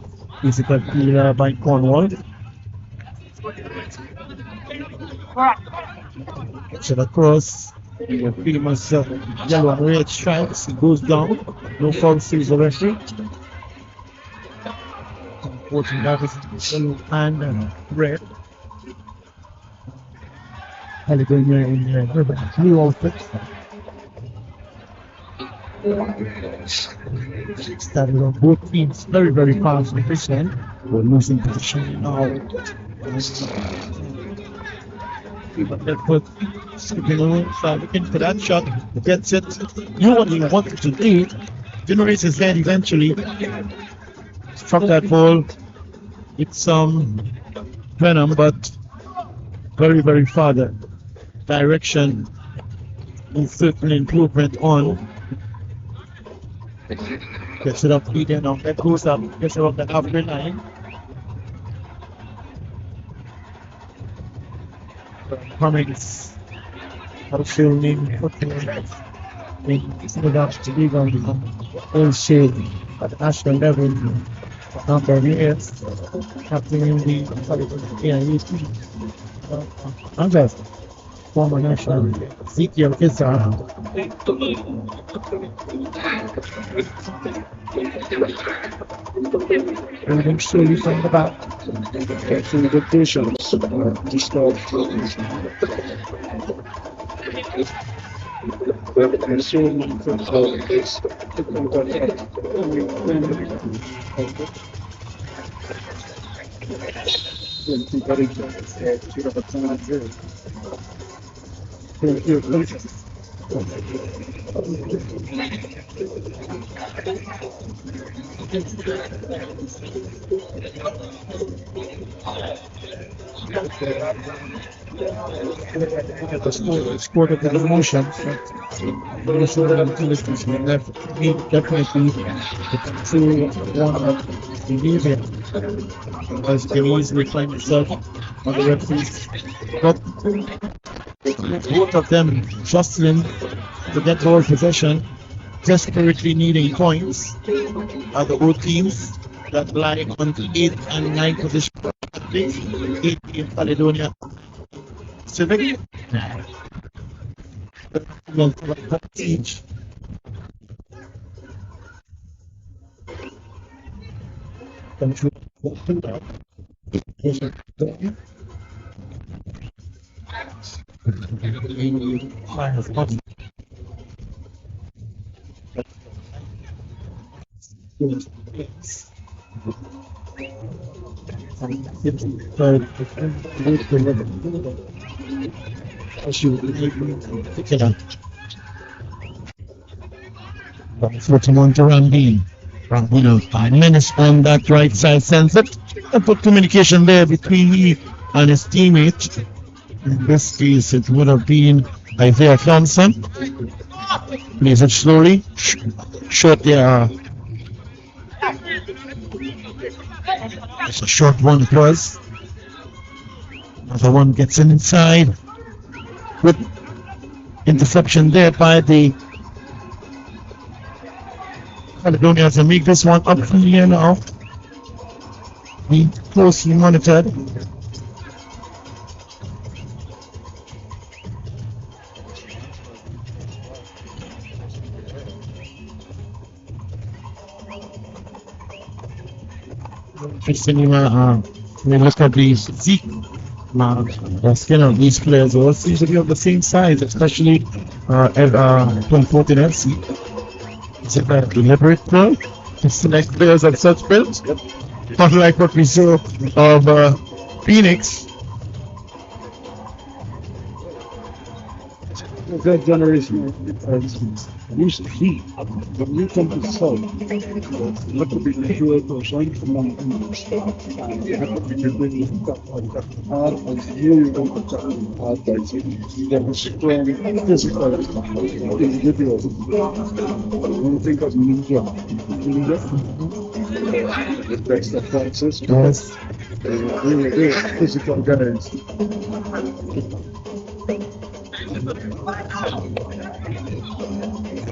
Basically by Cornwall. Gets it across the famous yellow and red stripes. It goes down. No foul, saves the referee. FORTIN that is yellow and red. Caledonia in their blue outfit. Started on both teams very, very fast with this end. We're losing position now. Skipping away, looking for that shot. Gets it. You what he wanted to do. Generates his head eventually. Struck that ball. It's venom, but very, very far. The direction is certainly improvement on. Gets it up, feeding on that goes up, gets it up the halfway line. Cummings, outfielding, putting it up to league on the whole shade at the national level for a number of years. Captain in the AIA team. I'm just former national Ezekiel Kissa. Moving slowly from the back. Actually, the patience to start. And so many things like this. Sport of the emotion. Definitely true one of behavior as they easily find themselves on the referees. But both of them jostling to get ball possession, desperately needing points are the both teams that lie on the 8th and 9th position. 8 in Caledonia. Civic. Each. FORTIN to Rambine. Rambine 5 minutes on that right side sends it and put communication there between he and his teammate. In this case, it would have been Isaiah Johnson. Plays it slowly. Short there. It's a short one it was. Another one gets in inside. With interception there by the Caledonia to make this one up here now. Be closely monitored. We look at the Zeke, the skin of these players all seems to be of the same size, especially from FORTIN FC. Is it a deliberate play to select players of such builds? Unlike what we saw of Phoenix. That generation used to heat. When you come to South, you have to be mature to shine from one thing. You have to be really hard and here you don't put hard guys. You have a strong physical individual. When you think of ninja, that's the Francis. Yes. Really physical guys.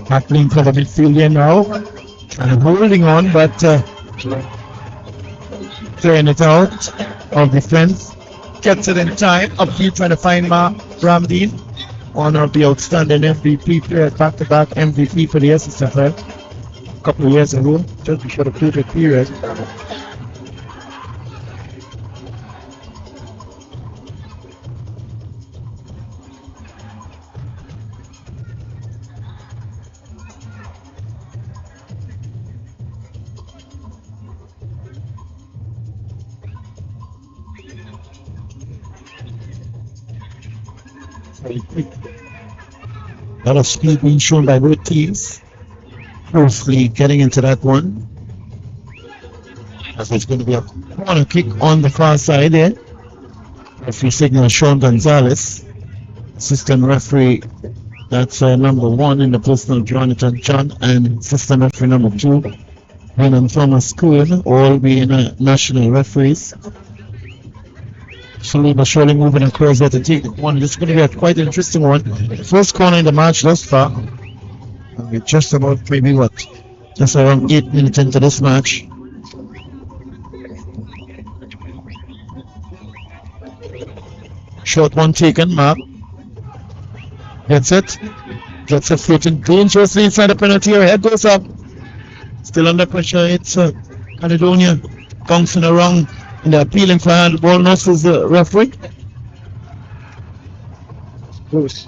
Tackling for the midfielder now. And holding on, but clearing it out of defense. Gets it in time. Upfield trying to find Ramdeen. One of the outstanding MVP players, back-to-back MVP for the SSFL. A couple of years ago, just before the COVID period. A lot of speed being shown by both teams. Closely getting into that one. As it's going to be a corner kick on the far side there. Referee signal Sean Gonzalez. Assistant referee, that's number 1 in the personal, Jonathan John, and assistant referee number 2, Brennan Thomas Cohen, all being national referees. Slowly but surely moving across there to take one. This is going to be a quite interesting one. First corner in the match thus far. And we're just about maybe just around 8 minutes into this match. Short one taken, Mark. Gets it. Gets it floating dangerously inside the penalty area. Head goes up. Still under pressure. It's Caledonia bouncing around and they're appealing for hand. Ball nurses the referee. Close.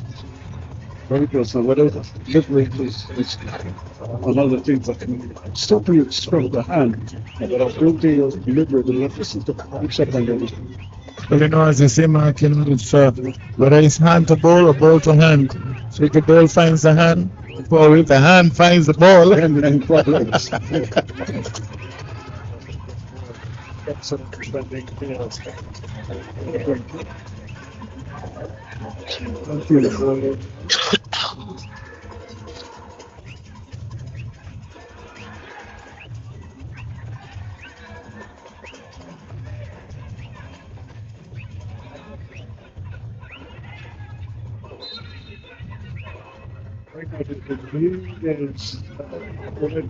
Very close. Now, whatever literally is another thing that can still pretty strong the hand. But I don't think it's deliberate enough to accept and then. Well, you know, as they say, Mark, you know, it's whether it's hand to ball or ball to hand. So if the ball finds the hand, or if the hand finds the ball, and problems. That's a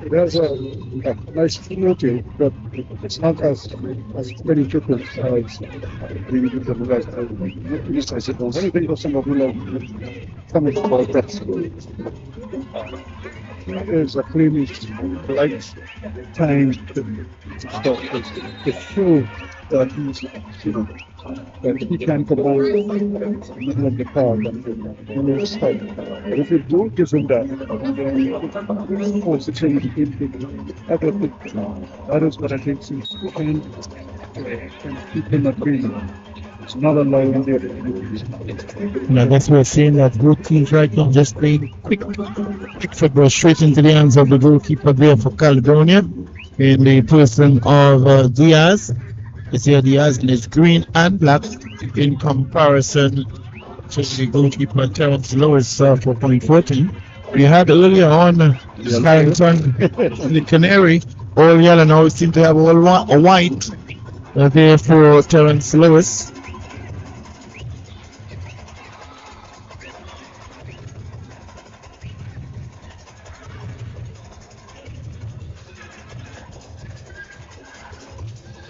it has a nice feel to it, but it's not as very frequent as we do the last time. Yes, I said, I think of some of the coming about that. There's a cleanish light time to show that he's, you know, that he can command the middle of the card and stop. But if you don't give him that, then force the change in that is what I think he can keep him at bay. It's not allowing there. Now that's we're saying that good teams right now just playing quick football straight into the hands of the goalkeeper there for Caledonia in the person of Diaz. You see Diaz in his green and black in comparison to the goalkeeper Terence Lewis for point 14. We had earlier on Carrington, the Canary, all yellow. Now we seem to have all white there for Terence Lewis.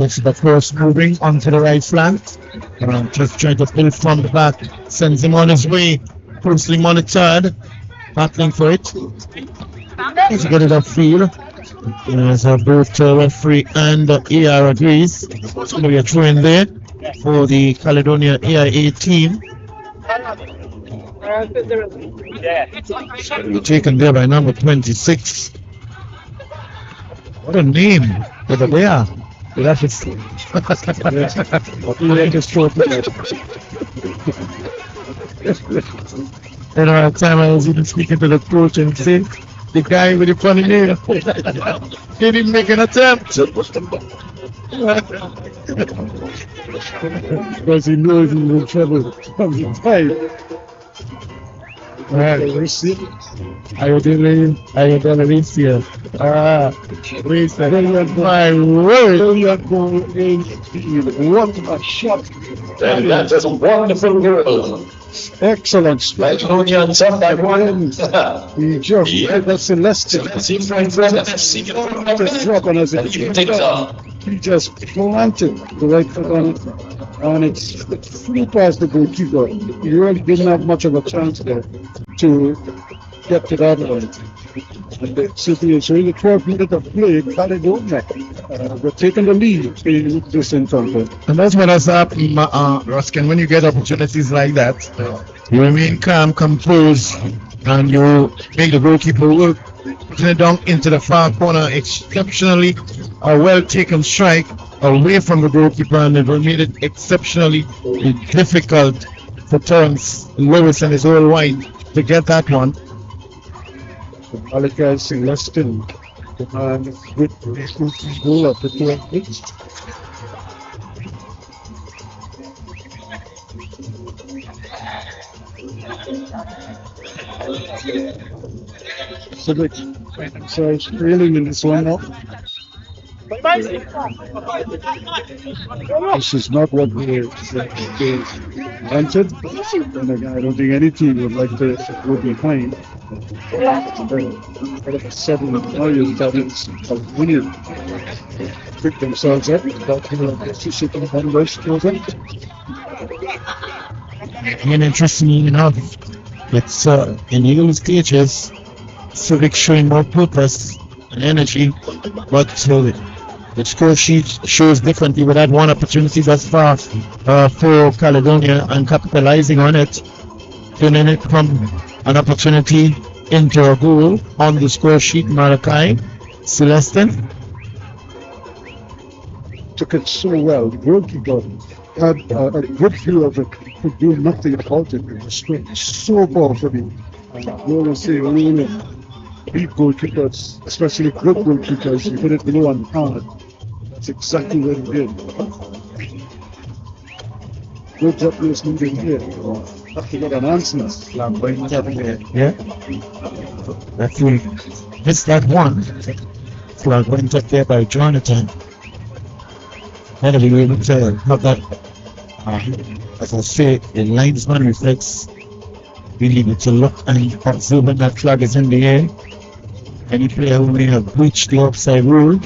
It's the first moving onto the right flank. Just trying to pull from the back. Sends him on his way. Closely monitored. Battling for it. He's got it upfield. As both referee and AR agrees. It's going to be a throw in there for the Caledonia AIA team. Taken there by number 26. What a name for the bear. That is and at the time I was even speaking to the coach and saying, the guy with the funny name didn't make an attempt. Because he knows he's in trouble from the time. Ayodelecia. My word. What a shot. And that is a wonderful goal. Excellent. Caledonia on top by one. He just had that Celeste. He just planted the right foot on it, and it's flew past the goalkeeper. He really didn't have much of a chance there to get to that one. And the City is really 12 minutes of play. Caledonia, we're taking the lead in this encounter. And that's what has happened, Ruskin. When you get opportunities like that, you remain calm, composed, and you make the goalkeeper work. Putting it down into the far corner, exceptionally a well taken strike away from the goalkeeper, and it made it exceptionally difficult for Terence Lewis and his whole white to get that one. Malachi Celestin and with his goal at the 12 minutes. So they find themselves trailing in this one now. This is not what they wanted. And again, I don't think any team would like to go behind. All of a sudden, now you're starting to winning. Pick themselves up. That's two second numbers chosen. And interestingly enough, it's in the early stages, Civic showing more purpose and energy, but the score sheet shows differently. We had one opportunity thus far for Caledonia and capitalizing on it, turning it from an opportunity into a goal on the score sheet. Malachi Celestin took it so well. The goalkeeper had a good view of it, could do nothing about it. It was so powerfully. You always say, beat goalkeepers, especially good goalkeepers, you put it below and hard. That's exactly what he did. Good job was moving here. Have to get an answer. Yeah. That's really missed that one. Flag went up there by Jonathan. And we were able to have that, as I say, the linesman reflex. We needed to look and observe when that flag is in the air. Any player who may have breached the offside rule.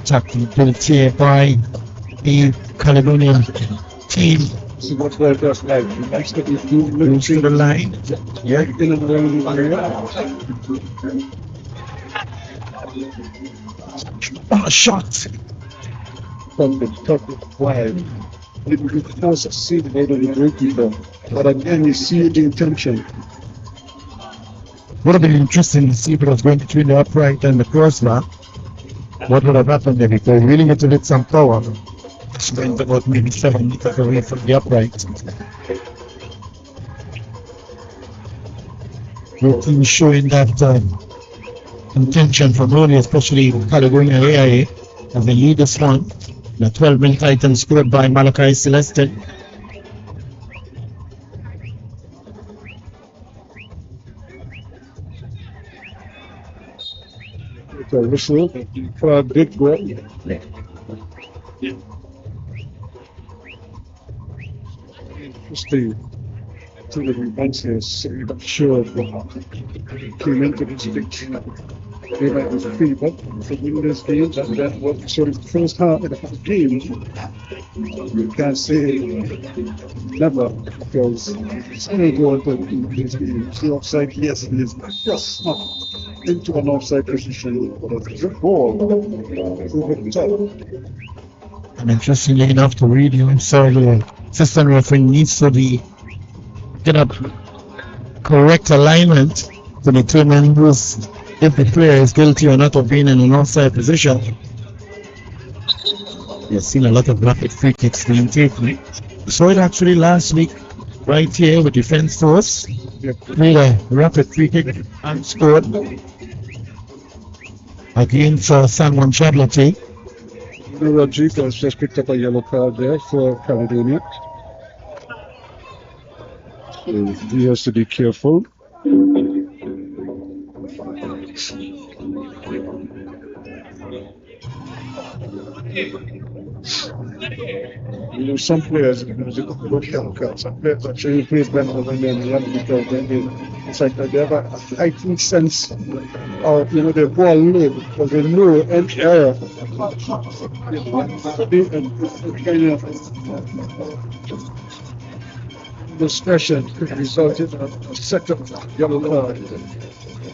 Tackling built here by the Caledonian team. See what they're just like. Next to the line. Yeah, in and around the area. Shot from the top of flag. It would force a seat out of the goalkeeper. But again, you see the intention. Would have been interesting to see if it was going between the upright and the crossbar. What would have happened there? If they really had to hit some power, it's went about maybe 7 meters away from the upright. The team showing that intention from early, especially Caledonia AIA, as they lead this one. The 12-minute item scored by Malachi Celestin. The whistle, the crowd did go. Interesting. To the events here, I'm sure came into this pitch. Maybe it was a free, but for winning this game, that was sort of the first half of the game. You can't say never, because it's only going to this game. The offside, yes, it is just not into an offside position, but a good ball over the top. And interestingly enough, to read you, so the assistant referee needs to get up correct alignment to determine if the player is guilty or not of being in an offside position. You've seen a lot of rapid free kicks being taken. We saw it actually last week, right here with Defense Force. Played a rapid free kick and scored against San Juan Charlotte. Rodriguez just picked up a yellow card there for Caledonia. So he has to be careful. You know, some players look yellow cards. Some players actually play better when they're in the yellow because it's like they have a heightened sense of, they're ball low because they know any error. Kind of discretion could result in a second yellow card.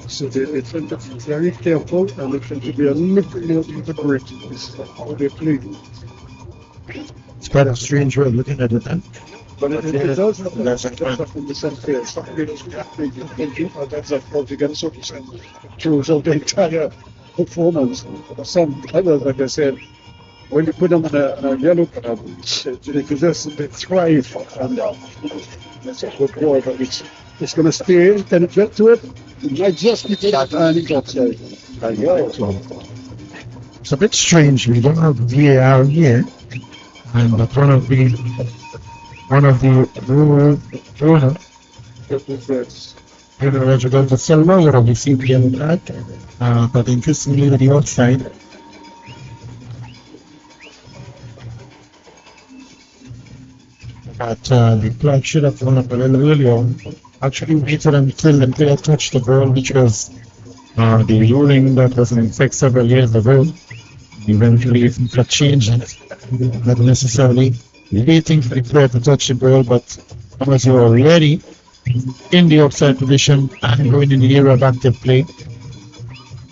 So they tend to be very careful and they tend to be a little more deliberate in how they play. It's quite a strange way of looking at it then. But it does happen. That's in the sense that some players that's how you get so throughout the entire performance. Some others, like I said, when you put them in a yellow card, they thrive. And that's a good ball, but it's going to stay. Can it get to it? It might just be that and it gets there. It's a bit strange. We don't have VAR here, and but one of the Got the silver, you're obviously beyond that. But interestingly, with the outside, that the clock should have gone up a little earlier. Actually waited until the player touched the ball, which was the ruling that was in effect several years ago. Eventually, if it changed it, not necessarily waiting for the player to touch the ball, but once you're already in the outside position and going in the area of active play,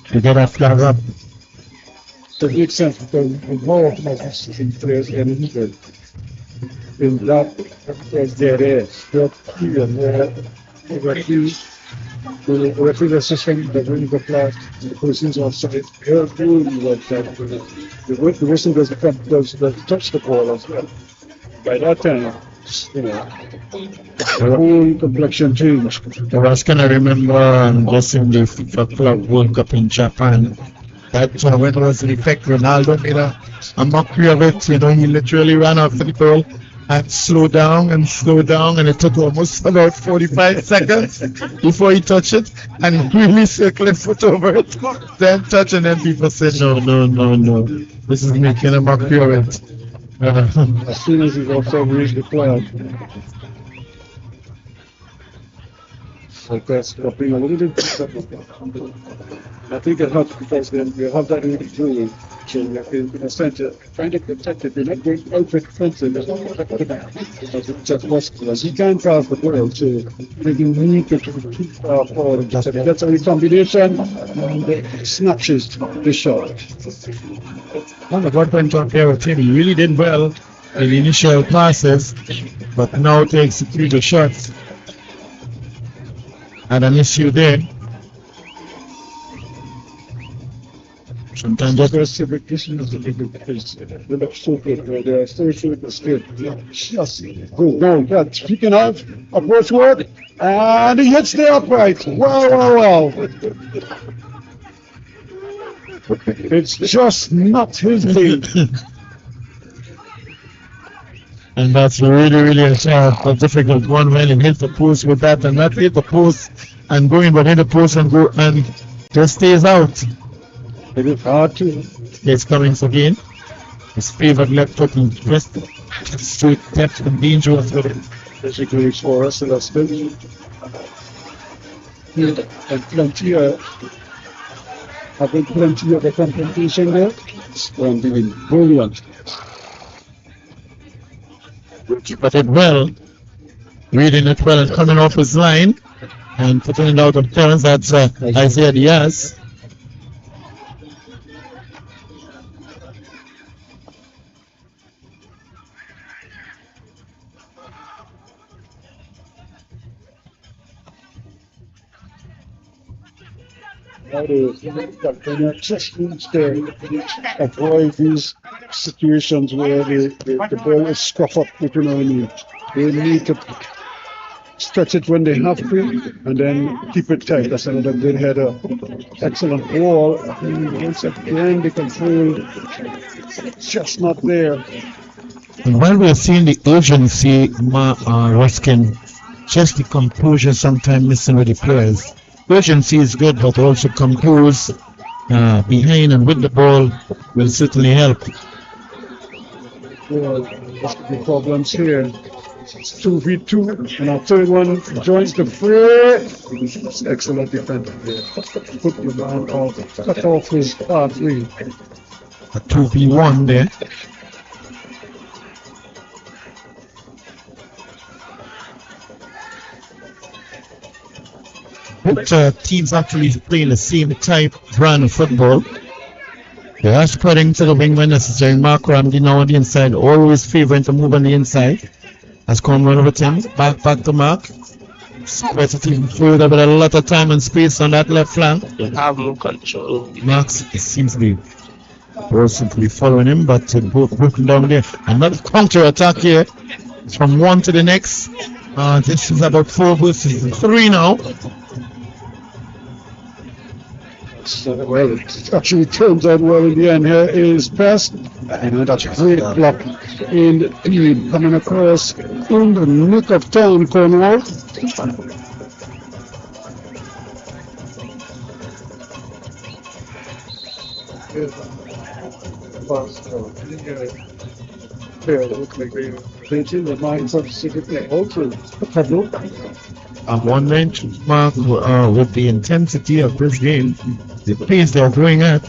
to get that flag up. So it makes sense because more of my players get injured. In that, there is. The referee assistant, the winning the flag, the person's offside. The whistle does touch the ball as well. By that time, the whole complexion changed. I was kind of remember just in the FIFA Club World Cup in Japan. That when it was in effect, Ronaldo made a mockery of it. He literally ran after the ball and slowed down, and it took almost about 45 seconds before he touched it, and he really circled his foot over it, then touch, and then people said, no, this is making a mockery of it. As soon as he's also reached the flag, like that's being a little bit. I think it helps because then you have that in between. So in a sense, trying to protect it, you're not going out for defensive as much as possible. As he can't pass the ball, so you need to keep forward. So that's a combination and it snatches the shot. What went on there with him? He really did well in the initial passes, but now to execute the shots. And an issue there. Sometimes the aggressive addition is the look so good, right? They're so good, just go. Speaking of approach work, and he hits the upright. Wow. It's just not his thing. And that's really a difficult one when he hits the post with that and not hit the post and going but hit the post and go and just stays out. It is hard to. It's coming again. His favorite left foot and twist. Straight depth and dangerous with it. Basically for us in the spin. And plenty of the confrontation there. Splendid, brilliant. But it well, reading it well and coming off his line and putting it out of turns. That's Isaiah Diaz. They just need to avoid these situations where the ball is scuffed up, if you know what I mean. They need to stretch it when they have to and then keep it tight. That's another good header. Excellent ball. Once again, the control just not there. And while we're seeing the urgency, Ruskin, just the composure sometimes missing with the players. Urgency is good, but also compose behind and with the ball will certainly help. Well, the problems here. It's 2v2, and our third one joins the fray. Excellent defense there. Put the man off, cut off his pathway. A 2v1 there. Both teams actually playing the same type brand of football. They are spreading to the wing when necessary. Mark Ramsey now on the inside, always favoring to move on the inside. Has come run over Tim, back to Mark. Spreads it even further, but a lot of time and space on that left flank. You have no control. Mark seems to be following him, but both broken down there. Another counter attack here from one to the next. This is about 4 versus 3 now. Well, it actually turns out well in the end. Here is pass, and that's a great block in the lead coming across in the nick of time, Cornwall. A 1 inch mark with the intensity of this game, the pace they're going at,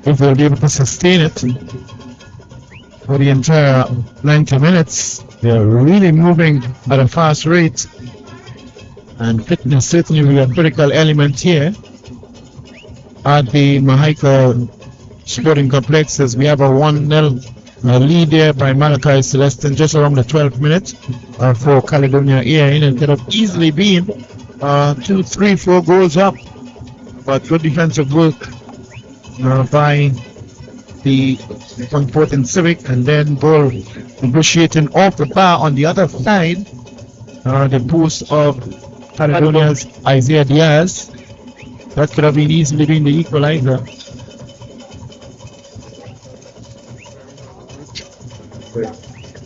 if they'll be able to sustain it for the entire 90 minutes, they're really moving at a fast rate. And fitness certainly will be a critical element here at the Mahaika Sporting Complex, as we have a 1-0 lead there by Malachi Celestin just around the 12th minute for Caledonia AIN, and could have easily been 2, 3, 4 goals up. But good defensive work by the FORTIN Civic, and then ball negotiating off the bar on the other side. The boost of Caledonia's Isaiah Diaz. That could have been easily been the equalizer.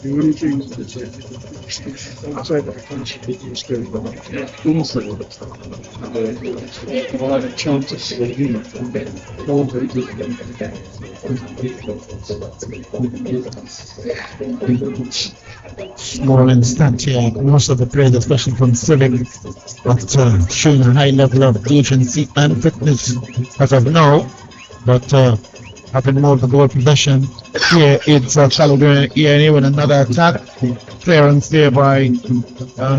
The only thing outside the country is going to inside. A lot of chances to win. Small in stature, most of the players, especially from Civic, but showing a high level of agency and fitness as of now. But having more of the ball possession. Here it's Caledonia AIN with another attack. Clearance there by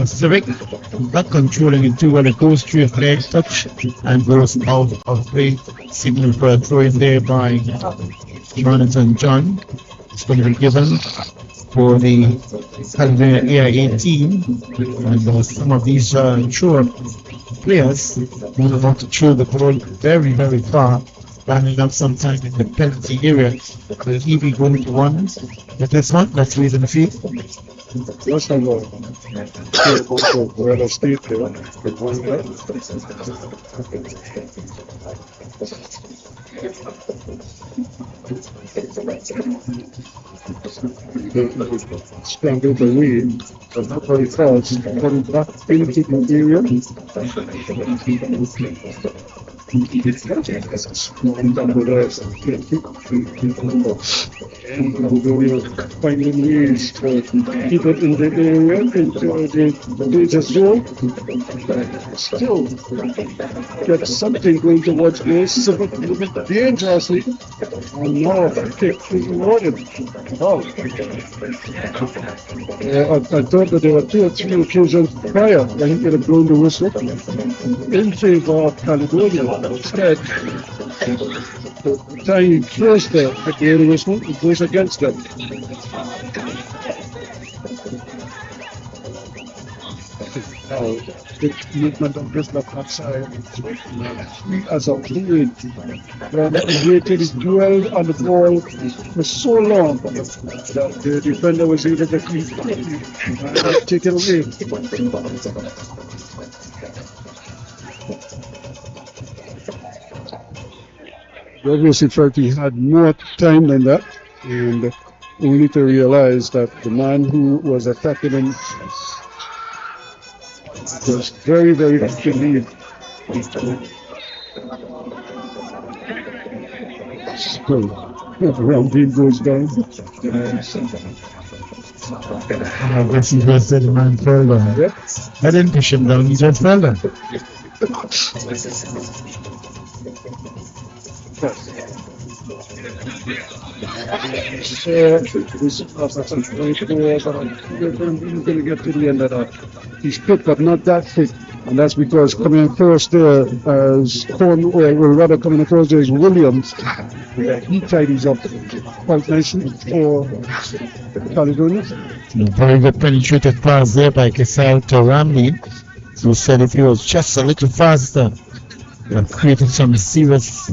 Civic. Not controlling it too well. It goes through a flag touch and goes out of play. Signal for a throw in there by Jonathan John. It's going to be given for the Caledonia AIN team. And some of these short players will want to throw the ball very, very far. Running up sometime in the penalty area. Will he be going to one with this one? Let's read in the field. Last time, Red State there with one guy. Scrambled away, but not very fast. Coming back into the area. And finding ways to keep it in the area, into the danger zone. Still get something going towards this, a bit dangerously. And now kick is rewarded. Oh. I thought that there were 2 or 3 occasions prior when he could have blown the whistle in favor of Caledonia. Instead, the time he closed there at the end whistle, it goes against them. The movement of this left hand side as a fluid when waited dwelled on the ball for so long that the defender was able to take it away. He obviously felt he had more time than that, and only to realize that the man who was attacking him was very, very fatigued. So, round team goes down. I guess he just said the man fell down. Yep. I didn't push him down, he just fell down. We're going to get to the end of that. He's fit, but not that fit. And that's because coming across there as rather coming across there is Williams. He tidies up quite nicely for Caledonia. Very good penetrated pass there by Kesal to Ramley, who said if he was just a little faster, he would have created some serious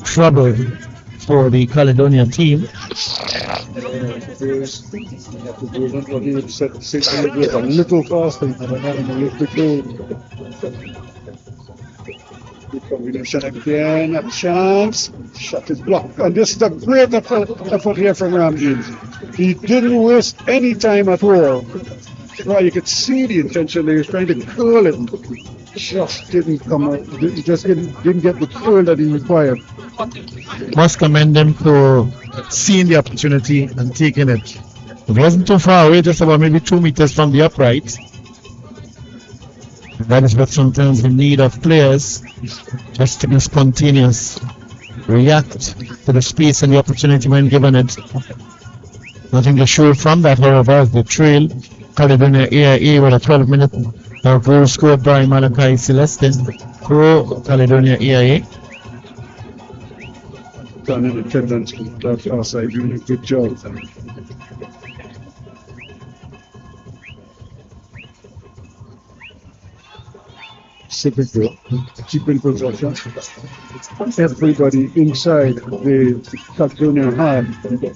trouble for the Caledonia team. A little faster, Good combination again, a chance. Shot is blocked. And this is a great effort here from Ramsey. He didn't waste any time at all. Well, you could see the intention. He was trying to curl it. Just didn't come out. He just didn't get the curl that he required. Must commend them for seeing the opportunity and taking it. It wasn't too far away, just about maybe 2 meters from the upright. That is what sometimes we need of players, just to be spontaneous, react to the space and the opportunity when given it. Nothing to show from that, however, as the trail Caledonia AIA with a 12-minute goal scored by Malachi Celestin pro Caledonia AIA. Done in attendance that outside, doing a good job. Keeping possession. Everybody inside the Caledonia half.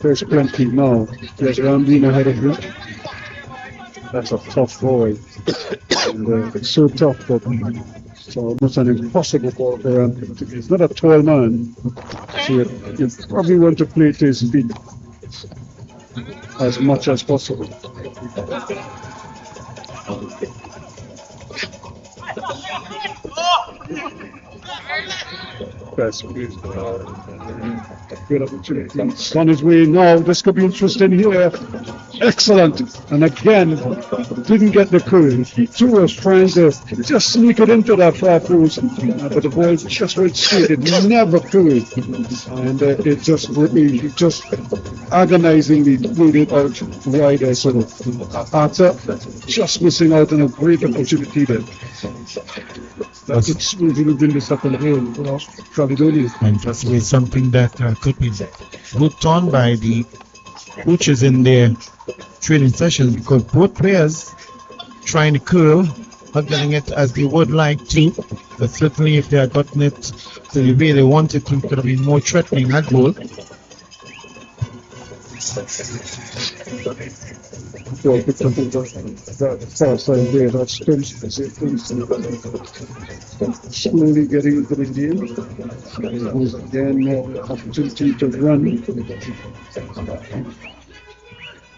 There's plenty now. There's Ramdeen ahead of him. That's a tough boy. And, it's so tough, but it's almost an impossible ball for him. He's not a tall man, so you probably want to play to his feet as much as possible. Good opportunity. It's on his way now. This could be interesting here. Excellent. And again, didn't get the curl. He was trying to just sneak it into that far post, but the ball just went straight. It never curled. And it just agonizingly played it out wider. So Arthur just missing out on a great opportunity there. That could smoothly have been the second game for Caledonia. And possibly something that could be looked on by the coaches in their training sessions, because both players trying to curl, not getting it as they would like to, but certainly if they had gotten it to the way they wanted to, it could have been more threatening that goal. Slowly getting into the game. Again, opportunity to run.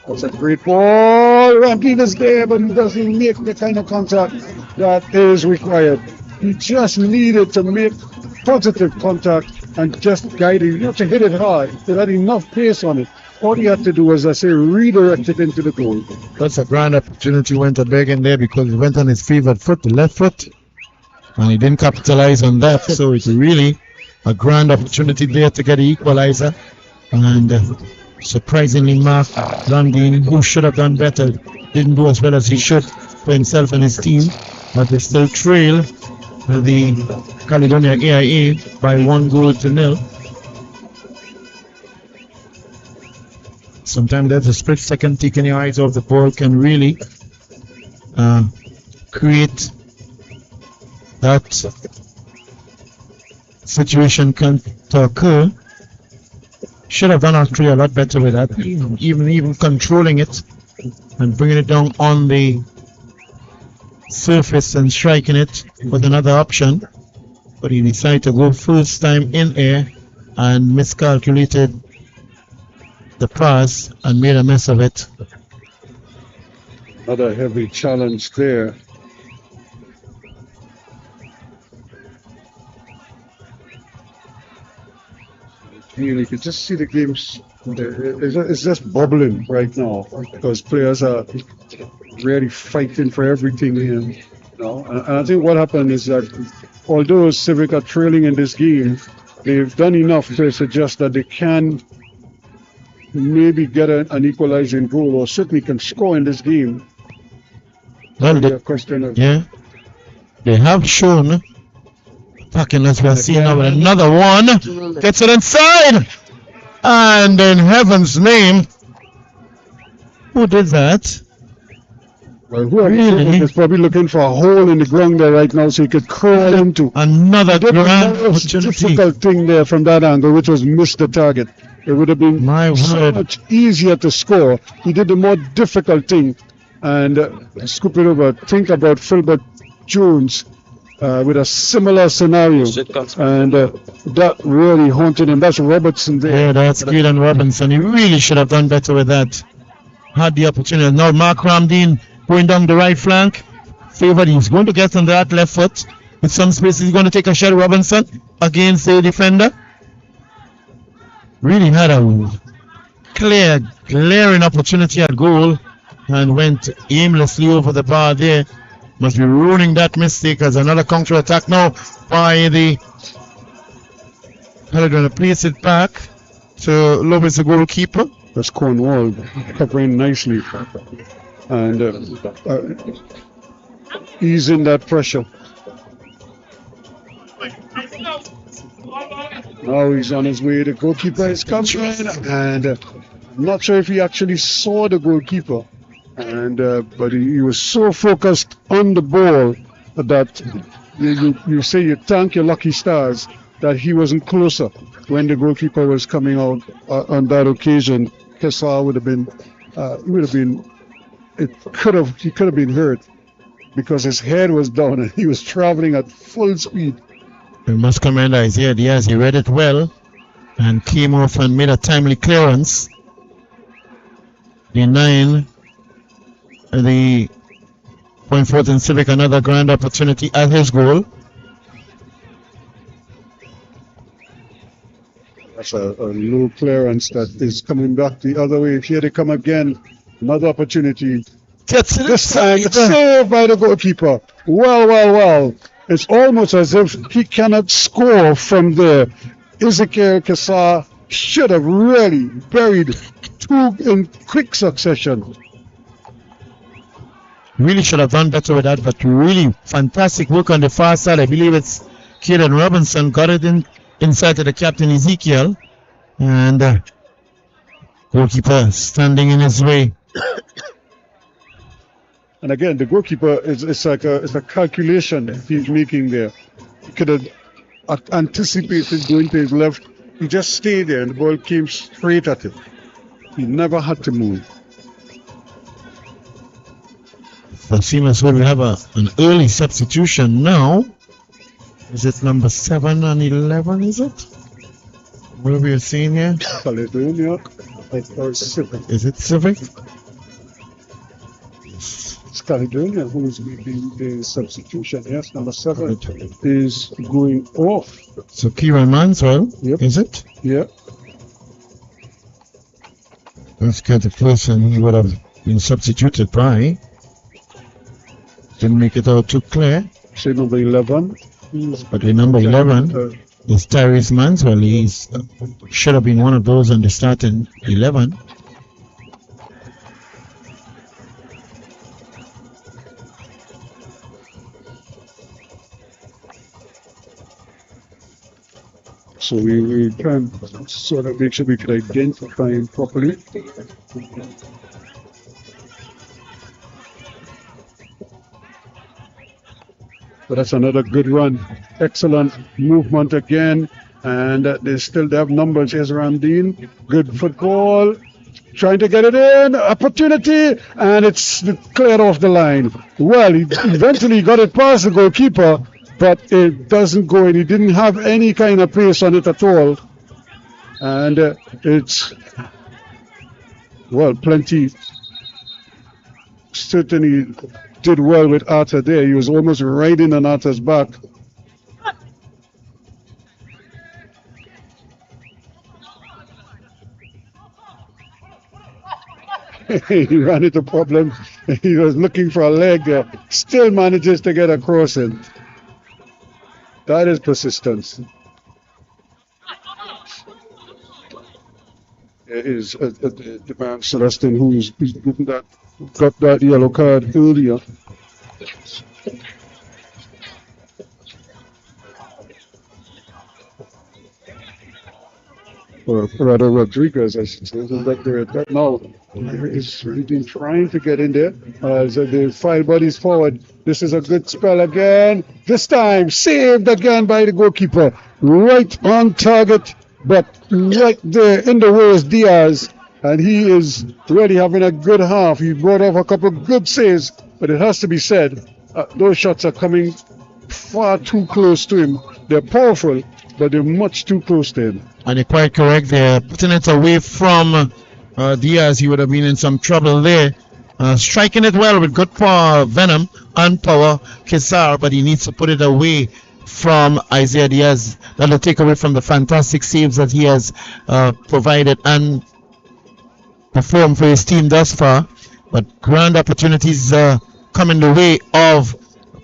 That's a great ball. Ramdeen is there, but he doesn't make the kind of contact that is required. He just needed to make positive contact and just guide it. You have to hit it hard. It had enough pace on it. All he had to do was, I say, redirect it into the goal. That's a grand opportunity went a big in there because he went on his favorite foot, the left foot, and he didn't capitalize on that. So it's really a grand opportunity there to get the equalizer. And surprisingly, Mark Ramdeen, who should have done better, didn't do as well as he should for himself and his team, but they still trail the Caledonia AIA by 1-0. Sometimes there's a split second taking your eyes off the ball can really create that situation to occur. Should have done actually a lot better with that, even controlling it and bringing it down on the surface and striking it was another option, but he decided to go first time in air and miscalculated the pass and made a mess of it. Another heavy challenge there. You can just see the games. It's just bubbling right now because players are really fighting for everything here. You know? And I think what happened is that although Civic are trailing in this game, they've done enough to suggest that they can maybe get an equalizing goal or certainly can score in this game. Well, they have shown. Fucking as we're seeing now with another one. Gets it inside! And in heaven's name, who did that? Well, whoever is probably looking for a hole in the ground there right now so he could crawl into. Another grand opportunity. Difficult thing there from that angle, which was missed the target. It would have been so much easier to score. He did the more difficult thing and scoop it over. Think about Filbert Jones with a similar scenario, and that really haunted him. That's Robertson there. Yeah, that's Keelan Robinson. He really should have done better with that. Had the opportunity. Now Mark Ramdeen going down the right flank. Favored. He's going to get on that left foot with some space. He's going to take a shot. Robinson against the defender. Really had a glaring opportunity at goal and went aimlessly over the bar there. Must be ruining that mistake as another counter attack now by the Caledonia. Place it back to Lopez, the goalkeeper. That's Cornwall covering nicely and easing that pressure. Now he's on his way. The goalkeeper is coming, and I'm not sure if he actually saw the goalkeeper. And but he was so focused on the ball that you say you thank your lucky stars that he wasn't closer when the goalkeeper was coming out on that occasion. Kessler would have been he could have been hurt because his head was down and he was traveling at full speed. We must commend his head. Yes, he read it well and came off and made a timely clearance. The Point Fortin Civic another grand opportunity at his goal. That's a low clearance that is coming back the other way. Here they come again. Another opportunity. This time it's saved by the goalkeeper. Well. It's almost as if he cannot score from there. Ezekiel Kessler should have really buried two in quick succession. Really should have done better with that, but really fantastic work on the far side. I believe it's Keelan Robinson got it inside to the captain Ezekiel, and goalkeeper standing in his way. And again, the goalkeeper it's a calculation he's making there. He could have anticipated going to his left. He just stayed there, and the ball came straight at him. He never had to move. It seems as well we have an early substitution now. Is it number 7 and 11, is it? What are we seeing here? Caledonia or Civic. Is it Civic? It's Caledonia who is making the substitution. Yes, number 7 is going off. So Kieran Manswell, is it? Yeah. Let's get the person who would have been substituted by. Didn't make it out too clear. Say number 11. But the number 11 is Tyrese Manswell. He should have been one of those on the starting 11. So we can sort of make sure we can identify him properly. But that's another good run. Excellent movement again. And they have numbers. Here's Ramdeen. Good football. Trying to get it in. Opportunity. And it's cleared off the line. Well, he eventually got it past the goalkeeper, but it doesn't go in. He didn't have any kind of pace on it at all. And it's, well, plenty. Certainly did well with Arthur there. He was almost riding on Arthur's back. He ran into problem. He was looking for a leg there. Still manages to get across it. That is persistence. It is the man Celestin who's got that yellow card earlier. Or rather Rodriguez, I should say, right there at that now. He's really been trying to get in there. So the file bodies forward. This is a good spell again. This time saved again by the goalkeeper. Right on target, but right there in the way is Diaz. And he is really having a good half. He brought off a couple of good saves, but it has to be said, those shots are coming far too close to him. They're powerful, but they're much too close to him. And you're quite correct. They're putting it away from Diaz. He would have been in some trouble there. Striking it well with good power, venom and power, Kesar, but he needs to put it away from Isaiah Diaz. That'll take away from the fantastic saves that he has provided and performed for his team thus far. But grand opportunities coming the way of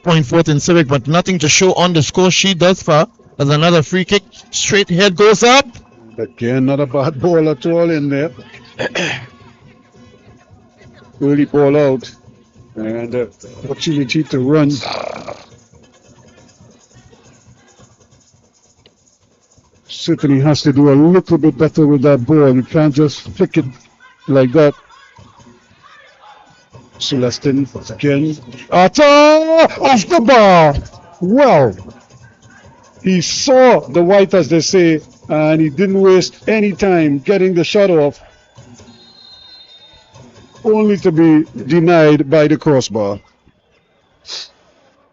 Point Fortin Civic, but nothing to show on the score sheet thus far. As another free kick, straight head goes up. Again, not a bad ball at all in there. Early ball out, and opportunity to run. Certainly has to do a little bit better with that ball. You can't just flick it like that. Celestin again. Atta off the bar. Well, he saw the white, as they say, and he didn't waste any time getting the shot off, only to be denied by the crossbar.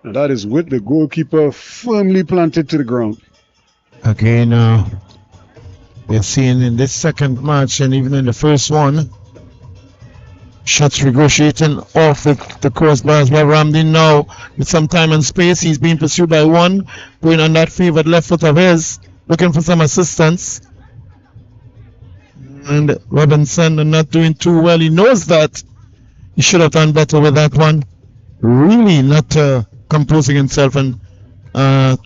And that is with the goalkeeper firmly planted to the ground. Again, we're seeing in this second match and even in the first one, shots negotiating off the crossbars by Ramdin now with some time and space. He's being pursued by one, going on that favored left foot of his, looking for some assistance. And Robinson not doing too well. He knows that he should have done better with that one. Really not composing himself and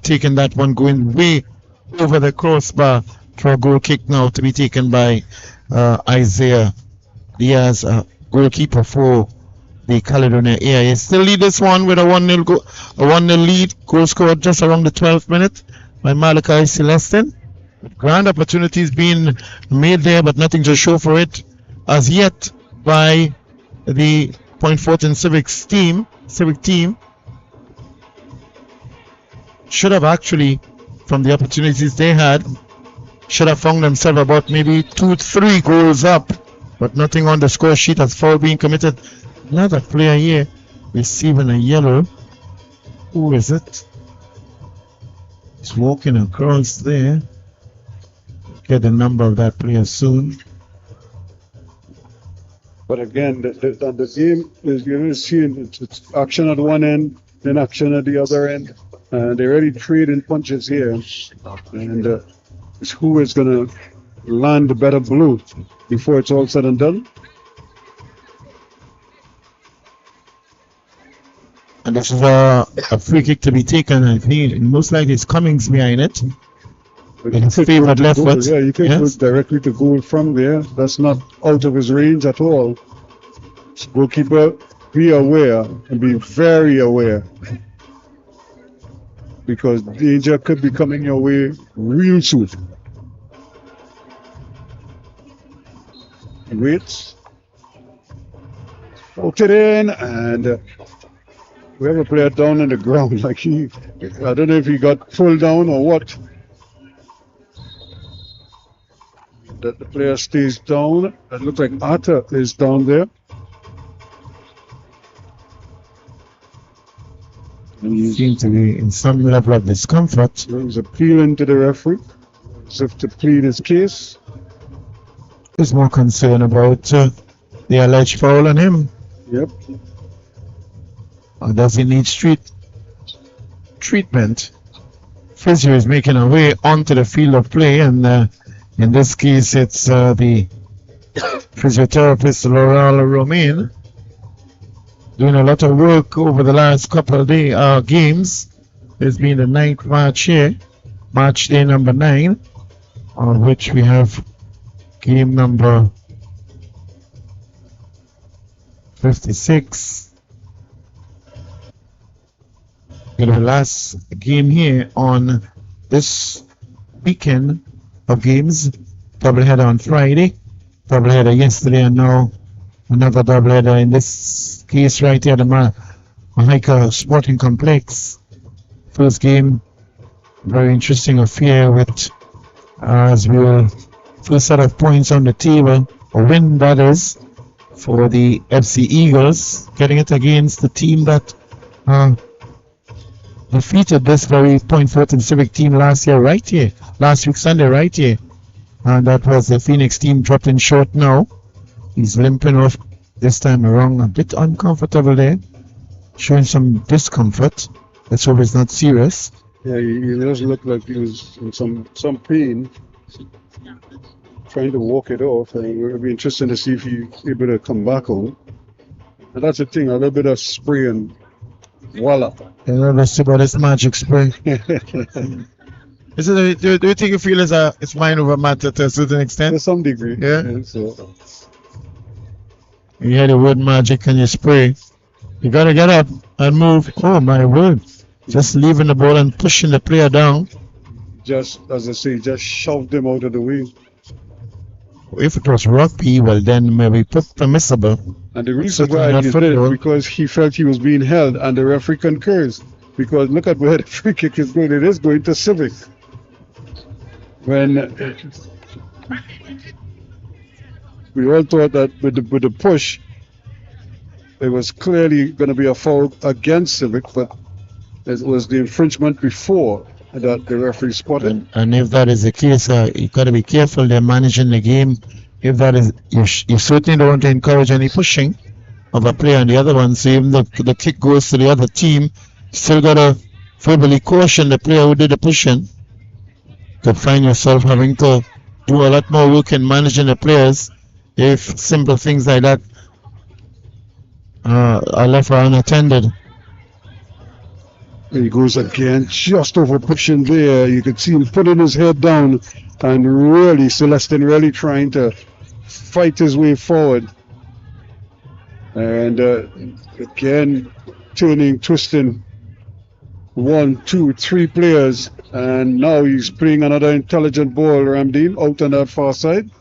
taking that one, going way over the crossbar for a goal kick now to be taken by Isaiah Diaz, goalkeeper for the Caledonia AIA. Still lead this one with a 1-0 lead. Goal scored just around the 12th minute by Malachi Celestin. Grand opportunities being made there, but nothing to show for it as yet by the Point Fortin Civic team. Should have actually, from the opportunities they had, should have found themselves about maybe 2-3 goals up, but nothing on the score sheet as foul being committed. Another player here receiving a yellow. Who is it? He's walking across there. Get the number of that player soon. But again, the game is, you're seeing it's action at one end, then action at the other end. They're already trading punches here. And it's who is going to land the better blow before it's all said and done. And this is a free kick to be taken. I think most likely it's Cummings behind it. In his favored left foot. Yeah, you can go directly to goal from there. That's not out of his range at all. Goalkeeper, be aware and be very aware, because danger could be coming your way real soon. Waits. Put it in, and we have a player down on the ground. Like I don't know if he got pulled down or what. That the player stays down. It looks like Atta is down there. And he seems to be in some level of discomfort. He's appealing to the referee as if to plead his case. There's more concern about the alleged foul on him. Yep. Or does he need treatment? Physio is making a way onto the field of play, and in this case, it's the physiotherapist Laurel Romain doing a lot of work over the last couple of games. There's been the 9th match here, match day number 9, on which we have game number 56. The last game here on this weekend of games. Doubleheader on Friday, doubleheader yesterday, and now another doubleheader in this case right here, the Mahika Sporting Complex. First game, very interesting affair with, as we will, first set of points on the table, a win that is, for the FC Eagles, getting it against the team that defeated this very Point Fortin Civic team last week Sunday, right here. And that was the Phoenix team dropping short now. He's limping off this time around, a bit uncomfortable there, showing some discomfort. Let's hope it's not serious. Yeah, he does look like he was in some pain, trying to walk it off, and it would be interesting to see if he's able to come back home. And that's the thing, a little bit of spray and voila. Let's see about this magic spray. Do you think you feel it's mind over matter to a certain extent? To some degree. Yeah. So, You hear the word magic and you spray. You gotta get up and move. Oh my word. Just leaving the ball and pushing the player down. just, as I say, just shoved him out of the way. If it was rugby, well then maybe permissible. And the reason Certainly why not he did it football. because he felt he was being held, and the referee concurs. Because look at where the free kick is going. It is going to Civic. When we all thought that with the push, it was clearly going to be a foul against Civic, but it was the infringement before that the referee spotted. And if that is the case, you got to be careful. They're managing the game. If that is, you certainly don't want to encourage any pushing of a player on the other one. So even though the kick goes to the other team, still got to verbally caution the player who did the pushing. Could find yourself having to do a lot more work in managing the players if simple things like that are left unattended. And he goes again, just over pushing there. You could see him putting his head down, and really, Celestin really trying to fight his way forward. And again, turning, twisting 1, 2, 3 players. And now he's playing another intelligent ball, Ramdeen, out on that far side.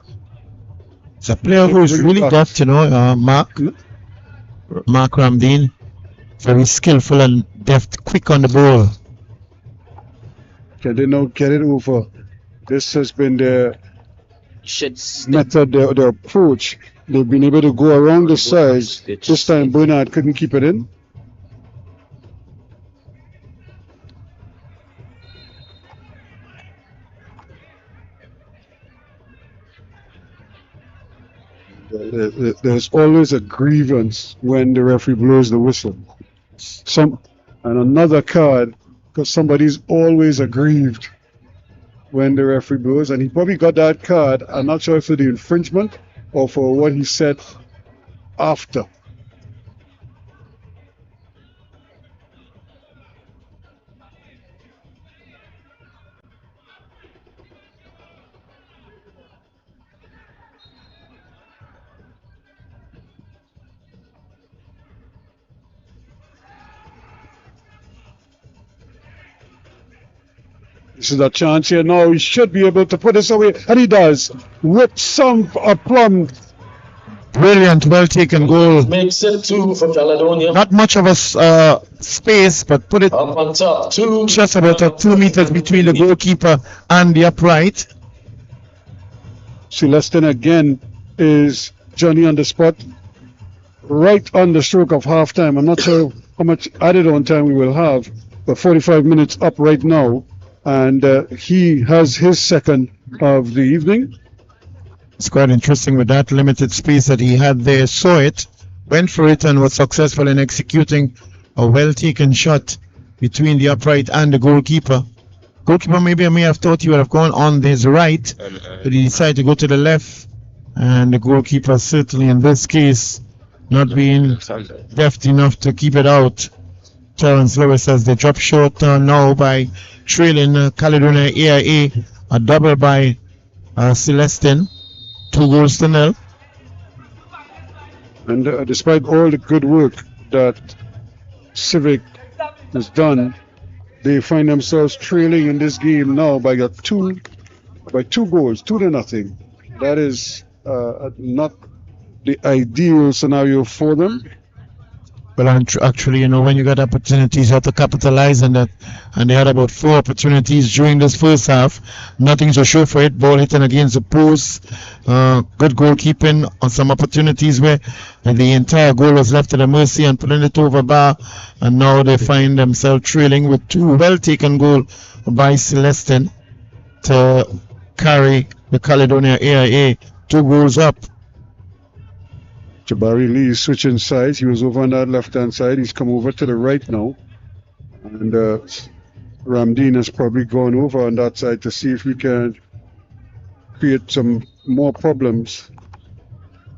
It's a player who's really deft, Mark Ramdeen. Very skillful and deft, quick on the ball. Can they now get it over? This has been their method, their approach. They've been able to go around the sides. This time Bernard couldn't keep it in. There's always a grievance when the referee blows the whistle. And another card, because somebody's always aggrieved when the referee blows, and he probably got that card. I'm not sure if for the infringement or for what he said after. This is a chance here now. He should be able to put this away, and he does with some aplomb. Brilliant, well taken goal. Makes it 2 for Caledonia. Not much of a space, but put it Up on top, 2. just about 2 meters between the goalkeeper and the upright. Celestin again is Johnny on the spot, right on the stroke of halftime. I'm not sure how much added on time we will have, but 45 minutes up right now. And he has his second of the evening. It's quite interesting with that limited space that he had there. Saw it, went for it, and was successful in executing a well-taken shot between the upright and the goalkeeper. Goalkeeper maybe may have thought he would have gone on his right, but he decided to go to the left. And the goalkeeper certainly in this case not being deft enough to keep it out. Terence Lewis as they drop short now by trailing Caledonia AIA, a double by Celestin, 2-0. And despite all the good work that Civic has done, they find themselves trailing in this game now by 2 goals, 2-0. That is not the ideal scenario for them. Well, actually, when you got opportunities, you have to capitalize on that. And they had about 4 opportunities during this first half. Nothing to show for it. Ball hitting against the post. Good goalkeeping on some opportunities where the entire goal was left to the mercy and putting it over bar. And now they find themselves trailing with 2 well-taken goals by Celestin to carry the Caledonia AIA 2 goals up. Jabari Lee is switching sides. He was over on that left-hand side. He's come over to the right now. And Ramdeen has probably gone over on that side to see if we can create some more problems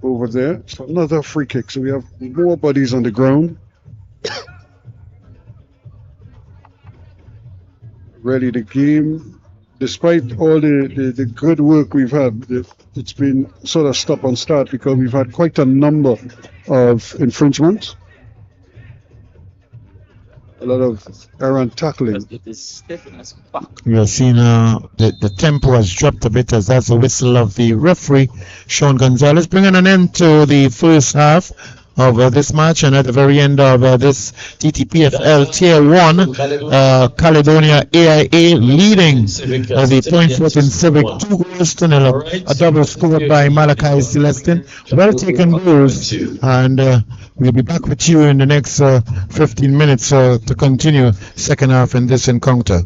over there. So another free kick. So we have more bodies on the ground. Really, the game, despite all the good work we've had, it's been sort of stop and start because we've had quite a number of infringements. A lot of errant tackling. We are seeing the tempo has dropped a bit as that's the whistle of the referee, Sean Gonzalez, bringing an end to the first half of this match, and at the very end of this TTPFL Tier 1, Caledonia AIA leading the Point Fortin Civic 2-0, a double scored by Malachi Celestin. Well taken goals, and we'll be back with you in the next 15 minutes to continue second half in this encounter.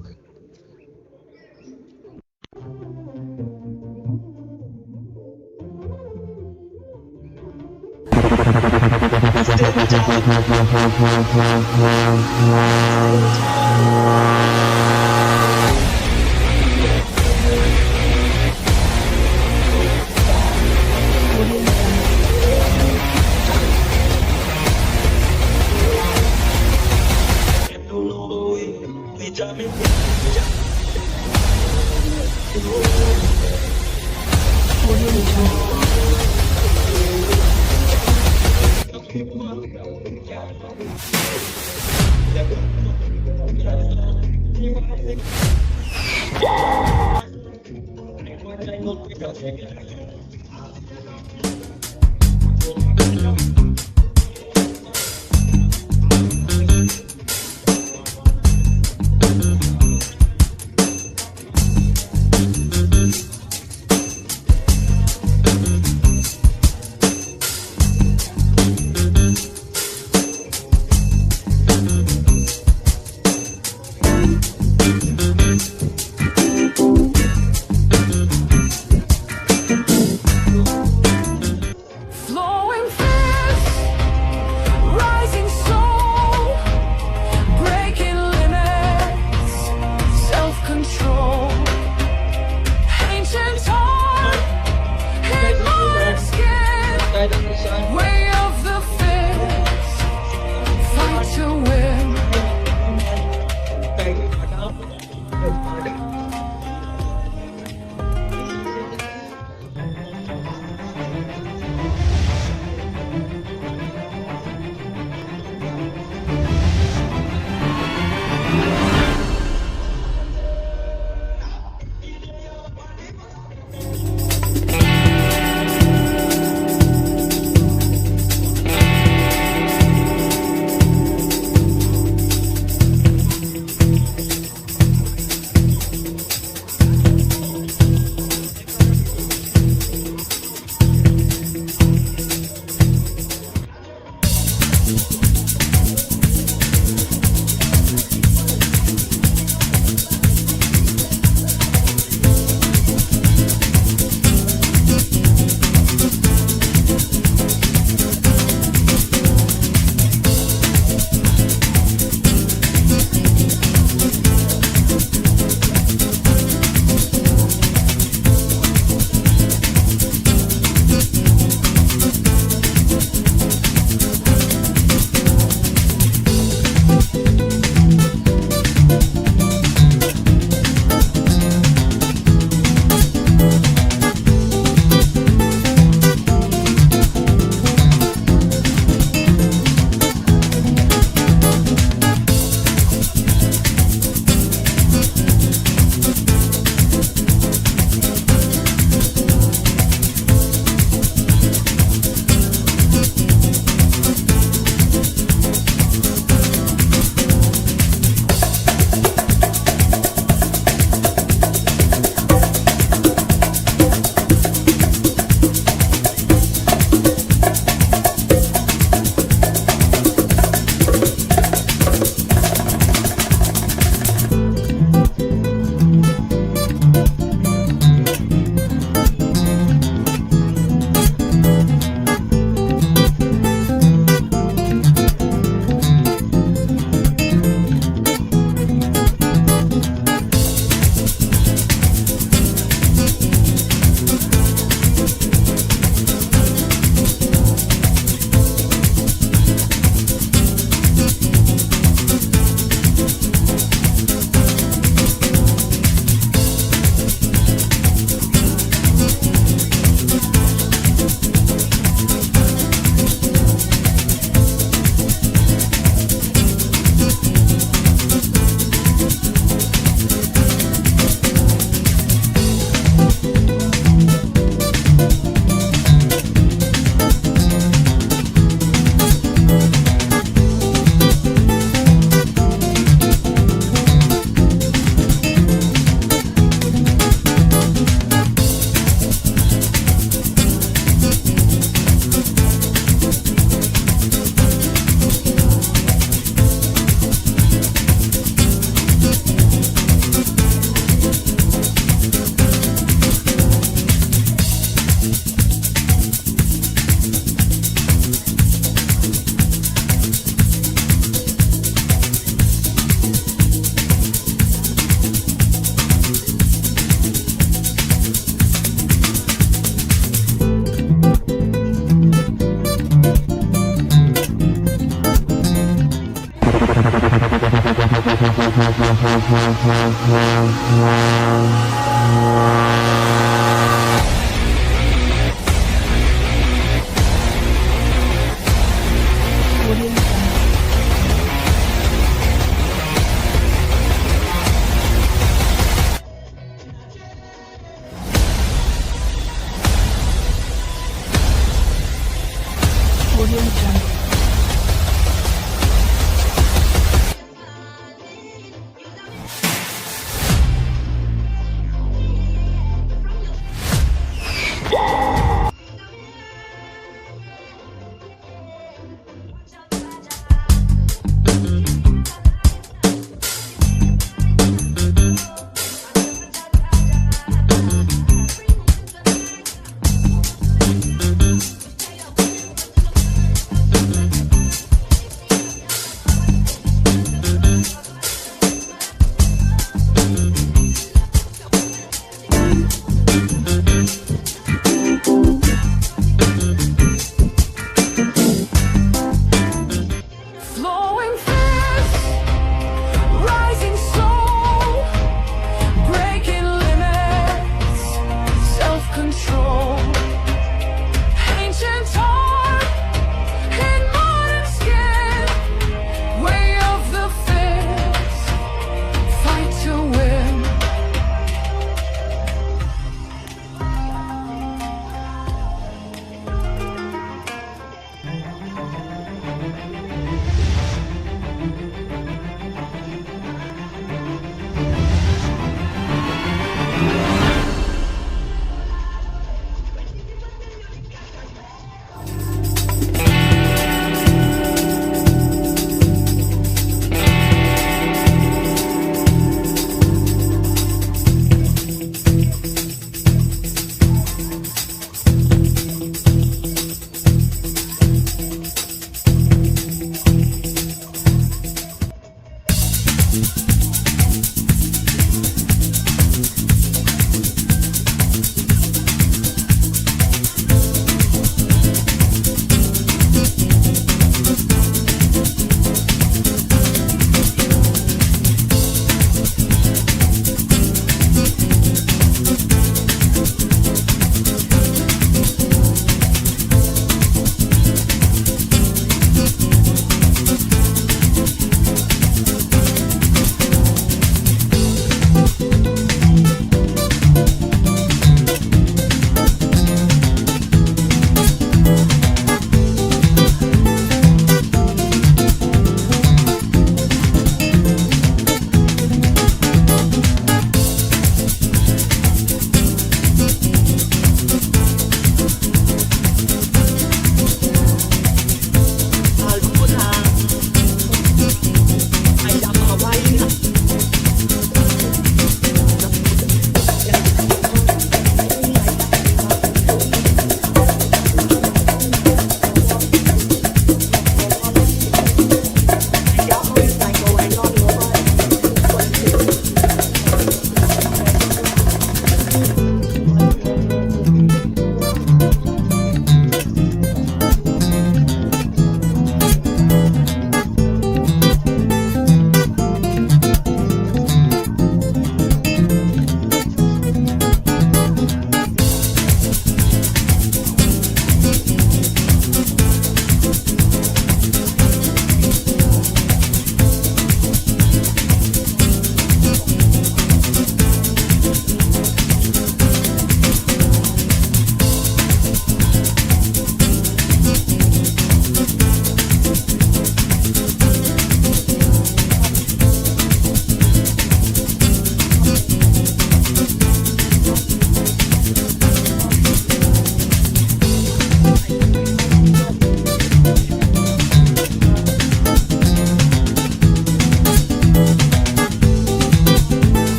Flowing fish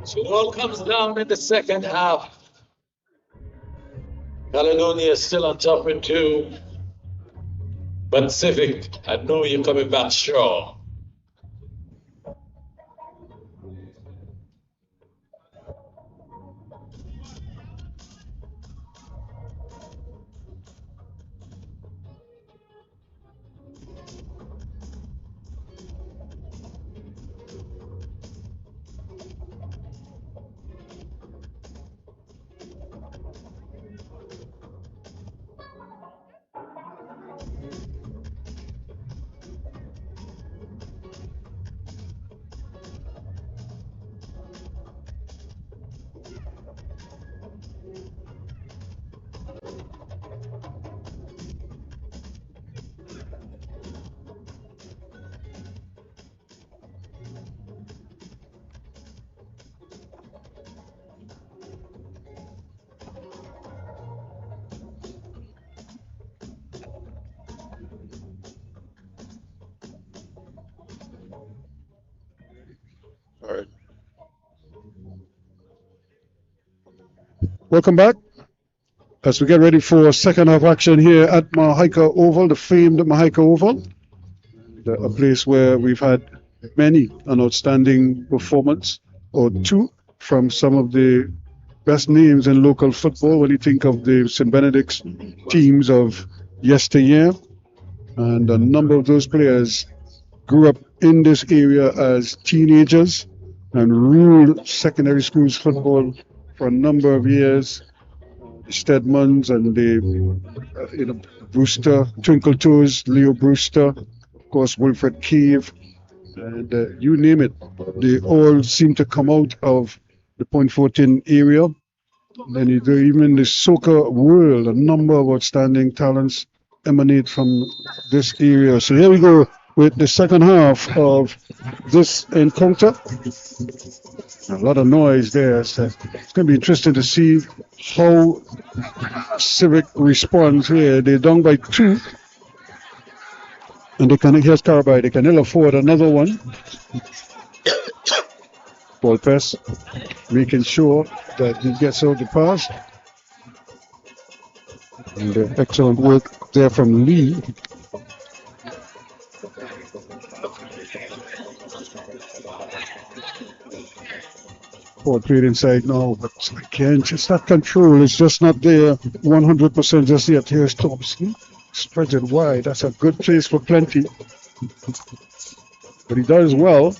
So it all comes down in the second half. Caledonia is still on top with 2. But Civic, I know you're coming back strong. All right. Welcome back as we get ready for second half action here at Mahaika Oval, the famed Mahaika Oval, a place where we've had many an outstanding performance or 2 from some of the best names in local football when you think of the St. Benedict's teams of yesteryear. And a number of those players grew up in this area as teenagers and ruled secondary schools football for a number of years. Stedmans and the Brewster, Twinkle Toes, Leo Brewster, of course Wilfred Cave, and you name it. They all seem to come out of the Point Fortin area. And even in the soccer world, a number of outstanding talents emanate from this area. So here we go with the second half of this encounter. A lot of noise there. So it's going to be interesting to see how Civic responds here. They're down by 2. And here's Carabai. They can ill afford another one. Ball press, making sure that he gets out the pass. And excellent work there from Lee. Ball played inside now, but again, just that control is just not there 100% just yet. Here's Thompson, spreads it wide. That's a good place for Plenty. But he does well,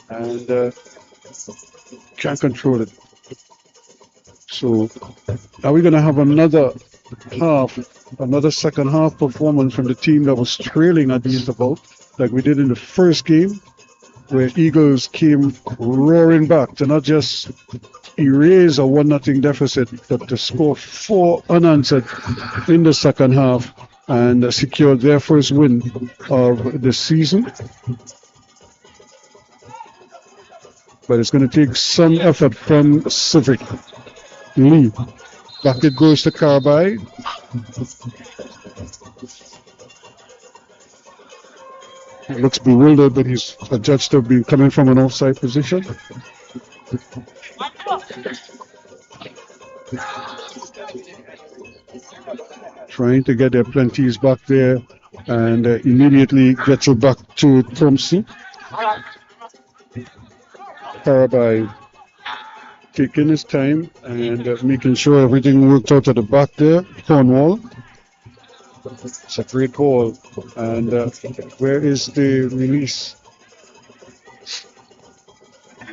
and can't control it. So are we going to have another second half performance from the team that was trailing at the interval, like we did in the first game, where Eagles came roaring back to not just erase a 1-0 deficit, but to score 4 unanswered in the second half and secured their first win of the season. But it's going to take some effort from Civic. Lee. Back it goes to Carabai. He looks bewildered, but he's judged to be coming from an offside position. Trying to get their Plenties back there, and immediately gets it back to Thompson. Carabai taking his time and making sure everything worked out at the back there. Cornwall. It's a great ball. And where is the release?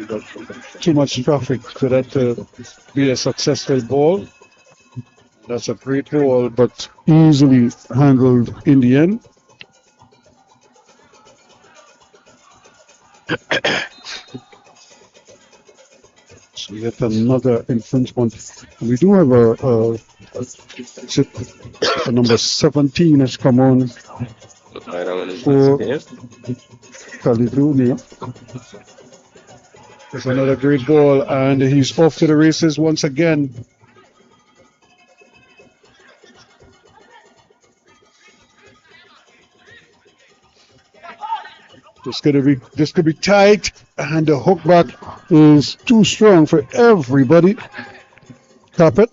But too much traffic for that to be a successful ball. That's a great ball, but easily handled in the end. So we get another infringement. We do have a number 17 has come on for Caledonia. There's another great ball, and he's off to the races once again. This could be tight, and the hook back is too strong for everybody. Carpet.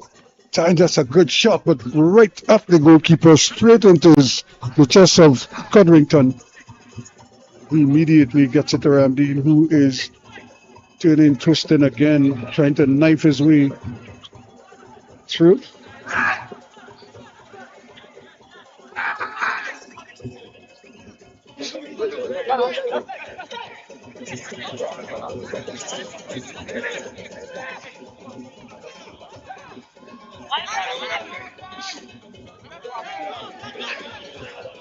And that's a good shot, but right at the goalkeeper, straight into the chest of Codrington. He immediately gets it to Ramdeen, who is turning, twisting again, trying to knife his way through.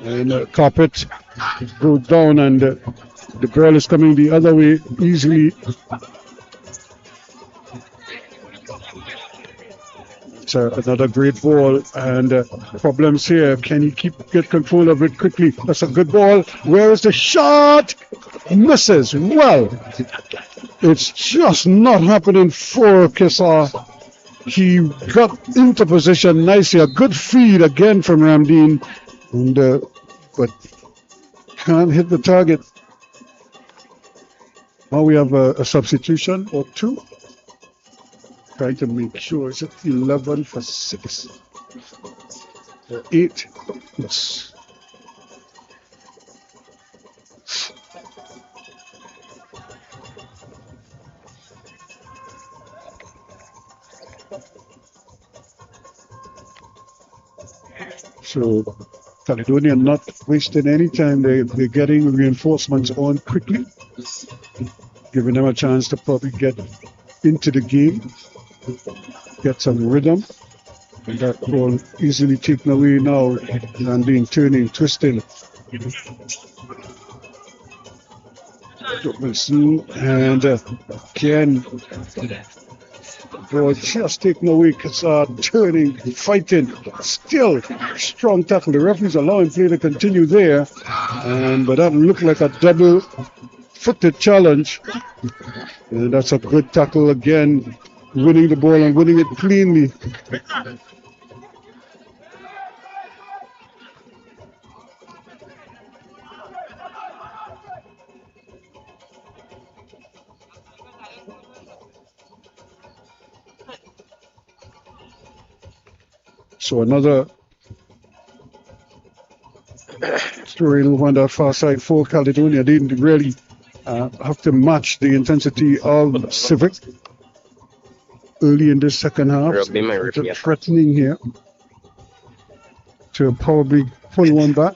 And Carpet goes down, and the ball is coming the other way easily. It's another great ball, and problems here. Can he get control of it quickly? That's a good ball. Where is the shot? Misses. Well, it's just not happening for Kessar. He got into position nicely. A good feed again from Ramdeen, and but can't hit the target. Now we have a substitution or two. Trying to make sure. Is it 11 for 6 or 8? Yes. So Caledonia not wasting any time. They're getting reinforcements on quickly, giving them a chance to probably get into the game, get some rhythm. And that ball easily taken away now, and being turning, twisting. Wilson, and again, ball just taken away. Kessar turning, fighting, still strong tackle. The referees allowing play to continue there, but that looked like a double-footed challenge. And that's a good tackle again, winning the ball and winning it cleanly. So another story on that far side for Caledonia. They didn't really have to match the intensity of Civic early in the second half. So threatening here to probably pull one back.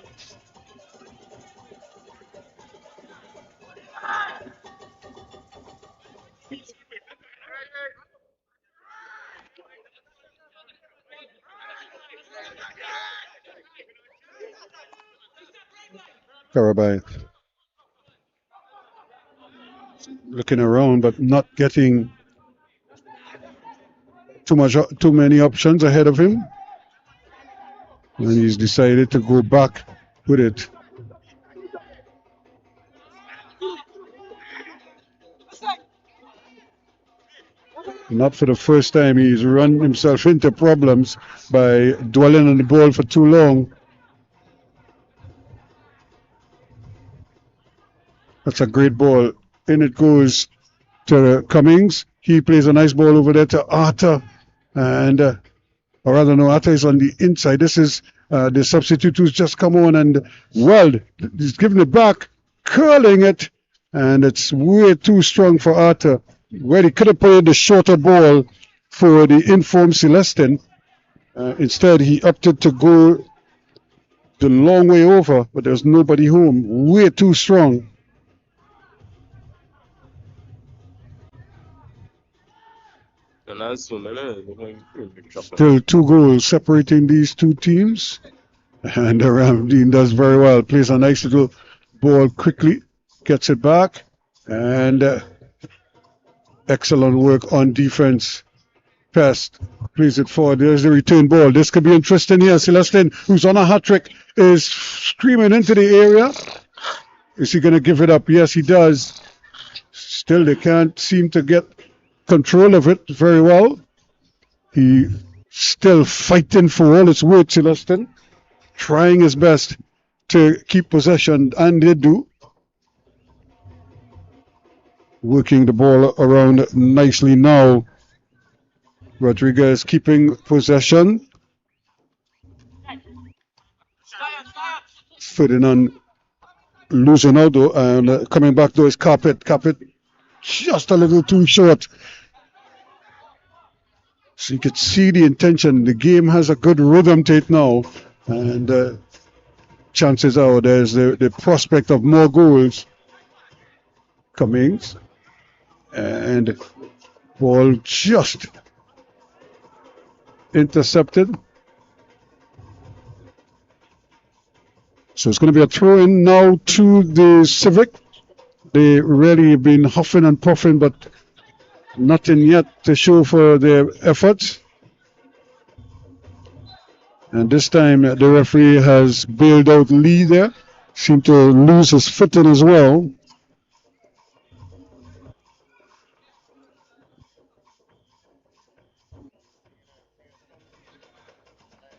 Karabai looking around, but not getting too many options ahead of him, and he's decided to go back with it. Not for the first time, he's run himself into problems by dwelling on the ball for too long. That's a great ball. In it goes to Cummings. He plays a nice ball over there to Arthur. And, or rather, no, Arthur is on the inside. This is the substitute who's just come on. And, well, he's giving it back, curling it. And it's way too strong for Arthur. Well, he could have played the shorter ball for the informed Celestin. Instead, he opted to go the long way over, but there's nobody home. Way too strong. Still 2 goals separating these two teams. And Ramdeen does very well. Plays a nice little ball quickly. Gets it back. And excellent work on defense. Pest plays it forward. There's the return ball. This could be interesting here. Celestin, who's on a hat trick, is screaming into the area. Is he going to give it up? Yes, he does. Still, they can't seem to get control of it very well. He still fighting for all it's worth, Celestin. Trying his best to keep possession, and they do. Working the ball around nicely now. Rodriguez keeping possession. Ferdinand losing out though, and coming back though is Carpet. Carpet just a little too short. So you could see the intention. The game has a good rhythm to it now, and chances are there's the prospect of more goals coming. And ball just intercepted. So it's going to be a throw in now to the Civic. They really have been huffing and puffing, but nothing yet to show for their efforts. And this time the referee has bailed out Lee there. Seemed to lose his footing as well.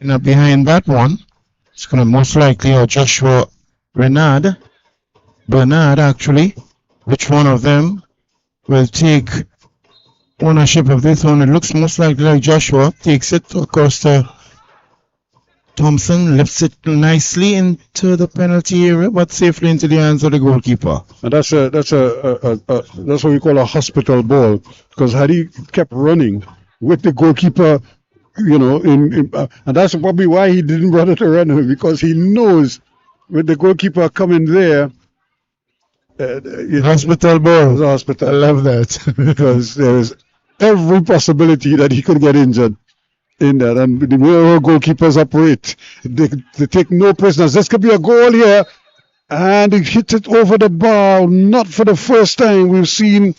Now behind that one, it's going to most likely Joshua Bernard actually. Which one of them will take ownership of this one? It looks most likely like Joshua takes it across to Thompson, lifts it nicely into the penalty area, but safely into the hands of the goalkeeper. And that's what we call a hospital ball, because had he kept running with the goalkeeper, and that's probably why he didn't run it around, because he knows with the goalkeeper coming there. Hospital ball. Hospital. I love that. Because there is every possibility that he could get injured in that. And the way our goalkeepers operate, they take no prisoners. This could be a goal here. And he hit it over the bar. Not for the first time. We've seen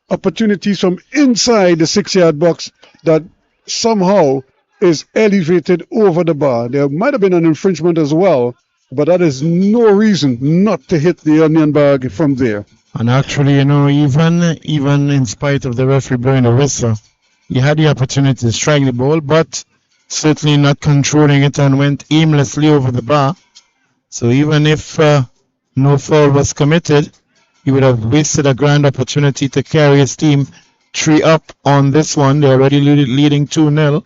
opportunities from inside the 6-yard box that somehow is elevated over the bar. There might have been an infringement as well, but that is no reason not to hit the onion bag from there. And actually, even in spite of the referee blowing the whistle, he had the opportunity to strike the ball, but certainly not controlling it and went aimlessly over the bar. So even if no foul was committed, he would have wasted a grand opportunity to carry his team 3 up on this one. They're already leading 2-0.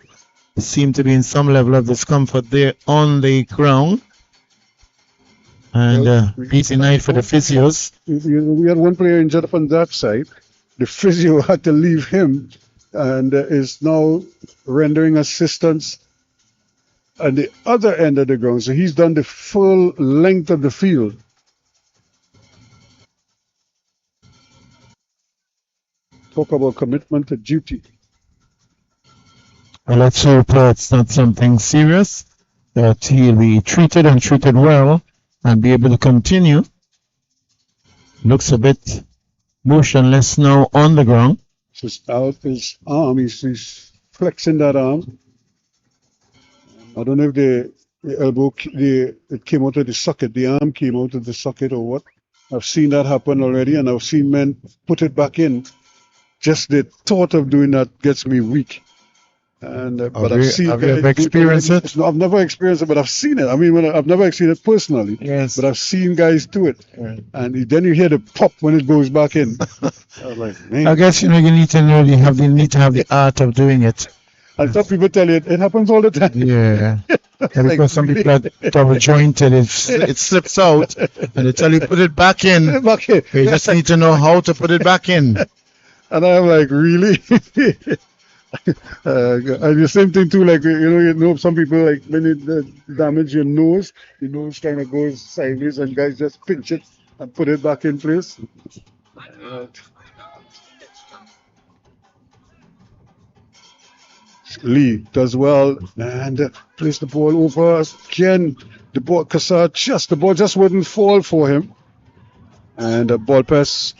They seem to be in some level of discomfort there on the ground. And busy night for the physios. We had one player injured up on that side. The physio had to leave him and is now rendering assistance at the other end of the ground. So he's done the full length of the field. Talk about commitment to duty. Well, let's hope it's not something serious, that he'll be treated and treated well and be able to continue. Looks a bit motionless now on the ground. Just out his arm, he's flexing that arm. I don't know if the elbow, it came out of the socket, the arm came out of the socket or what. I've seen that happen already, and I've seen men put it back in. Just the thought of doing that gets me weak. And but have you ever experienced it? No, I've never experienced it, but I've seen it. I mean, I've never experienced it personally. Yes. But I've seen guys do it, and then you hear the pop when it goes back in. I was like, man. I guess you need to know you need to have the art of doing it. And some people tell you it happens all the time. Yeah. Because some people are double jointed, it slips out, and they tell you put it back in. Back in. You just need to know how to put it back in. And I'm like, really? And the same thing too, like some people, like when it damage your nose kind of goes sideways, and guys just pinch it and put it back in place. Lee does well and plays the ball over again. The ball just wouldn't fall for him. And the ball pass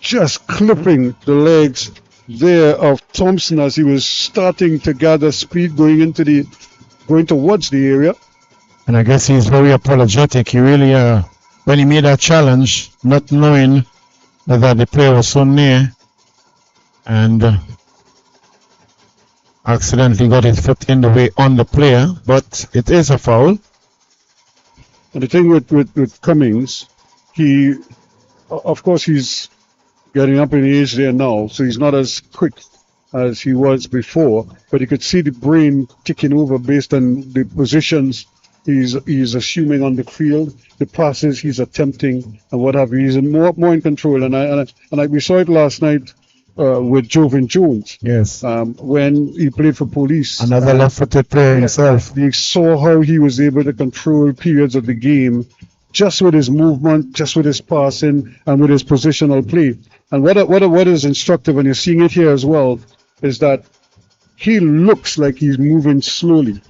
just clipping the legs there of Thompson as he was starting to gather speed going towards the area. And I guess he's very apologetic. He really, when he made that challenge, not knowing that the player was so near, and accidentally got his foot in the way on the player, but it is a foul. And the thing with Cummings, of course, he's getting up in age there now, so he's not as quick as he was before, but you could see the brain ticking over based on the positions he's assuming on the field, the passes he's attempting, and what have you. He's more in control, and we saw it last night with Jovan Jones. Yes. When he played for Police. Another left-footed player himself. You saw how he was able to control periods of the game just with his movement, just with his passing, and with his positional play. And what is instructive, and you're seeing it here as well, is that he looks like he's moving slowly,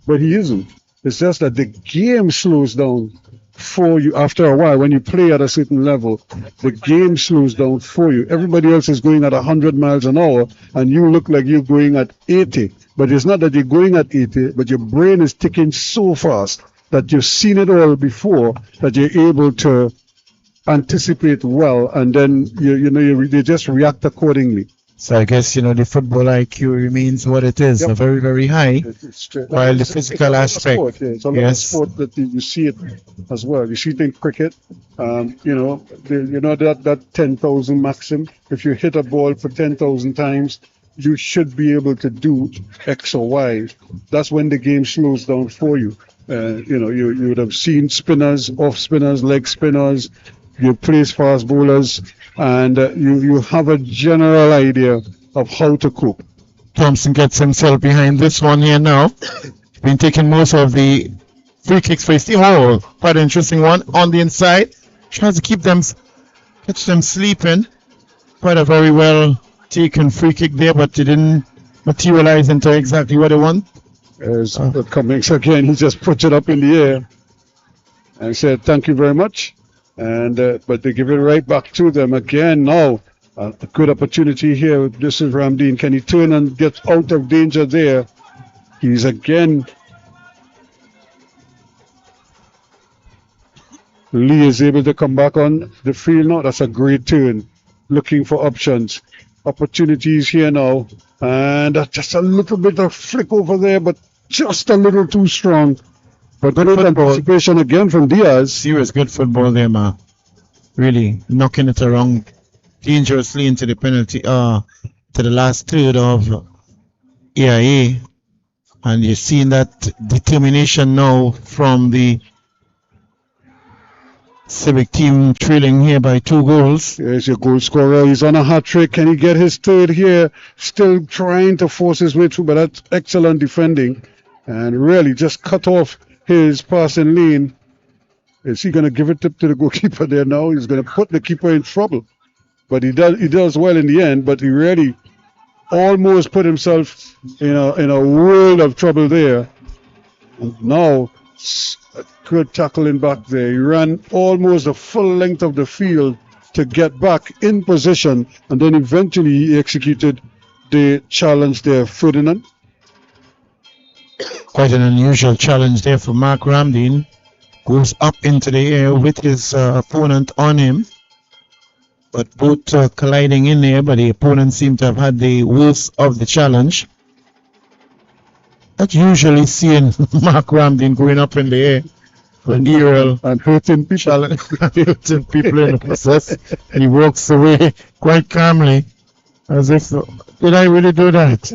but he isn't. It's just that the game slows down for you after a while. When you play at a certain level, the game slows down for you. Everybody else is going at 100 miles an hour, and you look like you're going at 80. But it's not that you're going at 80, but your brain is ticking so fast that you've seen it all before, that you're able to anticipate well, and then you just react accordingly. So I guess, the football IQ remains what it is, very, very high, while the physical aspect, it's a sport that you see it as well. You see it in cricket, that 10,000 maxim. If you hit a ball for 10,000 times, you should be able to do X or Y. That's when the game slows down for you. You would have seen spinners, off spinners, leg spinners, you place fast bowlers, and you have a general idea of how to cope. Thompson gets himself behind this one here now. Been taking most of the free kicks for his team. Oh, quite an interesting one on the inside. Tries to catch them sleeping. Quite a very well taken free kick there, but it didn't materialize into exactly what they want. As Cummings again, he just puts it up in the air and said, "Thank you very much." And but they give it right back to them again now. A good opportunity here. This is Ramdeen. Can he turn and get out of danger there? He's again. Lee is able to come back on the field now. That's a great turn. Looking for options. Opportunities here now. And just a little bit of flick over there, but just a little too strong. But good anticipation again from Diaz. Serious good football there, man. Really knocking it around dangerously into the penalty, to the last third of AIA. And you're seeing that determination now from the Civic team, trailing here by 2 goals. There's your goal scorer. He's on a hat trick. Can he get his third here? Still trying to force his way through, but that's excellent defending. And really just cut off his passing lane. Is he going to give it to the goalkeeper there now? He's going to put the keeper in trouble. But he does well in the end, but he really almost put himself in a world of trouble there. And now, a good tackling back there. He ran almost the full length of the field to get back in position, and then eventually he executed the challenge there. Ferdinand. Quite an unusual challenge there for Mark Ramdeen. Goes up into the air with his opponent on him. But both colliding in there, but the opponent seemed to have had the worst of the challenge. Not usually seeing Mark Ramdeen going up in the air for an aerial and hurting people. Hurting people in the process. And he walks away quite calmly, as if, did I really do that?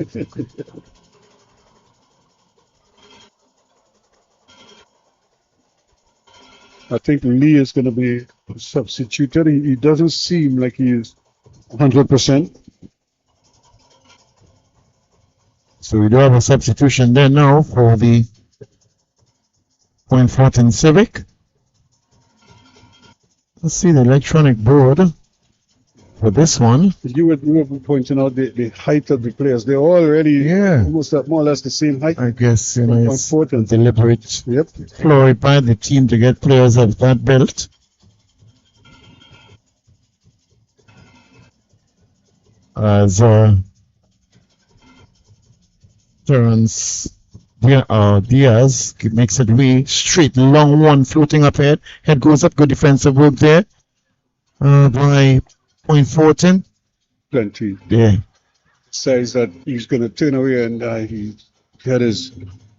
I think Lee is going to be substituted. He doesn't seem like he is 100%. So we do have a substitution there now for the FORTIN Civic. Let's see the electronic board. for this one. You were pointing out the height of the players. They're all already almost more or less the same height. I guess, you know, it's FORTIN. deliberate Yep. ploy by the team to get players of that built. As Terence Diaz makes it way straight, long one floating up head. Head goes up, good defensive work there by point FORTIN. Plenty. Yeah. Says that he's going to turn away, and he had his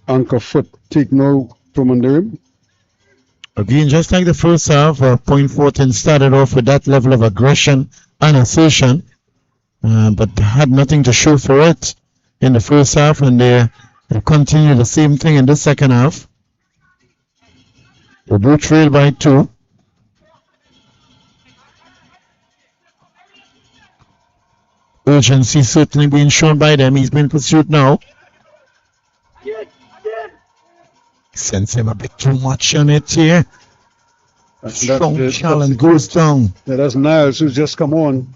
anchor foot taken out from under him. Again, just like the first half, point FORTIN started off with that level of aggression and assertion, but had nothing to show for it in the first half, and they continue the same thing in the second half. They do trail by 2. Urgency certainly being shown by them. He's been pursued now. Sends him a bit too much on it here. Strong challenge goes down. That's Niles who's just come on.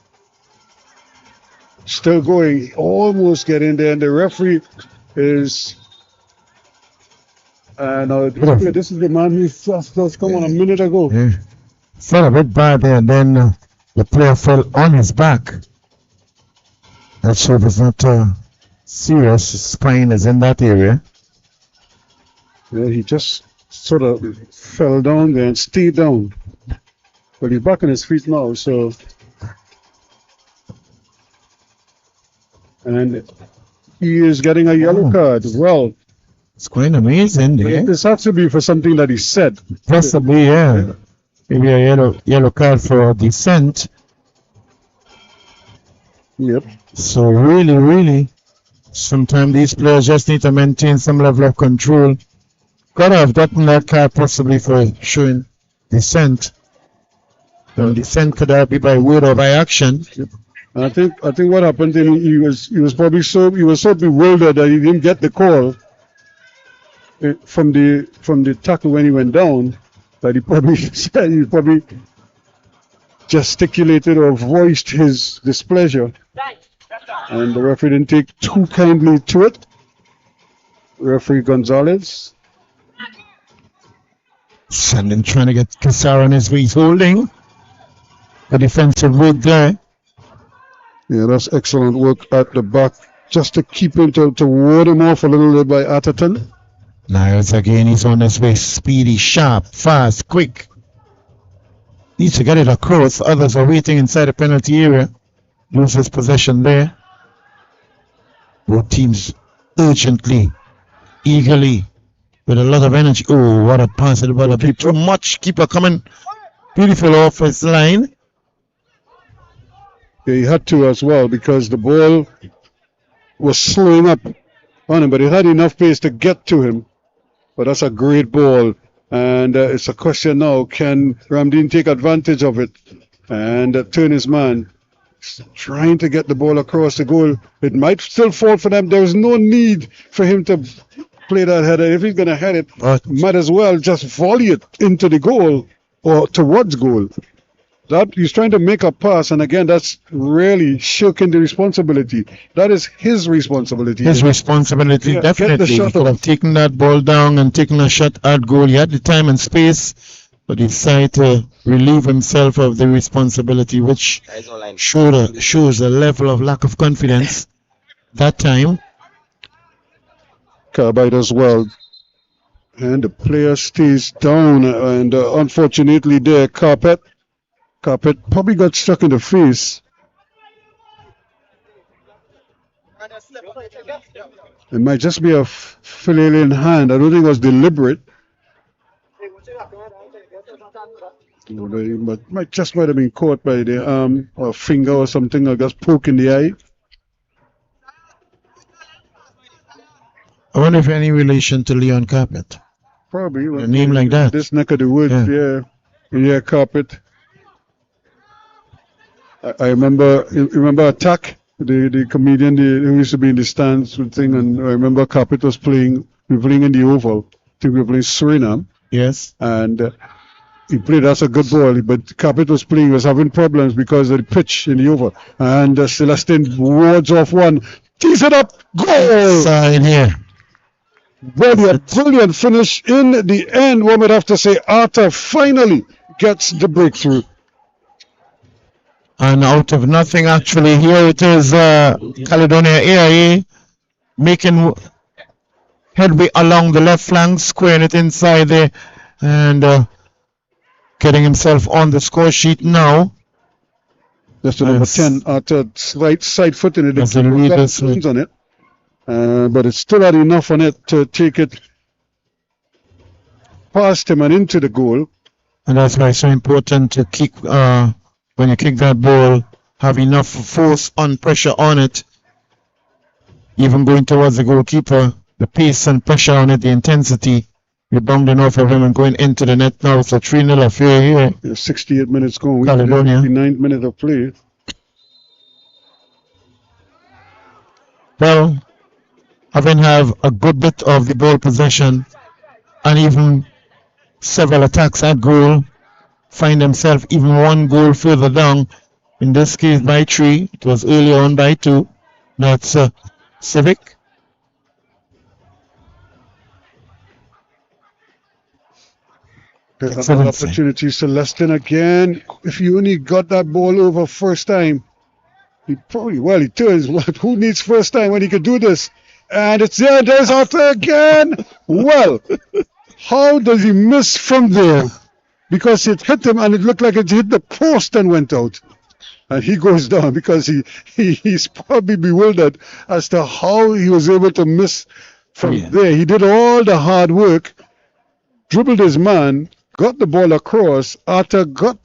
Still going, almost getting there, and the referee is. No, this is the man who just come on a minute ago. Yeah. Fell a bit bad there, and then the player fell on his back. That shot is not serious. His spine is in that area. Yeah, he just sort of fell down there and stayed down. But he's back on his feet now, so. And he is getting a yellow card as well. It's quite amazing. Yeah. This has to be for something that he said. Possibly, yeah. Maybe a yellow card for dissent. Yep. So really, sometimes these players just need to maintain some level of control. Could have gotten that card possibly for showing dissent. And dissent could be by word or by action. Yep. I think what happened to him, he was probably so bewildered that he didn't get the call from the tackle when he went down, that he probably gesticulated or voiced his displeasure, and the referee didn't take too kindly to it. Referee Gonzalez. Sandin trying to get Kassar on his way. He's holding a defensive work there. Yeah, that's excellent work at the back, just to keep him to ward him off a little bit by Atherton. Niles again, he's on his way, speedy, sharp, fast, quick. Needs to get it across. Others are waiting inside the penalty area. Loses possession there. Both teams urgently, eagerly, with a lot of energy. Oh, what a pass. It was a bit too much. Keeper coming beautiful off his line. Yeah, he had to as well, because the ball was slowing up on him, but it had enough pace to get to him. But that's a great ball, and it's a question now, can Ramdeen take advantage of it and turn his man? Trying to get the ball across the goal. It might still fall for them. There's no need for him to play that header. If he's going to head it, might as well just volley it into the goal or towards goal. That he's trying to make a pass, and again, that's really shirking the responsibility. That is his responsibility. His responsibility, definitely. He could have taken that ball down and taken a shot at goal. He had the time and space, but he decided to relieve himself of the responsibility, which shows a level of lack of confidence that time. Carbide as well. And the player stays down, and unfortunately there, Carpet probably got struck in the face. It might just be a flailing hand. I don't think it was deliberate. But might have been caught by the arm or finger or something, or just poke in the eye. I wonder if any relation to Leon Carpet. Probably. A name like that. This neck of the woods, yeah, Carpet. I remember Attack, the comedian who used to be in the stands with thing, and I remember Carpet was playing. We were playing in the Oval. I think we were playing Suriname. Yes. And he played us a good ball, but Capit was having problems because of the pitch in the over. And Celestine wards off one, tees it up, goal! Side here. Brilliant finish in the end. One would have to say Arthur finally gets the breakthrough. And out of nothing, actually, here it is, Caledonia AIA making headway along the left flank, squaring it inside there, and getting himself on the score sheet now. That's the number 10, Arthur right side foot in it. That's the leader, on it. But it's still not enough on it to take it past him and into the goal. And that's why it's so important to kick, when you kick that ball, have enough force on pressure on it. Even going towards the goalkeeper, the pace and pressure on it, the intensity, you're bounding off of him and going into the net now. It's a 3-0 affair here. Yeah, 68 minutes going. Caledonia. 9th minute of play. Well, having have a good bit of the ball possession and even several attacks at goal, find himself even one goal further down, in this case by 3. It was earlier on by 2. That's Civic. There's another opportunity. Celestine again. If he only got that ball over first time, he turns. Who needs first time when he could do this? And it's there. There's Arthur again. Well, how does he miss from there? Because it hit him and it looked like it hit the post and went out. And he goes down because he's probably bewildered as to how he was able to miss from there. He did all the hard work, dribbled his man, got the ball across. Arthur got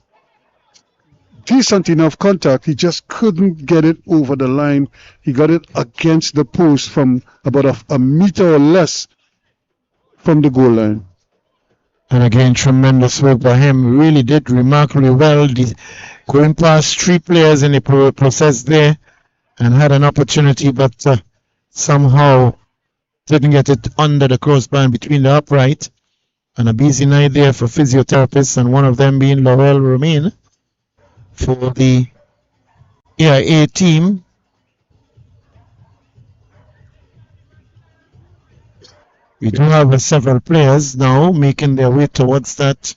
decent enough contact. He just couldn't get it over the line. He got it against the post from about a meter or less from the goal line. And again, tremendous work by him. Really did remarkably well. Going past 3 players in the process there and had an opportunity, but somehow didn't get it under the crossbar between the upright. And a busy night there for physiotherapists, and one of them being Laurel Romain for the AIA team. We do have several players now making their way towards that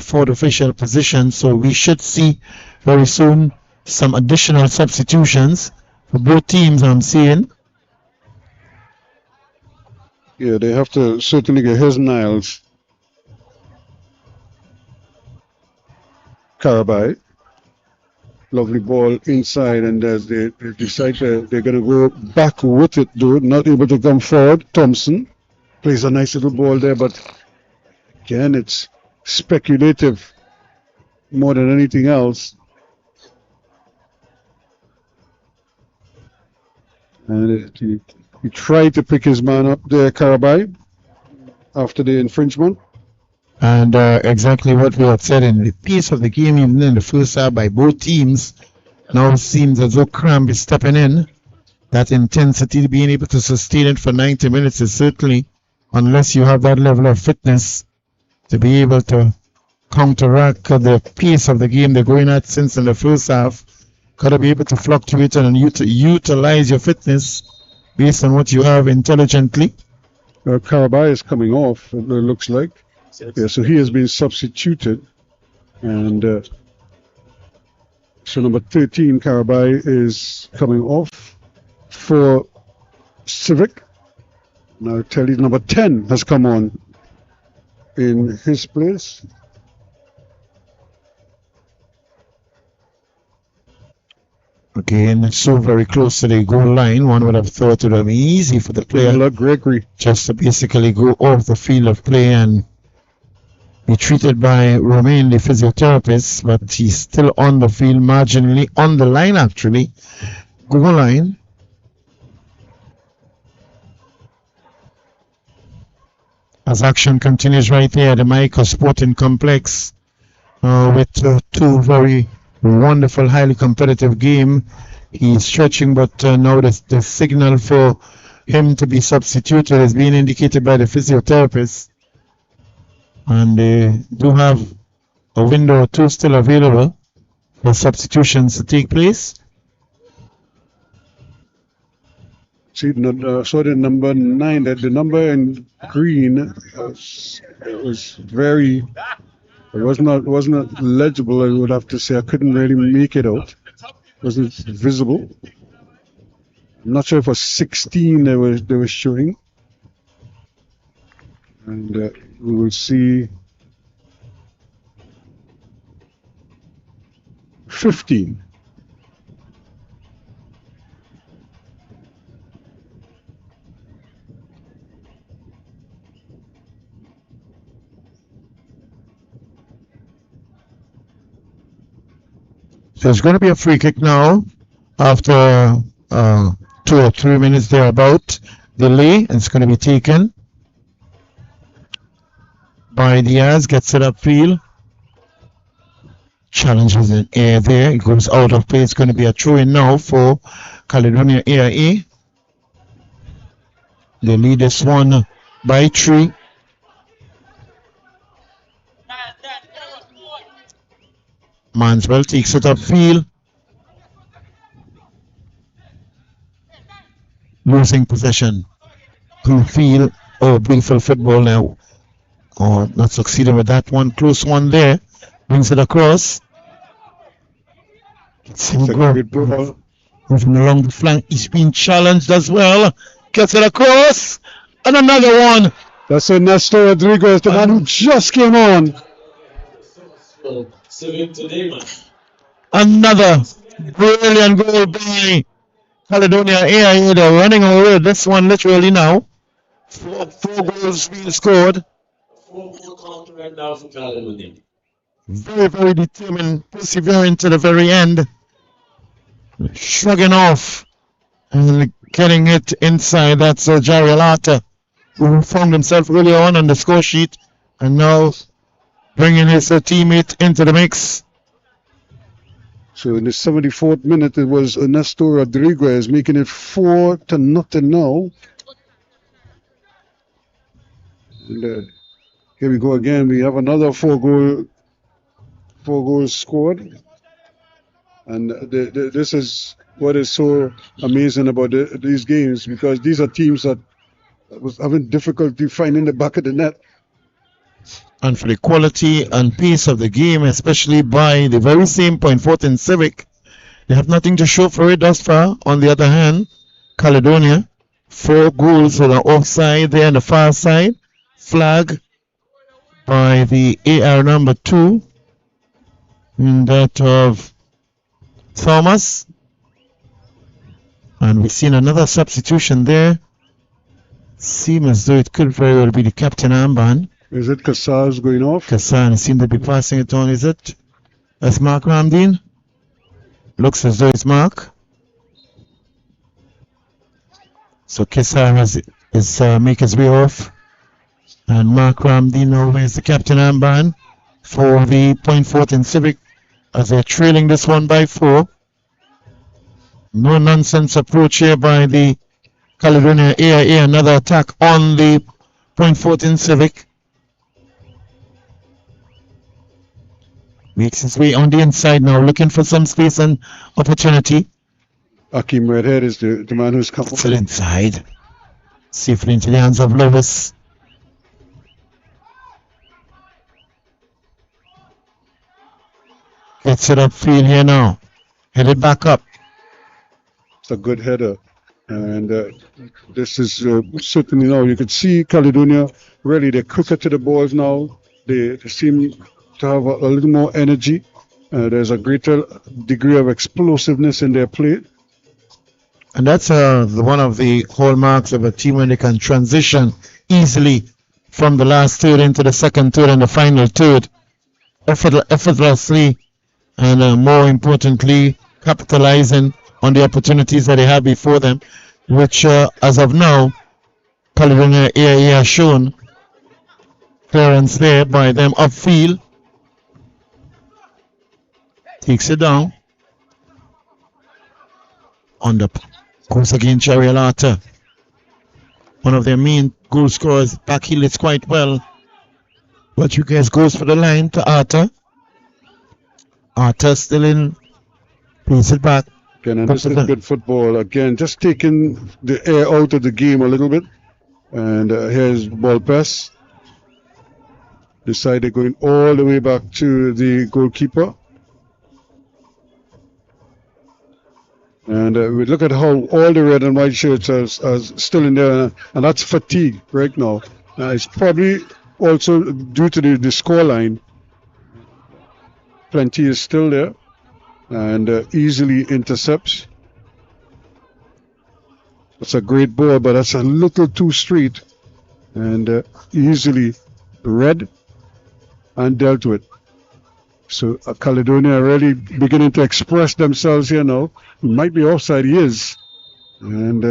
fourth official position, so we should see very soon some additional substitutions for both teams, I'm seeing. Yeah, they have to certainly get his Niles. Carabai. Lovely ball inside, and as they decide they're going to go back with it, though, not able to come forward. Thompson plays a nice little ball there, but again, it's speculative more than anything else. And he tried to pick his man up there, Carabai, after the infringement. And exactly what we had said in the pace of the game, even in the first half by both teams, now it seems as though Cramp is stepping in. That intensity, being able to sustain it for 90 minutes is certainly, unless you have that level of fitness to be able to counteract the pace of the game they're going at since in the first half, got to be able to fluctuate and utilize your fitness based on what you have intelligently. Carabai is coming off, it looks like. Yeah, so he has been substituted, and so number 13, Carabai, is coming off for Civic. Now I tell you, number 10 has come on in his place. Again, so very close to the goal line. One would have thought it would be easy for the player Gregory just to basically go off the field of play and be treated by Romain, the physiotherapist, but he's still on the field, marginally on the line actually, goal line. As action continues right there at the Michael Sporting Complex with 2 very wonderful, highly competitive game. He's stretching, but now the signal for him to be substituted is being indicated by the physiotherapist. And they do have a window or two still available for substitutions to take place. See, so the number 9, that the number in green was not legible. I would have to say I couldn't really make it out. It wasn't visible. I'm not sure if it was 16 they were showing, and we will see 15. So it's going to be a free kick now after 2 or 3 minutes thereabout delay. It's going to be taken by Diaz, gets it upfield. Challenges in air there. It goes out of play. It's going to be a throw-in now for Caledonia AIA. They lead this one by 3. Manswell takes it upfield. Losing possession. Bluefield. Oh, Bluefield football now. Oh, not succeeding with that one. Close one there. Brings it across. Moving along the flank. He's been challenged as well. Gets it across. And another one. That's Ernesto Rodriguez, the man who just came on. Another brilliant goal by Caledonia AIA. They're running away with this one literally now. Four goals being scored. 4-4 counter right now for Caledonia. Very, very determined, persevering to the very end. Shrugging off and getting it inside. That's Jerry Alata, who found himself earlier on the score sheet and now bringing his teammate into the mix. So in the 74th minute, it was Ernesto Rodriguez making it 4-0 now. And here we go again. We have another 4 goals scored. And this is what is so amazing about these games, because these are teams that was having difficulty finding the back of the net. And for the quality and pace of the game, especially by the very same point, FORTIN Civic, they have nothing to show for it thus far. On the other hand, Caledonia, 4 goals with an offside there on the far side. Flag by the AR number 2 in that of Thomas. And we've seen another substitution there. Seems as though it could very well be the captain armband. Is it Kassar's going off? Kassar seems to be passing it on, is it? That's Mark Ramdeen. Looks as though it's Mark. So Kassar is make his way off. And Mark Ramdeen now wears the captain armband for the Point FORTIN Civic as they're trailing this one by 4. No nonsense approach here by the Caledonia AIA. Another attack on the Point FORTIN Civic. Makes his way on the inside now, looking for some space and opportunity. Akeem Redhead is the man who's come. Still inside. Safely into the hands of Lewis. Gets it upfield here now. Headed back up. It's a good header. And this is certainly now, you could see Caledonia, really, they're quicker to the balls now. They seem to have a little more energy. There's a greater degree of explosiveness in their play. And that's one of the hallmarks of a team when they can transition easily from the last third into the second third and the final third. Effortlessly and more importantly, capitalizing on the opportunities that they have before them, which as of now, Caledonia AIA has shown clearance there by them upfield. Takes it down. On the course again, Cherry Alata. One of their main goal scorers, backheel it quite well. But you guys goes for the line to Arta. Arthur still in. Plays it back. Again, and this is good football. Again, just taking the air out of the game a little bit. And here's ball pass. Decided going all the way back to the goalkeeper. And we look at how all the red and white shirts are still in there, and that's fatigue right now. It's probably also due to the score line. Plenty is still there, and easily intercepts. That's a great ball, but that's a little too straight, and easily read and dealt with. So Caledonia really beginning to express themselves here now. He might be offside, he is. And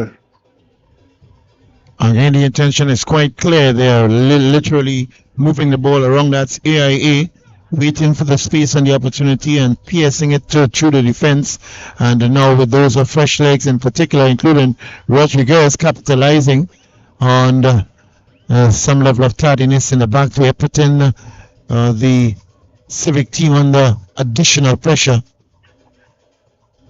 again, the intention is quite clear. They are literally moving the ball around that AIA, waiting for the space and the opportunity and piercing it through the defense. And now with those of fresh legs in particular, including Rodriguez, capitalizing on some level of tardiness in the back to putting the Civic team under additional pressure.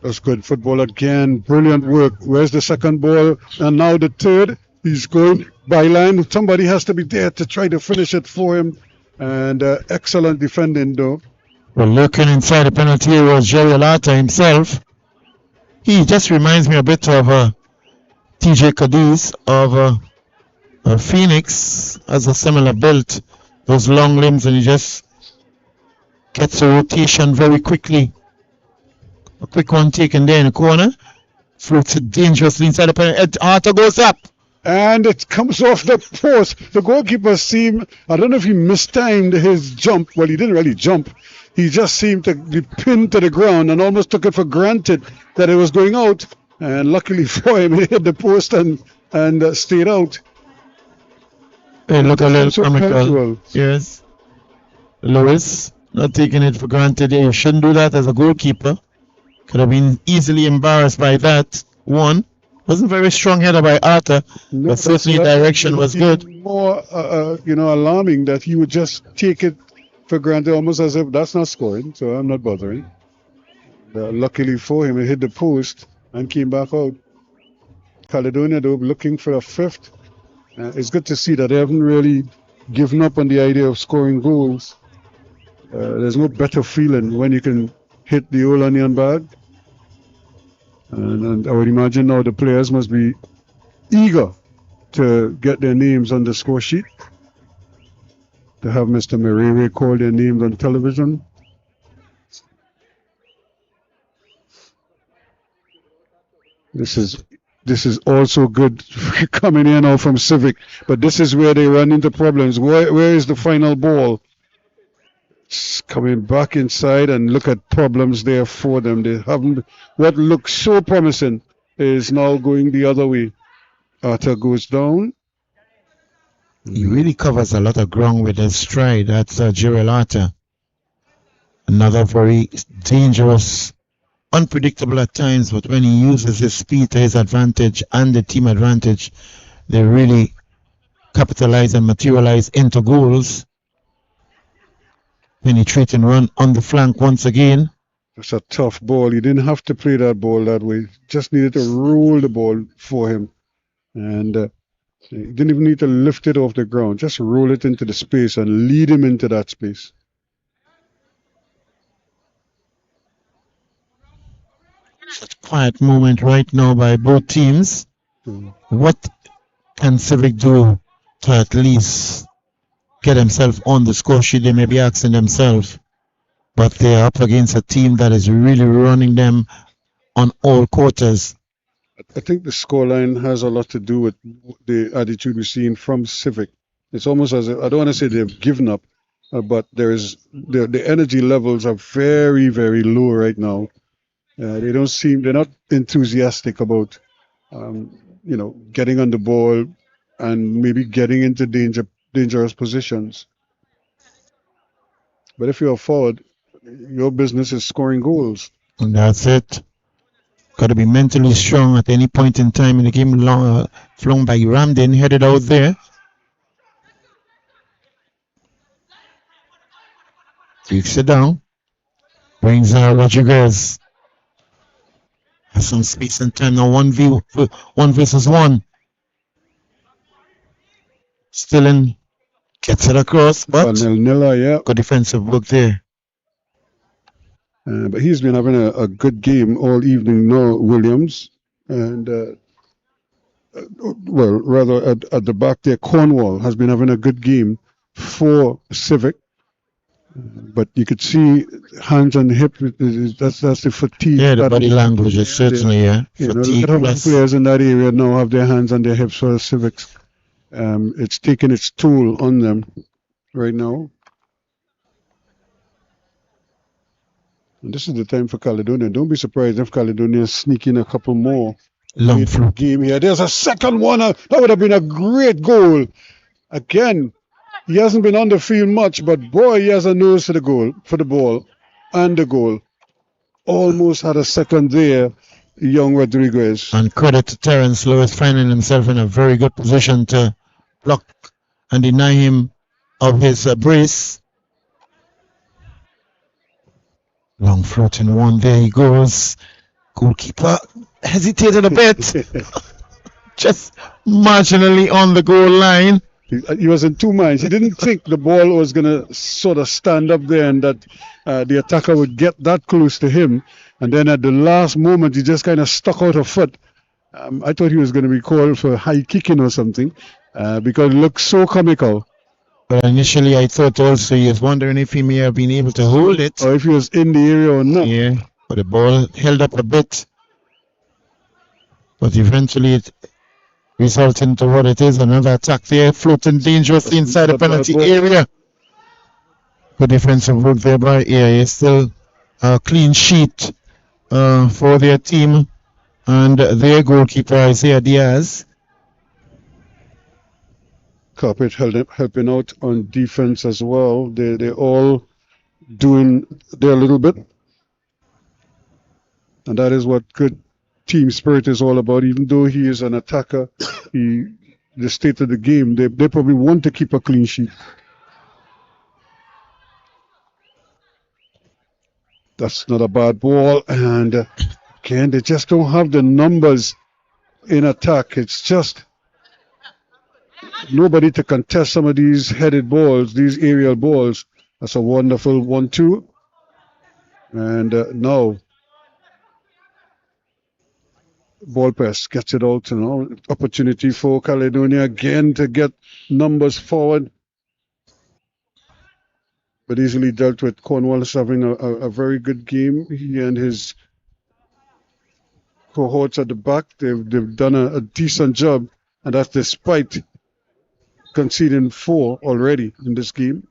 That's good football again. Brilliant work. Where's the second ball? And now the third. He's going by line. Somebody has to be there to try to finish it for him. And excellent defending though. Well, looking inside the penalty area was Jerry Alata himself. He just reminds me a bit of TJ Cadiz of Phoenix, as a similar build. Those long limbs, and he just gets a rotation very quickly. A quick one taken there in the corner. Floats it dangerously inside the penalty. Arthur goes up. And it comes off the post. The goalkeeper seemed, I don't know if he mistimed his jump. Well, he didn't really jump. He just seemed to be pinned to the ground and almost took it for granted that it was going out. And luckily for him, he hit the post and stayed out. Hey, look a little comical. Yes. Lewis, not taking it for granted. You shouldn't do that as a goalkeeper. Could have been easily embarrassed by that. One. Wasn't very strong header by Arthur, but certainly direction was good. More, alarming that he would just take it for granted, almost as if that's not scoring, so I'm not bothering. Luckily for him, he hit the post and came back out. Caledonia, though, looking for a fifth. It's good to see that they haven't really given up on the idea of scoring goals. There's no better feeling when you can hit the old onion bag. And I would imagine now the players must be eager to get their names on the score sheet, to have Mr. Merere call their names on television. This is also good coming in now from Civic, but this is where they run into problems. Where is the final ball? It's coming back inside, and look at problems there for them. They haven't. What looks so promising is now going the other way. Arthur goes down. He really covers a lot of ground with his stride. That's Gerald Arthur. Another very dangerous, unpredictable at times, but when he uses his speed to his advantage and the team advantage, they really capitalize and materialize into goals. Penetrating run on the flank once again. It's a tough ball. You didn't have to play that ball that way. Just needed to roll the ball for him. And you didn't even need to lift it off the ground. Just roll it into the space and lead him into that space. Such a quiet moment right now by both teams. What can Civic do to at least get himself on the score sheet? They may be asking themselves, but they're up against a team that is really running them on all quarters. I think the scoreline has a lot to do with the attitude we're seeing from Civic. It's almost as if, I don't want to say they've given up, but the energy levels are very, very low right now. They're not enthusiastic about, getting on the ball and maybe getting into dangerous positions. But if you're forward, your business is scoring goals. And that's it. Got to be mentally strong at any point in time in the game. Flown by Ramden, headed out there. Takes it down. Brings Rodriguez. Has some space and time now. 1 versus 1. Still in. Gets it across, but good defensive work there. But he's been having a good game all evening now, Williams. And, well, rather at the back there, Cornwall has been having a good game for Civic. But you could see hands on the hip, that's the fatigue. Yeah, the body language is certainly, fatigue. A lot of players in that area now have their hands on their hips for the Civics. It's taking its toll on them right now. And this is the time for Caledonia. Don't be surprised if Caledonia sneak in a couple more. Long through game here. There's a second one. That would have been a great goal. Again, he hasn't been on the field much, but boy, he has a nose for the goal, for the ball, and the goal. Almost had a second there, young Rodriguez. And credit to Terence Lewis finding himself in a very good position to block and deny him of his brace. Long floating one, there he goes. Goalkeeper hesitated a bit. Just marginally on the goal line. He was in two minds. He didn't think the ball was going to sort of stand up there and that the attacker would get that close to him. And then at the last moment, he just kind of stuck out a foot. I thought he was going to be called for high kicking or something because it looked so comical. But initially, I thought also he was wondering if he may have been able to hold it. Or if he was in the area or not. Yeah, but the ball held up a bit. But eventually it resulted into what it is, another attack there, floating dangerously inside the penalty area. Good defensive work there by EA. Still a clean sheet for their team. And their goalkeeper, Isaiah Diaz. Carpet helping out on defense as well. They're all doing their little bit. And that is what good team spirit is all about. Even though he is an attacker, the state of the game, they probably want to keep a clean sheet. That's not a bad ball. And again, they just don't have the numbers in attack. It's just nobody to contest some of these headed balls, these aerial balls. That's a wonderful 1-2. And now, ball press gets it out. Opportunity for Caledonia again to get numbers forward. But easily dealt with. Cornwallis having a very good game. He and his cohorts at the back, they've done a decent job. And that's despite conceding 4 already in this game.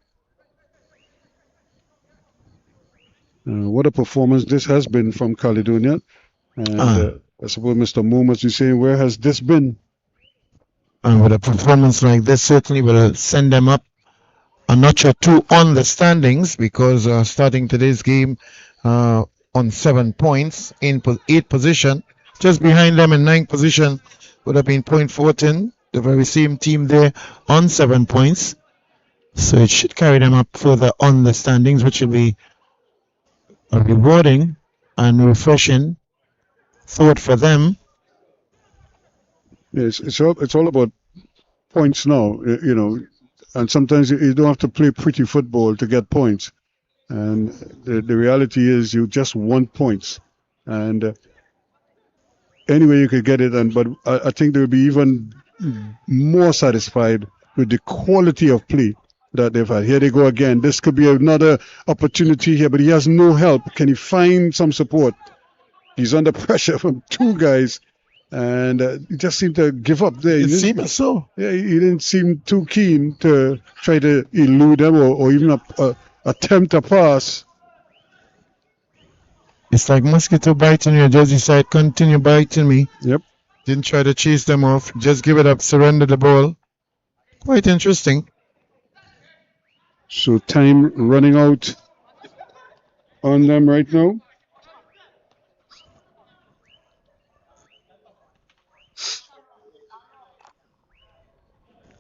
What a performance this has been from Caledonia. And I suppose Mr. Moore must be saying, where has this been? And with a performance like this, certainly will send them up a notch or two on the standings, because starting today's game on 7 points in 8th position, just behind them in 9th position would have been Point Fortin, the very same team there on 7 points. So it should carry them up further on the standings, which will be a rewarding and refreshing thought for them. Yes, it's all about points now, and sometimes you don't have to play pretty football to get points. And the reality is you just want points. And anyway you could get it, but I think they'll be even more satisfied with the quality of play that they've had. Here they go again. This could be another opportunity here, but he has no help. Can he find some support? He's under pressure from 2 guys, and he just seemed to give up there. It seems so. Yeah, he didn't seem too keen to try to elude them or even attempt a pass. It's like mosquito biting your jersey side. Continue biting me. Yep. Didn't try to chase them off. Just give it up. Surrender the ball. Quite interesting. So time running out on them right now.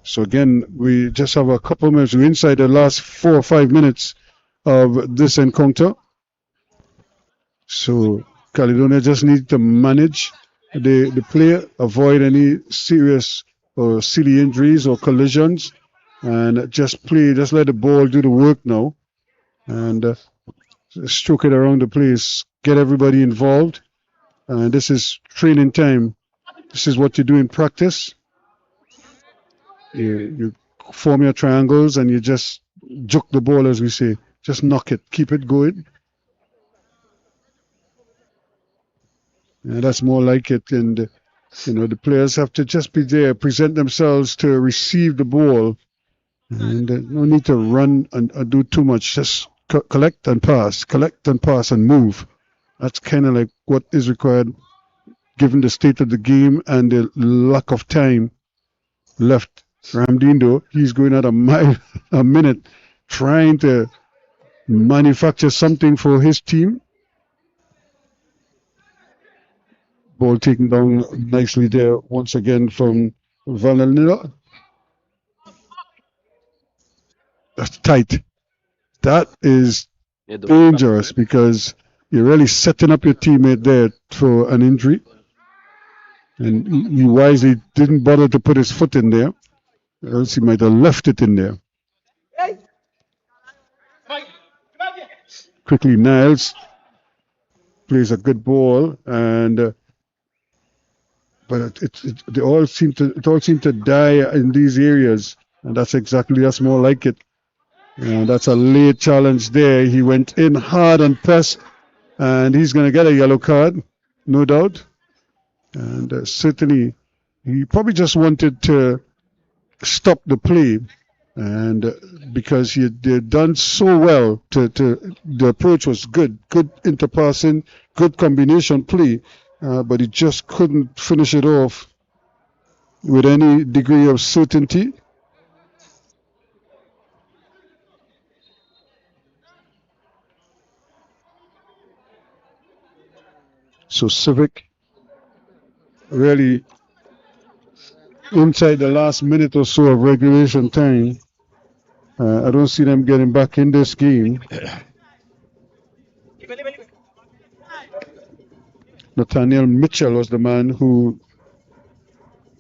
So again, we just have a couple minutes. We're inside the last 4 or 5 minutes of this encounter. So Caledonia just needs to manage the play, avoid any serious or silly injuries or collisions, and just play. Just let the ball do the work now, and stroke it around the place. Get everybody involved. And this is training time. This is what you do in practice. You form your triangles and you just juke the ball, as we say. Just knock it. Keep it going. And that's more like it. And, the players have to just be there, present themselves to receive the ball. And no need to run and do too much. Just collect and pass and move. That's kind of like what is required given the state of the game and the lack of time left. Ramdindo, he's going at a mile a minute trying to manufacture something for his team. Ball taken down nicely there once again from Vanilla. That's tight. That is dangerous because you're really setting up your teammate there for an injury. And he wisely didn't bother to put his foot in there, or else he might have left it in there. Quickly, Niles plays a good ball, and but it all seemed to die in these areas, and that's more like it. And that's a late challenge there. He went in hard and pressed, and he's going to get a yellow card, no doubt. And certainly, he probably just wanted to stop the play, and because he had done so well, the approach was good interpassing, good combination play, but he just couldn't finish it off with any degree of certainty. So Civic really inside the last minute or so of regulation time. I don't see them getting back in this game. Nathaniel Mitchell was the man who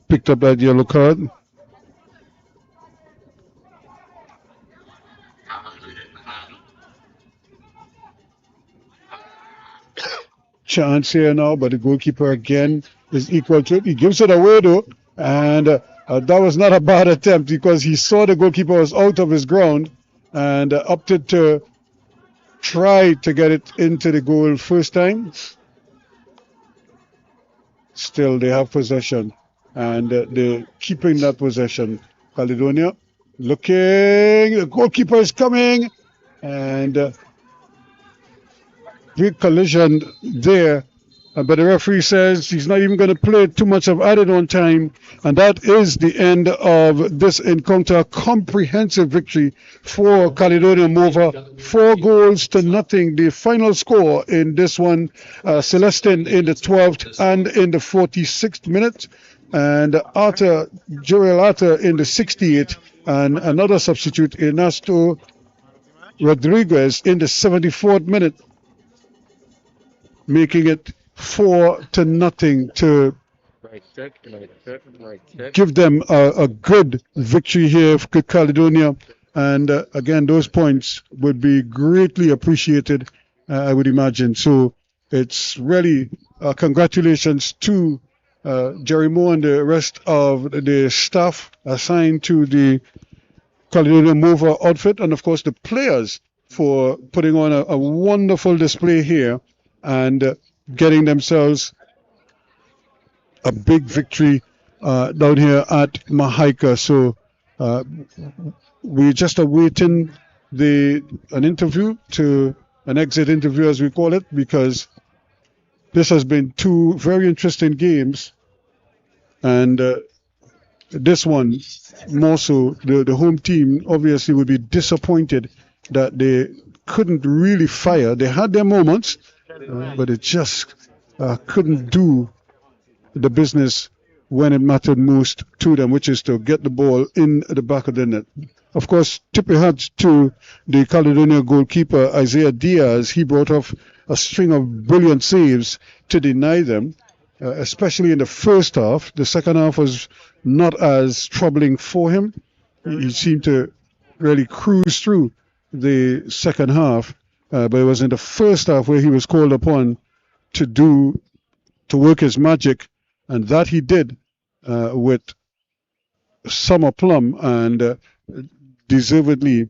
picked up that yellow card. Chance here now, but the goalkeeper again is equal to it. He gives it away though, and that was not a bad attempt because he saw the goalkeeper was out of his ground and opted to try to get it into the goal first time. Still, they have possession, and they're keeping that possession. Caledonia looking, the goalkeeper is coming, and big collision there, but the referee says he's not even going to play too much of added on time, and that is the end of this encounter. A comprehensive victory for Caledonia Mova, 4-0. The final score in this one, Celestin in the 12th and in the 46th minute, and Joel Arthur in the 68th, and another substitute, Ernesto Rodriguez, in the 74th minute, making it 4-0 to give them a good victory here for Caledonia. And again, those points would be greatly appreciated, I would imagine. So it's really congratulations to Jerry Moore and the rest of the staff assigned to the Caledonia Mova outfit, and of course the players for putting on a wonderful display here and getting themselves a big victory down here at Mahaika. So we're just awaiting an exit interview as we call it, because this has been two very interesting games, and this one more so, the home team obviously would be disappointed that they couldn't really fire. They had their moments, but it just couldn't do the business when it mattered most to them, which is to get the ball in the back of the net. Of course, tip your hats to the Caledonia goalkeeper, Isaiah Diaz. He brought off a string of brilliant saves to deny them, especially in the first half. The second half was not as troubling for him. He seemed to really cruise through the second half, but it was in the first half where he was called upon to work his magic, and that he did with some aplomb, and deservedly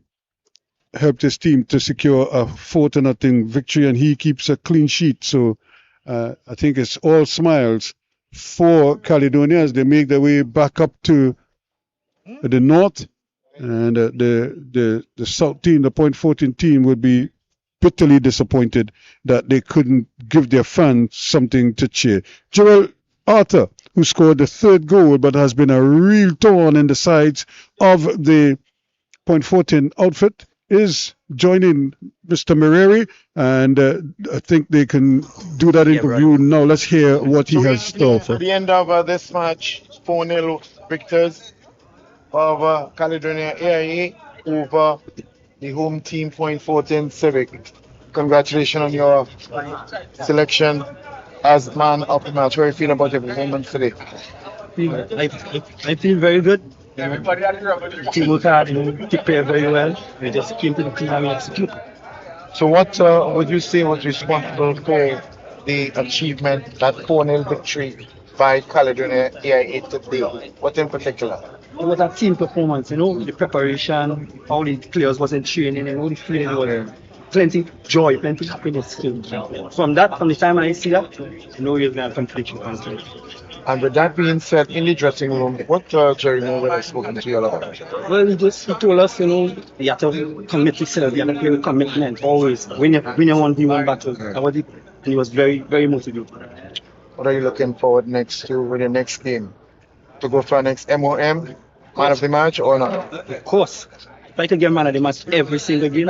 helped his team to secure a 4-0 victory, and he keeps a clean sheet. So I think it's all smiles for Caledonia as they make their way back up to the north, and the south team, the Point Fortin team, would be bitterly disappointed that they couldn't give their fans something to cheer. Joel Arthur, who scored the third goal but has been a real thorn in the sides of the Point Fortin outfit, is joining Mr. Mareri, and I think they can do that interview now. Let's hear what he has to offer. At the end of this match, 4-0 victors of Caledonia AIA over the home team Point Fortin Civic. Congratulations on your selection as man of the match. How are you feeling about your performance today? I feel very good. The team worked hard, prepared very well. We just came to the team and we execute. So what would you say was responsible for the achievement, that 4-0 victory by Caledonia AIA today? What in particular? It was a team performance, the preparation, how the players was in training, the feeling was plenty joy, plenty happiness. From the time I see that, you're going to complete your country. And with that being said, in the dressing room, what Jerry Moore has spoken to you about? Well, he told us, you have to commit to yourself, you have to play with commitment, always. Win your 1v1 battle. And he was very, very motivated. What are you looking forward next to with your next game? To go for our next MOM, man of the match, or not? Of course. Try to get man of the match every single game.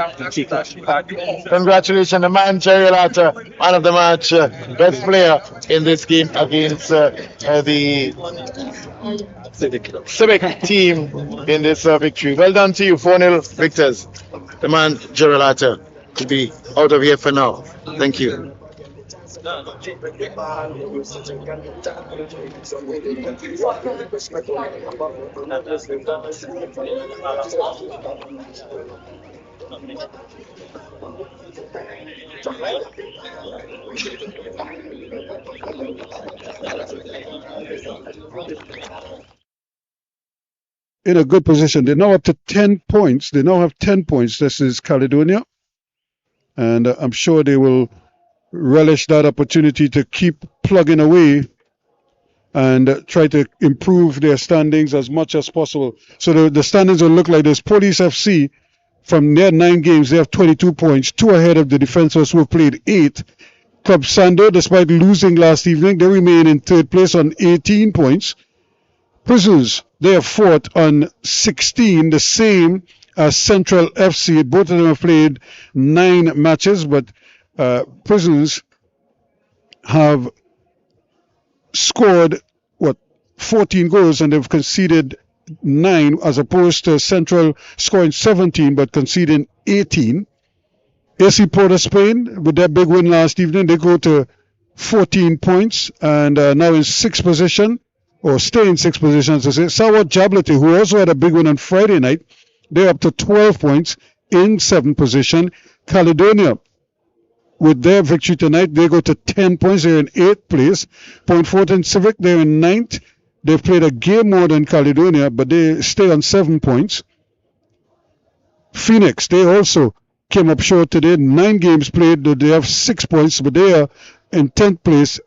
Congratulations, the man Jerry Latta, man of the match, best player in this game against the Civic team in this victory. Well done to you, 4-0 victors. The man Jerry Latta will be out of here for now. Thank you. In a good position. They're now up to 10 points. They now have 10 points. This is Caledonia. And I'm sure they will relish that opportunity to keep plugging away and try to improve their standings as much as possible. So the standings will look like this. Police FC, from their 9 games, they have 22 points, 2 ahead of the Defensors, who have played 8. Club Sando, despite losing last evening, they remain in 3rd place on 18 points. Prisons, they are 4th on 16, the same as Central FC. Both of them have played 9 matches, but Prisons have scored 14 goals, and they've conceded 9, as opposed to Central scoring 17 but conceding 18. AC Port of Spain, with their big win last evening, they go to 14 points and now in 6th position, or stay in 6th position, as I say. Sawat Jablati, who also had a big win on Friday night, they're up to 12 points in 7th position. Caledonia, with their victory tonight, they go to 10 points. They're in 8th place. Point Fortin Civic, they're in 9th. They've played a game more than Caledonia, but they stay on 7 points. Phoenix, they also came up short today. 9 games played, they have 6 points, but they are in 10th place